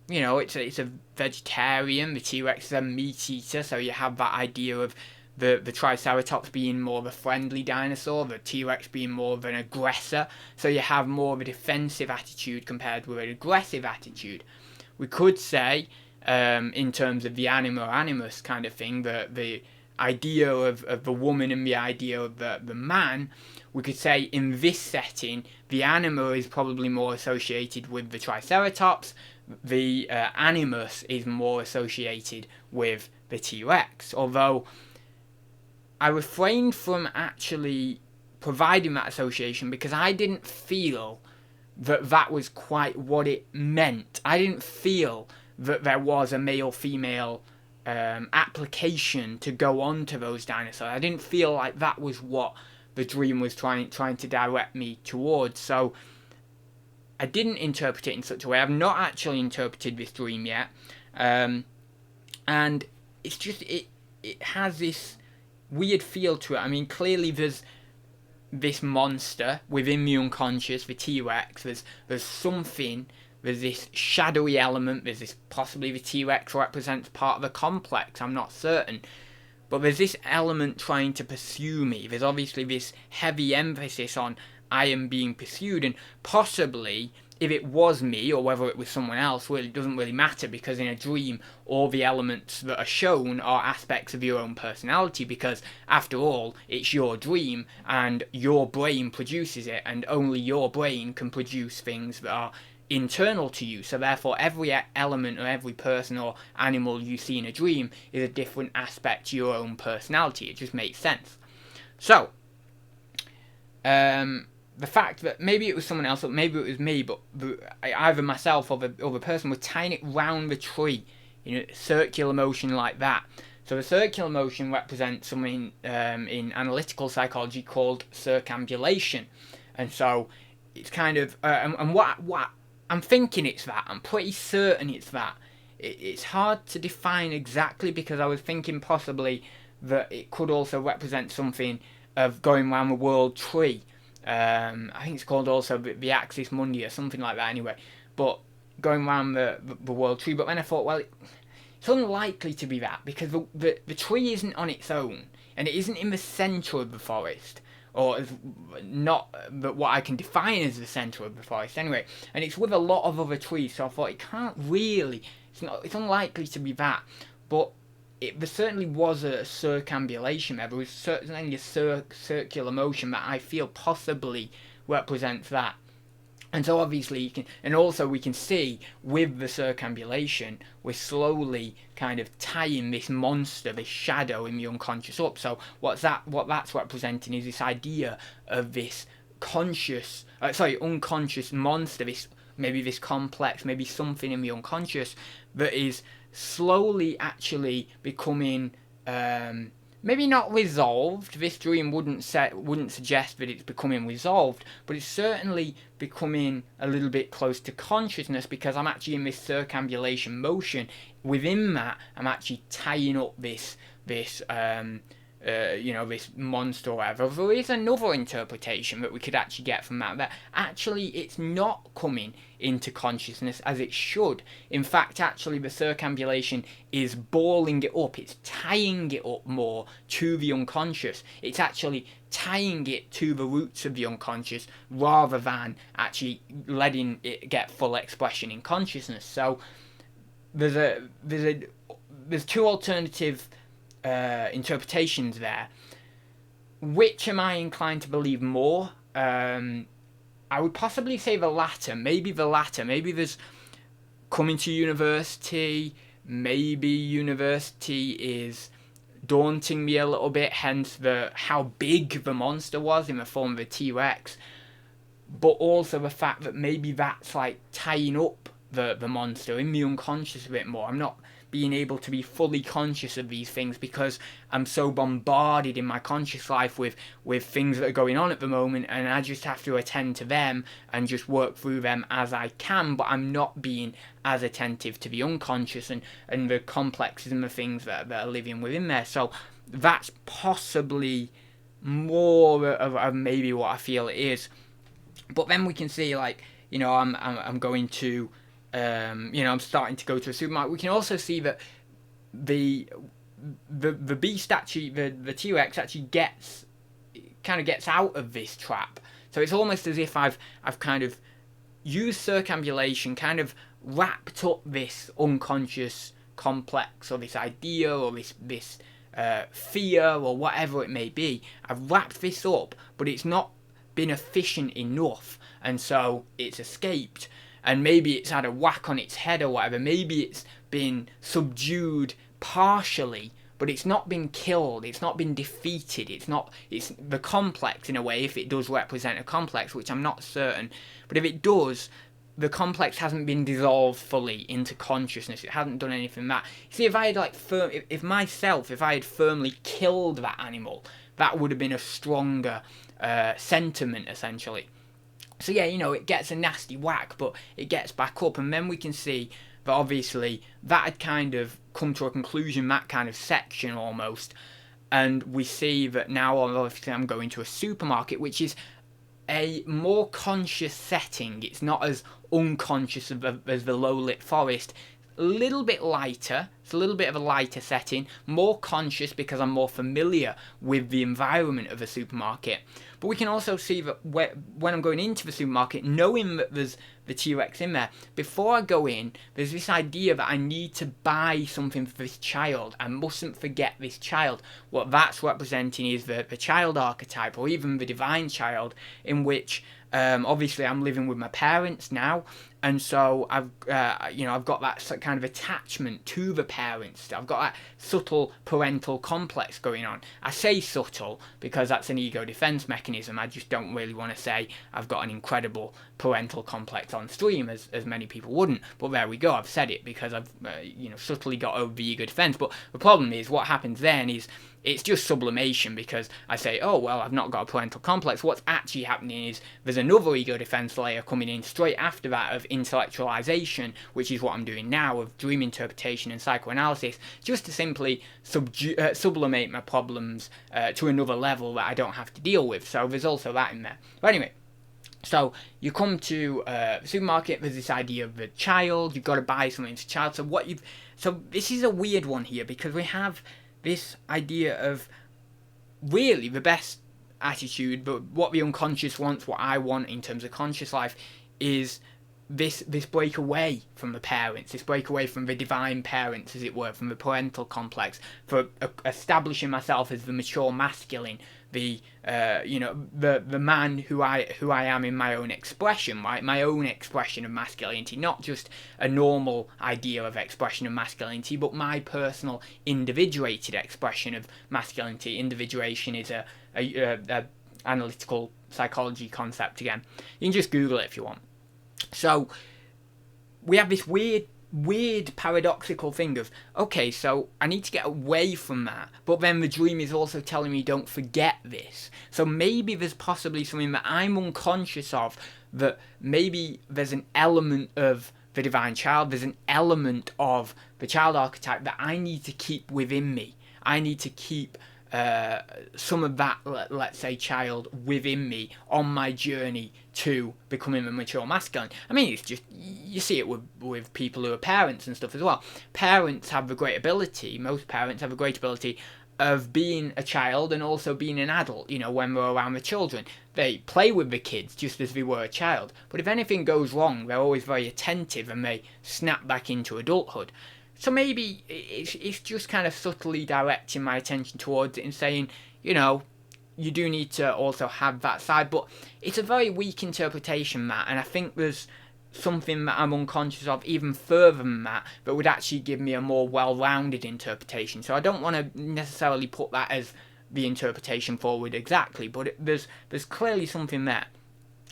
[SPEAKER 1] it's a vegetarian. The T-Rex is a meat eater, so you have that idea of the Triceratops being more of a friendly dinosaur, the T-Rex being more of an aggressor, so you have more of a defensive attitude compared with an aggressive attitude. We could say, in terms of the anima or animus kind of thing, the idea of the woman and the idea of the man, we could say in this setting, the anima is probably more associated with the Triceratops, the animus is more associated with the T-Rex, although I refrained from actually providing that association because I didn't feel that was quite what it meant. I didn't feel that there was a male-female application to go on to those dinosaurs. I didn't feel like that was what the dream was trying to direct me towards. So I didn't interpret it in such a way. I've not actually interpreted this dream yet. And it's just, it has this weird feel to it. I mean, clearly there's this monster within the unconscious, the T-Rex. There's something. There's this shadowy element. There's this, possibly the T-Rex represents part of a complex. I'm not certain. But there's this element trying to pursue me. There's obviously this heavy emphasis on I am being pursued. And possibly, if it was me or whether it was someone else, well, it doesn't really matter, because in a dream, all the elements that are shown are aspects of your own personality, because after all, it's your dream and your brain produces it, and only your brain can produce things that are internal to you. So therefore, every element or every person or animal you see in a dream is a different aspect to your own personality. It just makes sense. So, the fact that maybe it was someone else, or maybe it was me, but either myself or the other person was tying it round the tree, circular motion like that. So the circular motion represents something in analytical psychology called circambulation, and so it's kind of and what I'm thinking it's that. I'm pretty certain it's that. It's hard to define exactly, because I was thinking possibly that it could also represent something of going around the world tree. I think it's called also the axis mundi or something like that anyway, but going around the world tree. But then I thought, well, it's unlikely to be that, because the tree isn't on its own, and it isn't in the centre of the forest, or not what I can define as the centre of the forest anyway, and it's with a lot of other trees, so I thought it can't really, it's unlikely to be that, but there certainly was a circambulation there. There was certainly a circular motion that I feel possibly represents that. And so obviously you can, and also we can see with the circambulation, we're slowly kind of tying this monster, this shadow in the unconscious up. So what that's representing is this idea of this unconscious monster, this complex, maybe something in the unconscious that is slowly actually becoming maybe not resolved. This dream wouldn't suggest that it's becoming resolved, but it's certainly becoming a little bit close to consciousness, because I'm actually in this circambulation motion. Within that, I'm actually tying up this this monster or whatever. There is another interpretation that we could actually get from that actually it's not coming into consciousness as it should. In fact, actually the circambulation is balling it up, it's tying it up more to the unconscious. It's actually tying it to the roots of the unconscious rather than actually letting it get full expression in consciousness. So there's two alternative interpretations there. Which am I inclined to believe more? I would possibly say the latter. Maybe the latter. Maybe there's coming to university. Maybe university is daunting me a little bit. Hence how big the monster was in the form of a T-Rex. But also the fact that maybe that's like tying up the monster in the unconscious a bit more. I'm not being able to be fully conscious of these things because I'm so bombarded in my conscious life with things that are going on at the moment, and I just have to attend to them and just work through them as I can, but I'm not being as attentive to the unconscious and the complexes and the things that are living within there. So that's possibly more of maybe what I feel it is. But then we can see, like, I'm going to I'm starting to go to a supermarket. We can also see that the beast actually, the T-Rex actually gets out of this trap. So it's almost as if I've kind of used circambulation, kind of wrapped up this unconscious complex or this idea or this fear or whatever it may be. I've wrapped this up, but it's not been efficient enough, and so it's escaped. And maybe it's had a whack on its head or whatever. Maybe it's been subdued partially, but it's not been killed. It's not been defeated. It's the complex, in a way, if it does represent a complex, which I'm not certain. But if it does, the complex hasn't been dissolved fully into consciousness. It hasn't done anything that. See, if I had if I had firmly killed that animal, that would have been a stronger sentiment, essentially. So yeah, it gets a nasty whack, but it gets back up, and then we can see that obviously that had kind of come to a conclusion, that kind of section almost, and we see that now obviously I'm going to a supermarket, which is a more conscious setting. It's not as unconscious as the low-lit forest. A little bit lighter. It's a little bit of a lighter setting, more conscious because I'm more familiar with the environment of a supermarket. But we can also see that when I'm going into the supermarket, knowing that there's the T-Rex in there, before I go in, there's this idea that I need to buy something for this child. I mustn't forget this child. What that's representing is the child archetype, or even the divine child, in which obviously I'm living with my parents now, and so I've got that kind of attachment to the parents. I've got that subtle parental complex going on. I say subtle because that's an ego defense mechanism. I just don't really want to say I've got an incredible parental complex on stream, as many people wouldn't. But there we go. I've said it because I've subtly got over the ego defense. But the problem is, what happens then is it's just sublimation, because I say, oh, well, I've not got a parental complex. What's actually happening is there's another ego defense layer coming in straight after that of intellectualization, which is what I'm doing now, of dream interpretation and psychoanalysis, just to simply sublimate my problems to another level that I don't have to deal with. So there's also that in there. But anyway, so you come to the supermarket, there's this idea of the child, you've got to buy something to the child. So this is a weird one here, because we have this idea of really the best attitude, but what the unconscious wants, what I want in terms of conscious life, is this break away from the parents, this break away from the divine parents, as it were, from the parental complex, for establishing myself as the mature masculine, the man who I am in my own expression, right? My own expression of masculinity, not just a normal idea of expression of masculinity, but my personal individuated expression of masculinity. Individuation is a analytical psychology concept again. You can just Google it if you want. So we have this weird paradoxical thing of, okay, so I need to get away from that, but then the dream is also telling me don't forget this. So maybe there's possibly something that I'm unconscious of, that maybe there's an element of the divine child, there's an element of the child archetype that I need to keep within me. I need to keep some of that, let's say, child within me on my journey to becoming a mature masculine. I mean, it's just, you see it with people who are parents and stuff as well. Parents have the great ability, most parents have a great ability of being a child and also being an adult, you know, when we're around the children. They play with the kids just as they were a child. But if anything goes wrong, they're always very attentive and they snap back into adulthood. So maybe it's just kind of subtly directing my attention towards it and saying, you know, you do need to also have that side. But it's a very weak interpretation, Matt, and I think there's something that I'm unconscious of even further than that would actually give me a more well-rounded interpretation. So I don't want to necessarily put that as the interpretation forward exactly, but there's clearly something there.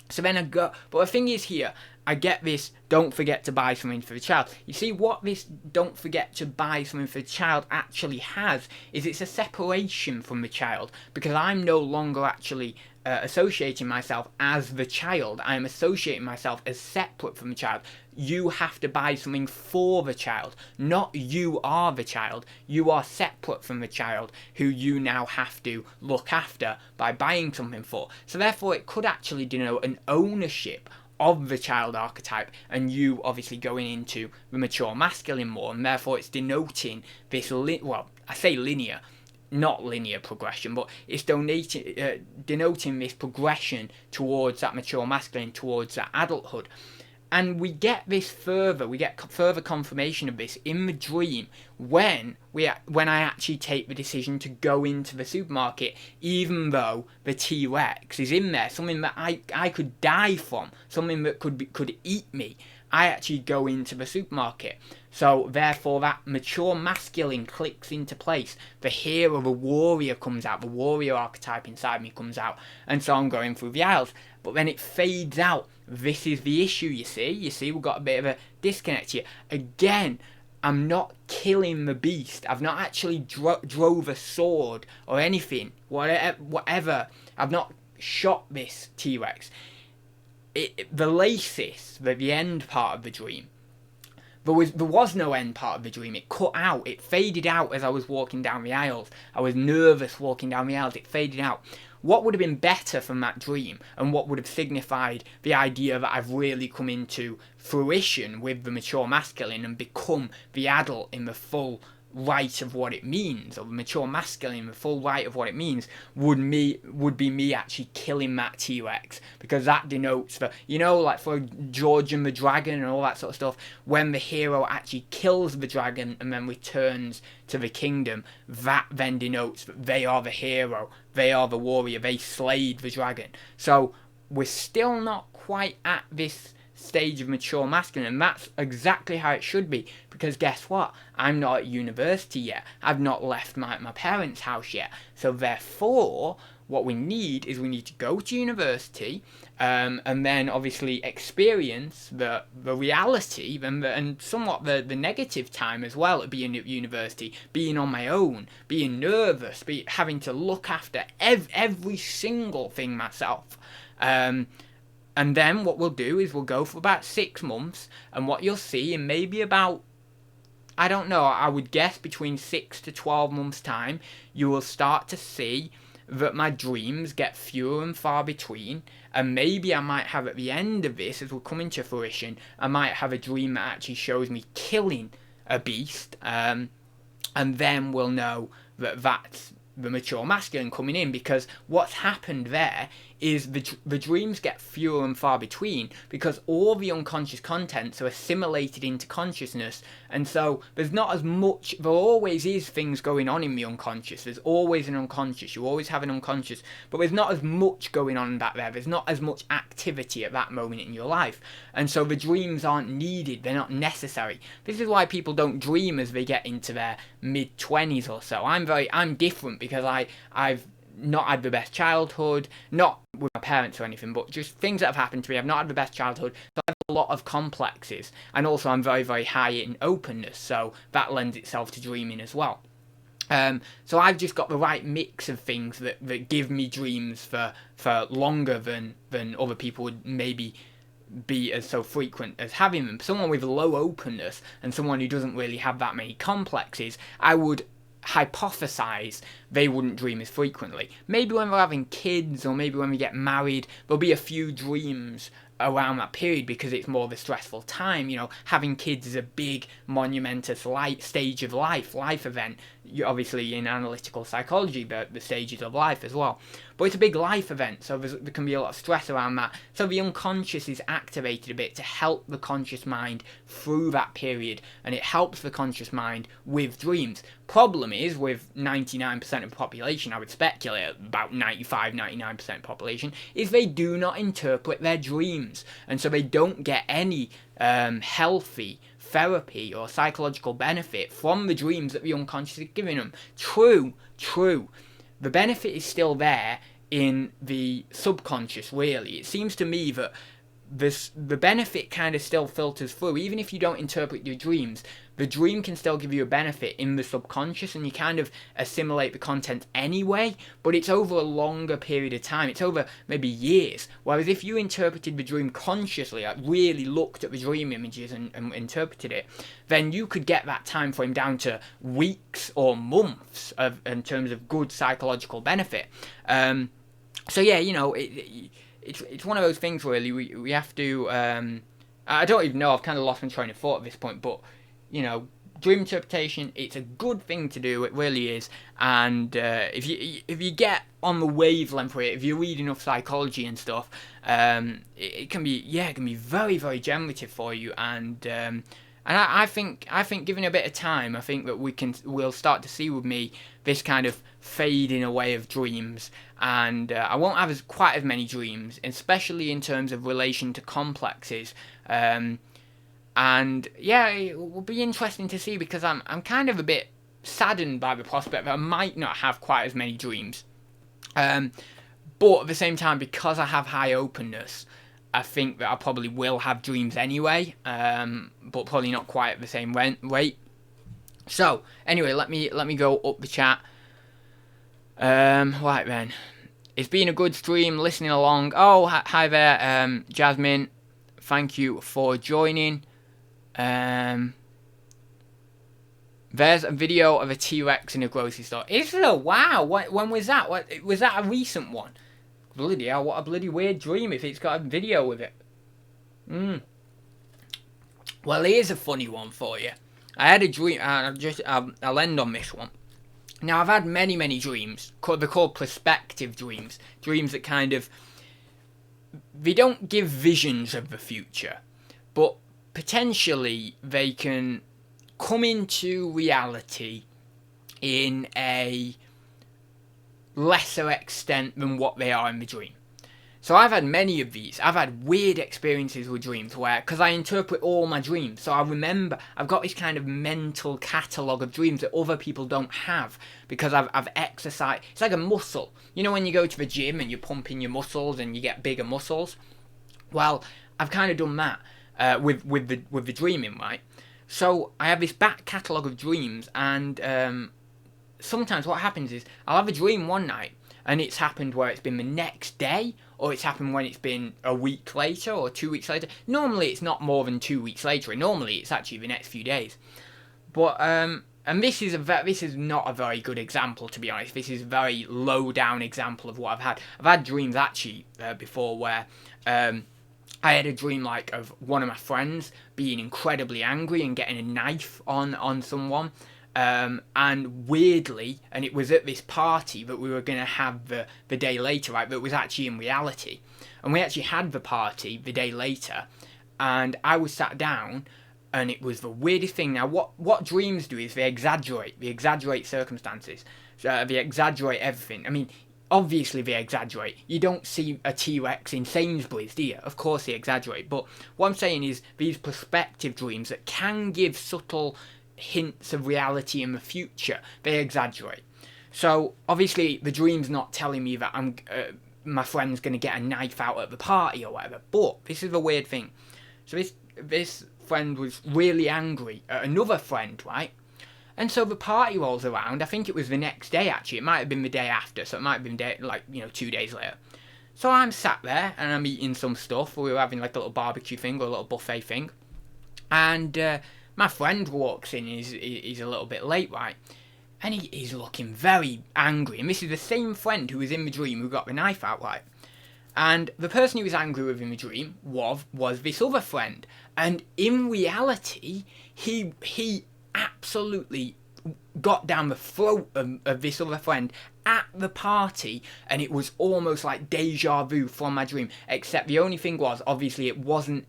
[SPEAKER 1] So then I go, but the thing is here, I get this, don't forget to buy something for the child. You see, what this don't forget to buy something for the child actually has is it's a separation from the child, because I'm no longer actually associating myself as the child. I am associating myself as separate from the child. You have to buy something for the child, not you are the child. You are separate from the child who you now have to look after by buying something for. So therefore it could actually denote an ownership of the child archetype, and you obviously going into the mature masculine more, and therefore it's denoting this, well, I say linear, not linear progression, but it's denoting this progression towards that mature masculine, towards that adulthood. And we get further confirmation of this in the dream when I actually take the decision to go into the supermarket, even though the T-Rex is in there, something that I could die from, something that could eat me. I actually go into the supermarket. So therefore that mature masculine clicks into place. The hero, the warrior comes out, the warrior archetype inside me comes out, and so I'm going through the aisles. But then it fades out. This is the issue, you see, we've got a bit of a disconnect here. Again, I'm not killing the beast. I've not actually drove a sword or anything, whatever. I've not shot this T-Rex. The lasis, the end part of the dream, there was no end part of the dream. It cut out. It faded out as I was walking down the aisles. I was nervous walking down the aisles. It faded out. What would have been better from that dream, and what would have signified the idea that I've really come into fruition with the mature masculine and become the adult in the full right of what it means, or the mature masculine in the full right of what it means, would be me actually killing that T-Rex, because that denotes the, you know, like for George and the Dragon and all that sort of stuff, when the hero actually kills the dragon and then returns to the kingdom, that then denotes that they are the hero, they are the warrior, they slayed the dragon. So we're still not quite at this stage of mature masculine, and that's exactly how it should be, because guess what, I'm not at university yet, I've not left my parents' house yet, so therefore what we need to go to university, and then obviously experience the reality and somewhat the negative time as well at being at university, being on my own, being nervous, having to look after every single thing myself. And then what we'll do is we'll go for about 6 months, and what you'll see in maybe about, I don't know, I would guess between 6 to 12 months time, you will start to see that my dreams get fewer and far between, and maybe I might have at the end of this, as we're coming to fruition, I might have a dream that actually shows me killing a beast, and then we'll know that that's the mature masculine coming in, because what's happened there is the dreams get fewer and far between, because all the unconscious contents are assimilated into consciousness, and so there's not as much, there always is things going on in the unconscious, there's always an unconscious, you always have an unconscious, but there's not as much going on back there's not as much activity at that moment in your life, and so the dreams aren't needed, they're not necessary. This is why people don't dream as they get into their mid-20s or so. I'm different, because I've not had the best childhood, not with my parents or anything, but just things that have happened to me. I've not had the best childhood, so I have a lot of complexes, and also I'm very, very high in openness, so that lends itself to dreaming as well. So I've just got the right mix of things that give me dreams for longer than other people would maybe be as so frequent as having them. Someone with low openness and someone who doesn't really have that many complexes, I would hypothesize they wouldn't dream as frequently. Maybe when we're having kids, or maybe when we get married, there'll be a few dreams around that period because it's more of a stressful time. You know, having kids is a big monumentous stage of life event. Obviously in analytical psychology, the stages of life as well. But it's a big life event, so there can be a lot of stress around that. So the unconscious is activated a bit to help the conscious mind through that period, and it helps the conscious mind with dreams. Problem is, with 99% of the population, I would speculate about 99% population, is they do not interpret their dreams, and so they don't get any healthy therapy or psychological benefit from the dreams that the unconscious is giving them. True. The benefit is still there in the subconscious, really. It seems to me that the benefit kind of still filters through. Even if you don't interpret your dreams, the dream can still give you a benefit in the subconscious, and you kind of assimilate the content anyway, but it's over a longer period of time. It's over maybe years. Whereas if you interpreted the dream consciously, like really looked at the dream images and interpreted it, then you could get that time frame down to weeks or months in terms of good psychological benefit. So yeah, you know, it's one of those things, really. We have to. I don't even know. I've kind of lost my train of thought at this point, but you know, dream interpretation, it's a good thing to do. It really is. And if you get on the wavelength with it, if you read enough psychology and stuff, it can be very, very generative for you. And I think given a bit of time, I think that we'll start to see with me this kind of fading away of dreams, and I won't have quite as many dreams, especially in terms of relation to complexes. And yeah, it will be interesting to see, because I'm kind of a bit saddened by the prospect that I might not have quite as many dreams. But at the same time, because I have high openness, I think that I probably will have dreams anyway, but probably not quite at the same rate. So anyway, let me go up the chat. Right then, it's been a good stream, listening along. Oh, hi there, Jasmine. Thank you for joining. There's a video of a T-Rex in a grocery store. Is there? Wow. When was that? Was that a recent one? Bloody hell, what a bloody weird dream if it's got a video with it. Well, here's a funny one for you. I had a dream, and I'll end on this one. Now, I've had many dreams. They're called prospective dreams. Dreams that kind of, they don't give visions of the future, but potentially they can come into reality in a lesser extent than what they are in the dream. So I've had many of these. I've had weird experiences with dreams where, because I interpret all my dreams, so I remember, I've got this kind of mental catalogue of dreams that other people don't have, because I've exercised. It's like a muscle. You know when you go to the gym and you're pumping your muscles and you get bigger muscles? Well, I've kind of done that with the dreaming, right? So I have this back catalogue of dreams, and sometimes what happens is I'll have a dream one night, and it's happened where it's been the next day, or it's happened when it's been a week later or 2 weeks later. Normally it's not more than 2 weeks later. Normally it's actually the next few days. But and this is not a very good example, to be honest. This is a very low down example of what I've had. I've had dreams actually before where I had a dream like of one of my friends being incredibly angry and getting a knife on someone. And weirdly, and it was at this party that we were going to have the day later, right, that was actually in reality. And we actually had the party the day later, and I was sat down, and it was the weirdest thing. Now, what dreams do is they exaggerate circumstances. So they exaggerate everything. I mean, obviously they exaggerate. You don't see a T-Rex in Sainsbury's, do you? Of course they exaggerate. But what I'm saying is these prospective dreams that can give subtle hints of reality in the future, they exaggerate. So obviously the dream's not telling me that my friend's going to get a knife out at the party or whatever, but this is a weird thing. So this friend was really angry at another friend, right? And so the party rolls around. I think it was the next day, actually. It might have been the day after, so it might have been 2 days later. So I'm sat there and I'm eating some stuff. We were having like a little barbecue thing or a little buffet thing, and my friend walks in. He's a little bit late, right? and he's looking very angry. And this is the same friend who was in the dream who got the knife out, right? And the person he was angry with in the dream was this other friend. And in reality, he absolutely got down the throat of this other friend at the party, and it was almost like deja vu from my dream, except the only thing was, obviously it wasn't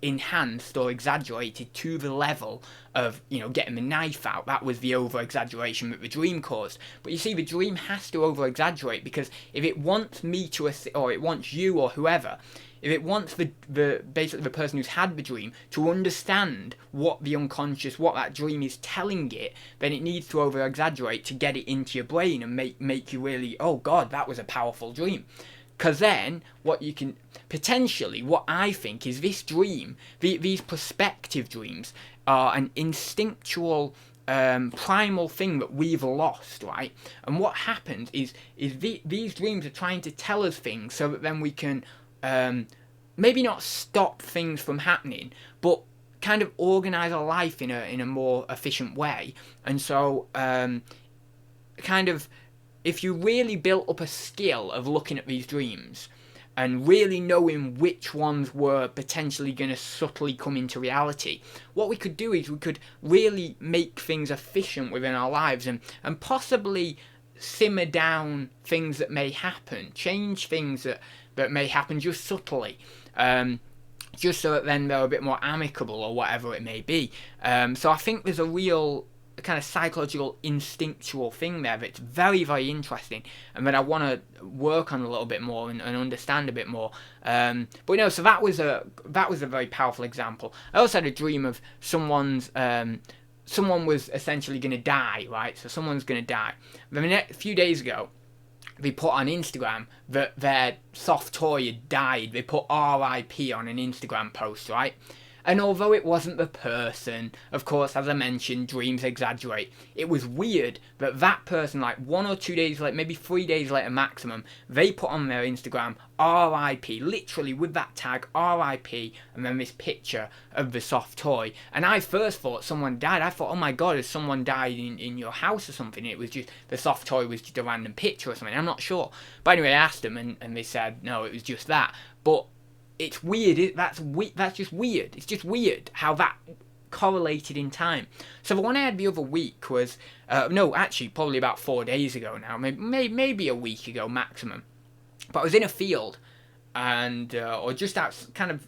[SPEAKER 1] enhanced or exaggerated to the level of, getting the knife out. That was the over exaggeration that the dream caused. But you see, the dream has to over exaggerate, because if it wants me to, or it wants you or whoever, if it wants basically the person who's had the dream to understand what the unconscious, what that dream is telling it, then it needs to over exaggerate to get it into your brain and make you really, oh God, that was a powerful dream. Because then what you can potentially, what I think is this dream, these prospective dreams are an instinctual primal thing that we've lost, right? And what happens is these dreams are trying to tell us things so that then we can maybe not stop things from happening, but kind of organize our life in a more efficient way. And so kind of, if you really built up a skill of looking at these dreams and really knowing which ones were potentially going to subtly come into reality, what we could do is we could really make things efficient within our lives, and possibly simmer down things that may happen, change things that may happen just subtly, just so that then they're a bit more amicable or whatever it may be. So I think there's a real kind of psychological, instinctual thing there that's very, very interesting, and that I want to work on a little bit more and understand a bit more. But so that was a very powerful example. I also had a dream of someone was essentially going to die, right? So someone's going to die. Then a few days ago, they put on Instagram that their soft toy had died. They put RIP on an Instagram post, right? And although it wasn't the person, of course, as I mentioned, dreams exaggerate. It was weird that that person, like 1 or 2 days later, maybe 3 days later maximum, they put on their Instagram RIP, literally with that tag RIP, and then this picture of the soft toy. And I first thought someone died. I thought, oh my God, has someone died in your house or something? It was just, the soft toy was just a random picture or something. I'm not sure. But anyway, I asked them, and they said, no, it was just that. But it's weird. That's just weird. It's just weird how that correlated in time. So the one I had the other week was probably about 4 days ago now, maybe a week ago maximum. But I was in a field, and or just out, it's kind of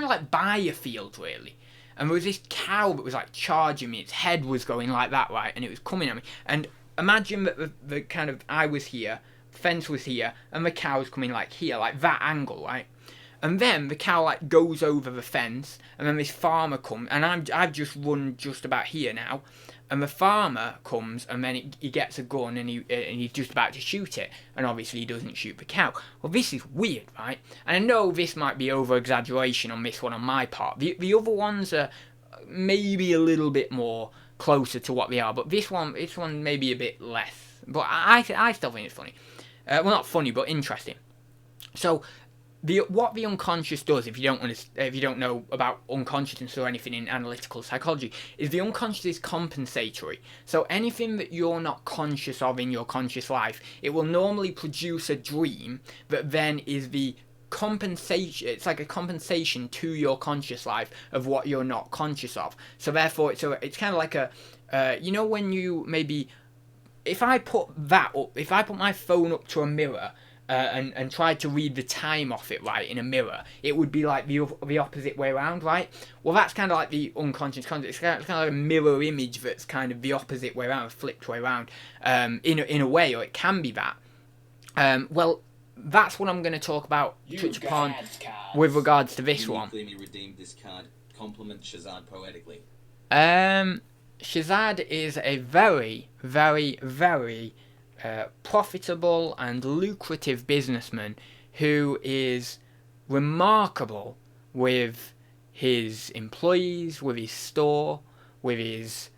[SPEAKER 1] like by a field really. And there was this cow that was like charging me. Its head was going like that, right, and it was coming at me. And imagine that the kind of, I was here, fence was here, and the cow was coming like here, like that angle, right. And then the cow like goes over the fence, and then this farmer comes, and I've just run just about here now, and the farmer comes, and then he gets a gun, and he's just about to shoot it, and obviously he doesn't shoot the cow. Well, this is weird, right? And I know this might be over exaggeration on this one on my part. The other ones are maybe a little bit more closer to what they are, but this one maybe a bit less. But I still think it's funny. Well, not funny, but interesting. So what the unconscious does, if you don't know about unconsciousness or anything in analytical psychology, is the unconscious is compensatory. So anything that you're not conscious of in your conscious life, it will normally produce a dream that then is the compensation. It's like a compensation to your conscious life of what you're not conscious of. So therefore, it's kind of like a when you maybe, if I put my phone up to a mirror, and tried to read the time off it, right, in a mirror, it would be like the opposite way around, right? Well, that's kind of like the unconscious concept. It's kind of like a mirror image that's kind of the opposite way around, flipped way around, in a way, or it can be that. Well, that's what I'm going to talk about, touch upon with regards to this one.
[SPEAKER 2] You redeemed this card. Compliment Shazad poetically.
[SPEAKER 1] Shazad is a very, very, very profitable and lucrative businessman who is remarkable with his employees, with his store, with his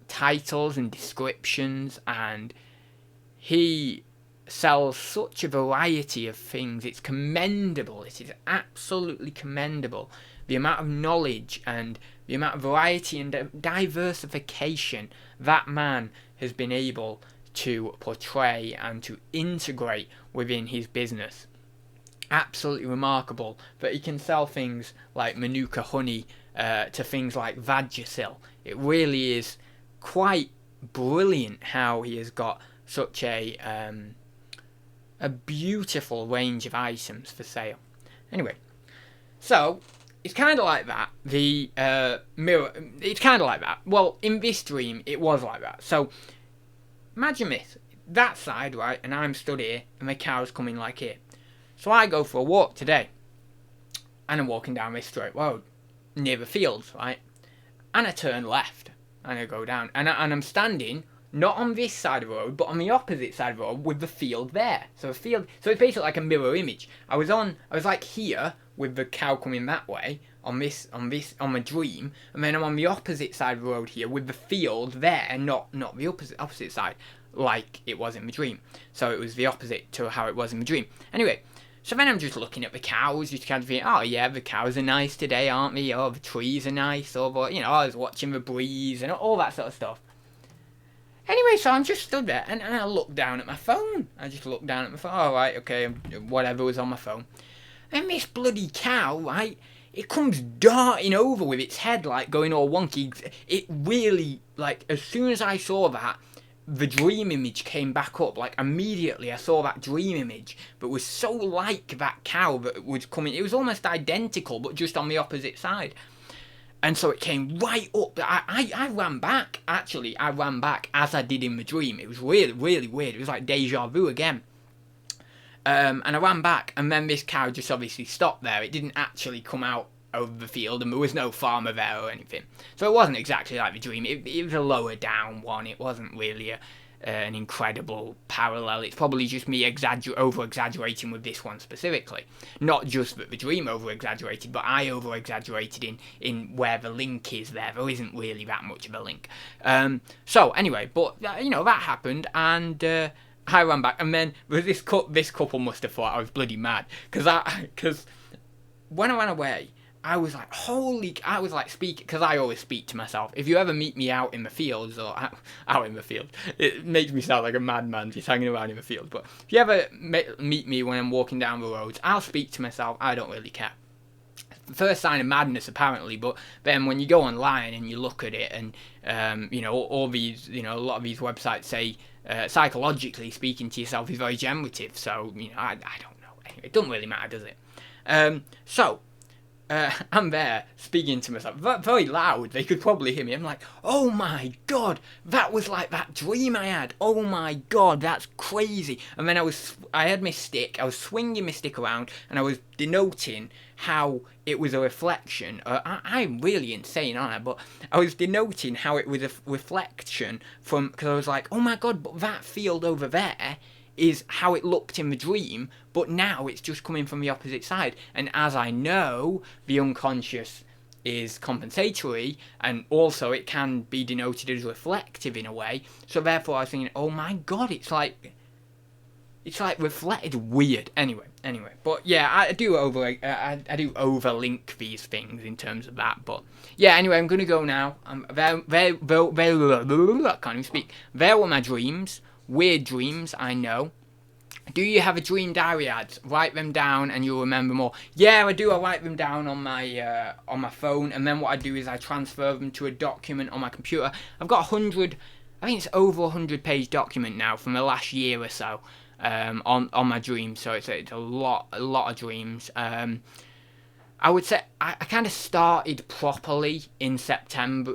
[SPEAKER 1] titles and descriptions, and he sells such a variety of things. It's commendable. It is absolutely commendable the amount of knowledge and the amount of variety and diversification that man has been able to portray and to integrate within his business. Absolutely remarkable that he can sell things like Manuka honey to things like Vagisil. It really is quite brilliant how he has got such a beautiful range of items for sale. Anyway, so it's kind of like that. The mirror, it's kind of like that. Well, in this dream, it was like that. So imagine this, that side, right, and I'm stood here, and the cow's coming like here. So I go for a walk today, and I'm walking down this straight road, near the fields, right, and I turn left, and I go down, and I'm standing, not on this side of the road, but on the opposite side of the road, with the field there. So it's basically like a mirror image. I was like here, with the cow coming that way, on my dream, and then I'm on the opposite side of the road here, with the field there, not the opposite side, like it was in the dream. So it was the opposite to how it was in the dream. Anyway, so then I'm just looking at the cows, just kind of thinking, oh yeah, the cows are nice today, aren't they? Oh, the trees are nice, or, I was watching the breeze, and all that sort of stuff. Anyway, so I'm just stood there, and I looked down at my phone. Oh, right, okay, whatever was on my phone. And this bloody cow, right, it comes darting over with its head, like, going all wonky. It really, like, as soon as I saw that, the dream image came back up. Like, immediately I saw that dream image, but was so like that cow that was coming. It was almost identical, but just on the opposite side. And so it came right up. I ran back, actually. I ran back as I did in the dream. It was really, really weird. It was like deja vu again. And I ran back, and then this cow just obviously stopped there. It didn't actually come out over the field, and there was no farmer there or anything. So it wasn't exactly like the dream. It was a lower down one. It wasn't really an incredible parallel. It's probably just me over-exaggerating with this one specifically. Not just that the dream over-exaggerated, but I over-exaggerated in where the link is there. There isn't really that much of a link. So anyway, but that happened, and I ran back, and then this couple must have thought I was bloody mad, because when I ran away, I was like speaking, because I always speak to myself. If you ever meet me out in the fields, or out in the field, it makes me sound like a madman just hanging around in the field. But if you ever meet me when I'm walking down the roads, I'll speak to myself. I don't really care. The first sign of madness, apparently, but then when you go online and you look at it, and all these, a lot of these websites say psychologically speaking to yourself is very generative. So I don't know. Anyway, it doesn't really matter, does it? I'm there speaking to myself very loud. They could probably hear me. I'm like, oh my god, that was like that dream I had. Oh my god, that's crazy. And then I had my stick. I was swinging my stick around, and I was denoting how it was a reflection. I'm really insane, aren't I? But I was denoting how it was a reflection because I was like, oh my god, but that field over there is how it looked in the dream, but now it's just coming from the opposite side. And as I know, the unconscious is compensatory, and also it can be denoted as reflective in a way. So therefore I was thinking, oh my god, it's like reflected. Weird. Anyway. But yeah, I do overlink these things in terms of that. But yeah, anyway, I'm gonna go now. I can't even speak. There were my dreams. Weird dreams, I know. Do you have a dream diary, Adz? Write them down and you'll remember more. Yeah, I do. I write them down on my phone, and then what I do is I transfer them to a document on my computer. I've got 100, I think it's over 100-page document now from the last year or so on my dreams. So it's a lot of dreams. I would say I kind of started properly in September,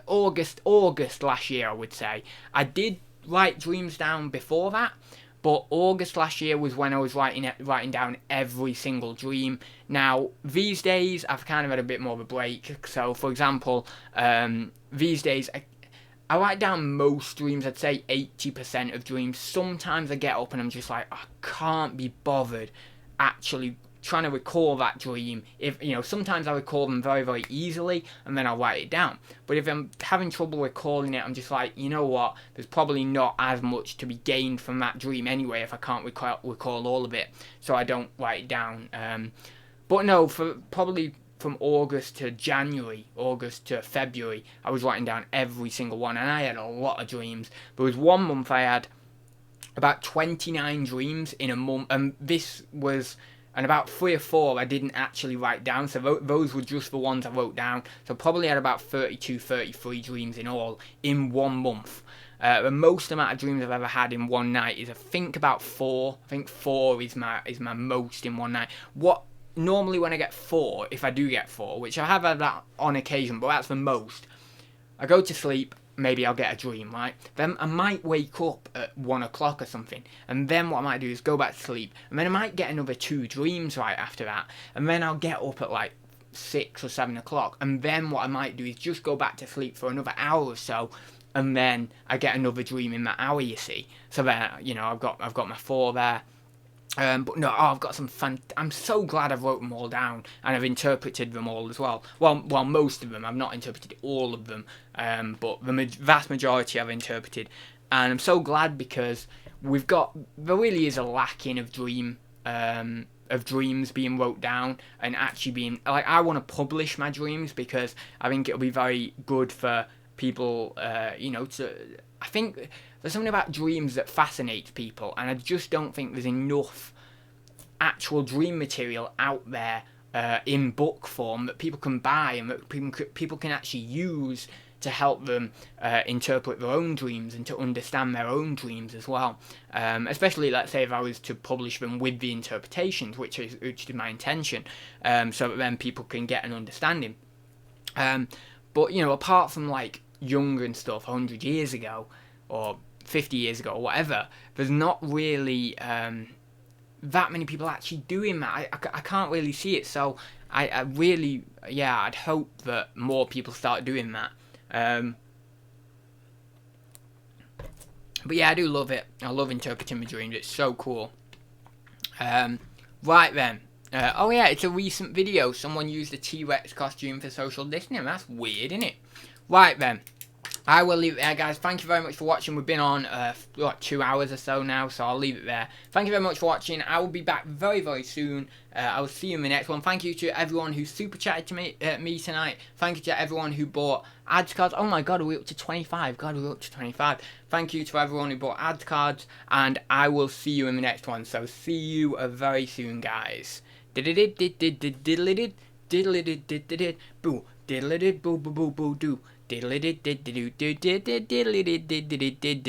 [SPEAKER 1] August last year. I would say I did write dreams down before that, but August last year was when I was writing down every single dream. Now these days I've kind of had a bit more of a break. So for example, these days I write down most dreams. I'd say 80% of dreams. Sometimes I get up and I'm just like, I can't be bothered actually trying to recall that dream. Sometimes I recall them very, very easily, and then I'll write it down. But if I'm having trouble recalling it, I'm just like, you know what, there's probably not as much to be gained from that dream anyway if I can't recall all of it, so I don't write it down. But no, for probably from August to January, August to February, I was writing down every single one, and I had a lot of dreams. There was one month I had about 29 dreams in a month, and about 3 or 4 I didn't actually write down, so those were just the ones I wrote down. So probably had about 32, 33 dreams in all in 1 month. The most amount of dreams I've ever had in one night is I think about 4. I think 4 is my most in one night. Normally when I get 4, if I do get 4, which I have had that on occasion, but that's the most, I go to sleep, maybe I'll get a dream, right? Then I might wake up at 1 o'clock or something, and then what I might do is go back to sleep, and then I might get another 2 dreams right after that, and then I'll get up at like 6 or 7 o'clock, and then what I might do is just go back to sleep for another hour or so, and then I get another dream in that hour, you see. So then, I've got my 4 there. But no, I've got some fun. I'm so glad I've wrote them all down, and I've interpreted them all as well. Well, most of them. I've not interpreted all of them, but the vast majority I've interpreted, and I'm so glad because there really is a lacking of dreams being wrote down and actually being like, I want to publish my dreams because I think it'll be very good for people, I think there's something about dreams that fascinates people, and I just don't think there's enough actual dream material out there in book form that people can buy and that people can actually use to help them interpret their own dreams and to understand their own dreams as well. Especially, let's say, if I was to publish them with the interpretations, which is my intention, so that then people can get an understanding. But, apart from like Jung and stuff 100 years ago, or 50 years ago, or whatever, there's not really that many people actually doing that. I can't really see it, so I really, I'd hope that more people start doing that. But yeah, I do love it. I love interpreting my dreams. It's so cool. Right then. It's a recent video. Someone used a T-Rex costume for social distancing. That's weird, isn't it? Right then. I will leave it there, guys. Thank you very much for watching. We've been on 2 hours or so now, so I'll leave it there. Thank you very much for watching. I will be back very, very soon. I will see you in the next one. Thank you to everyone who super chatted to me tonight. Thank you to everyone who bought ads cards. Oh my god, are we up to 25? God, we're up to 25. Thank you to everyone who bought ads cards, and I will see you in the next one. So see you very soon, guys. Diddle-a-did, diddle-a-did, boo, diddle-a-did, boo, boo, boo, boo, do. Diddle-a-did, diddle-a-did, diddle-a-did, diddle-a-did, diddle-a-did, diddle-a-did.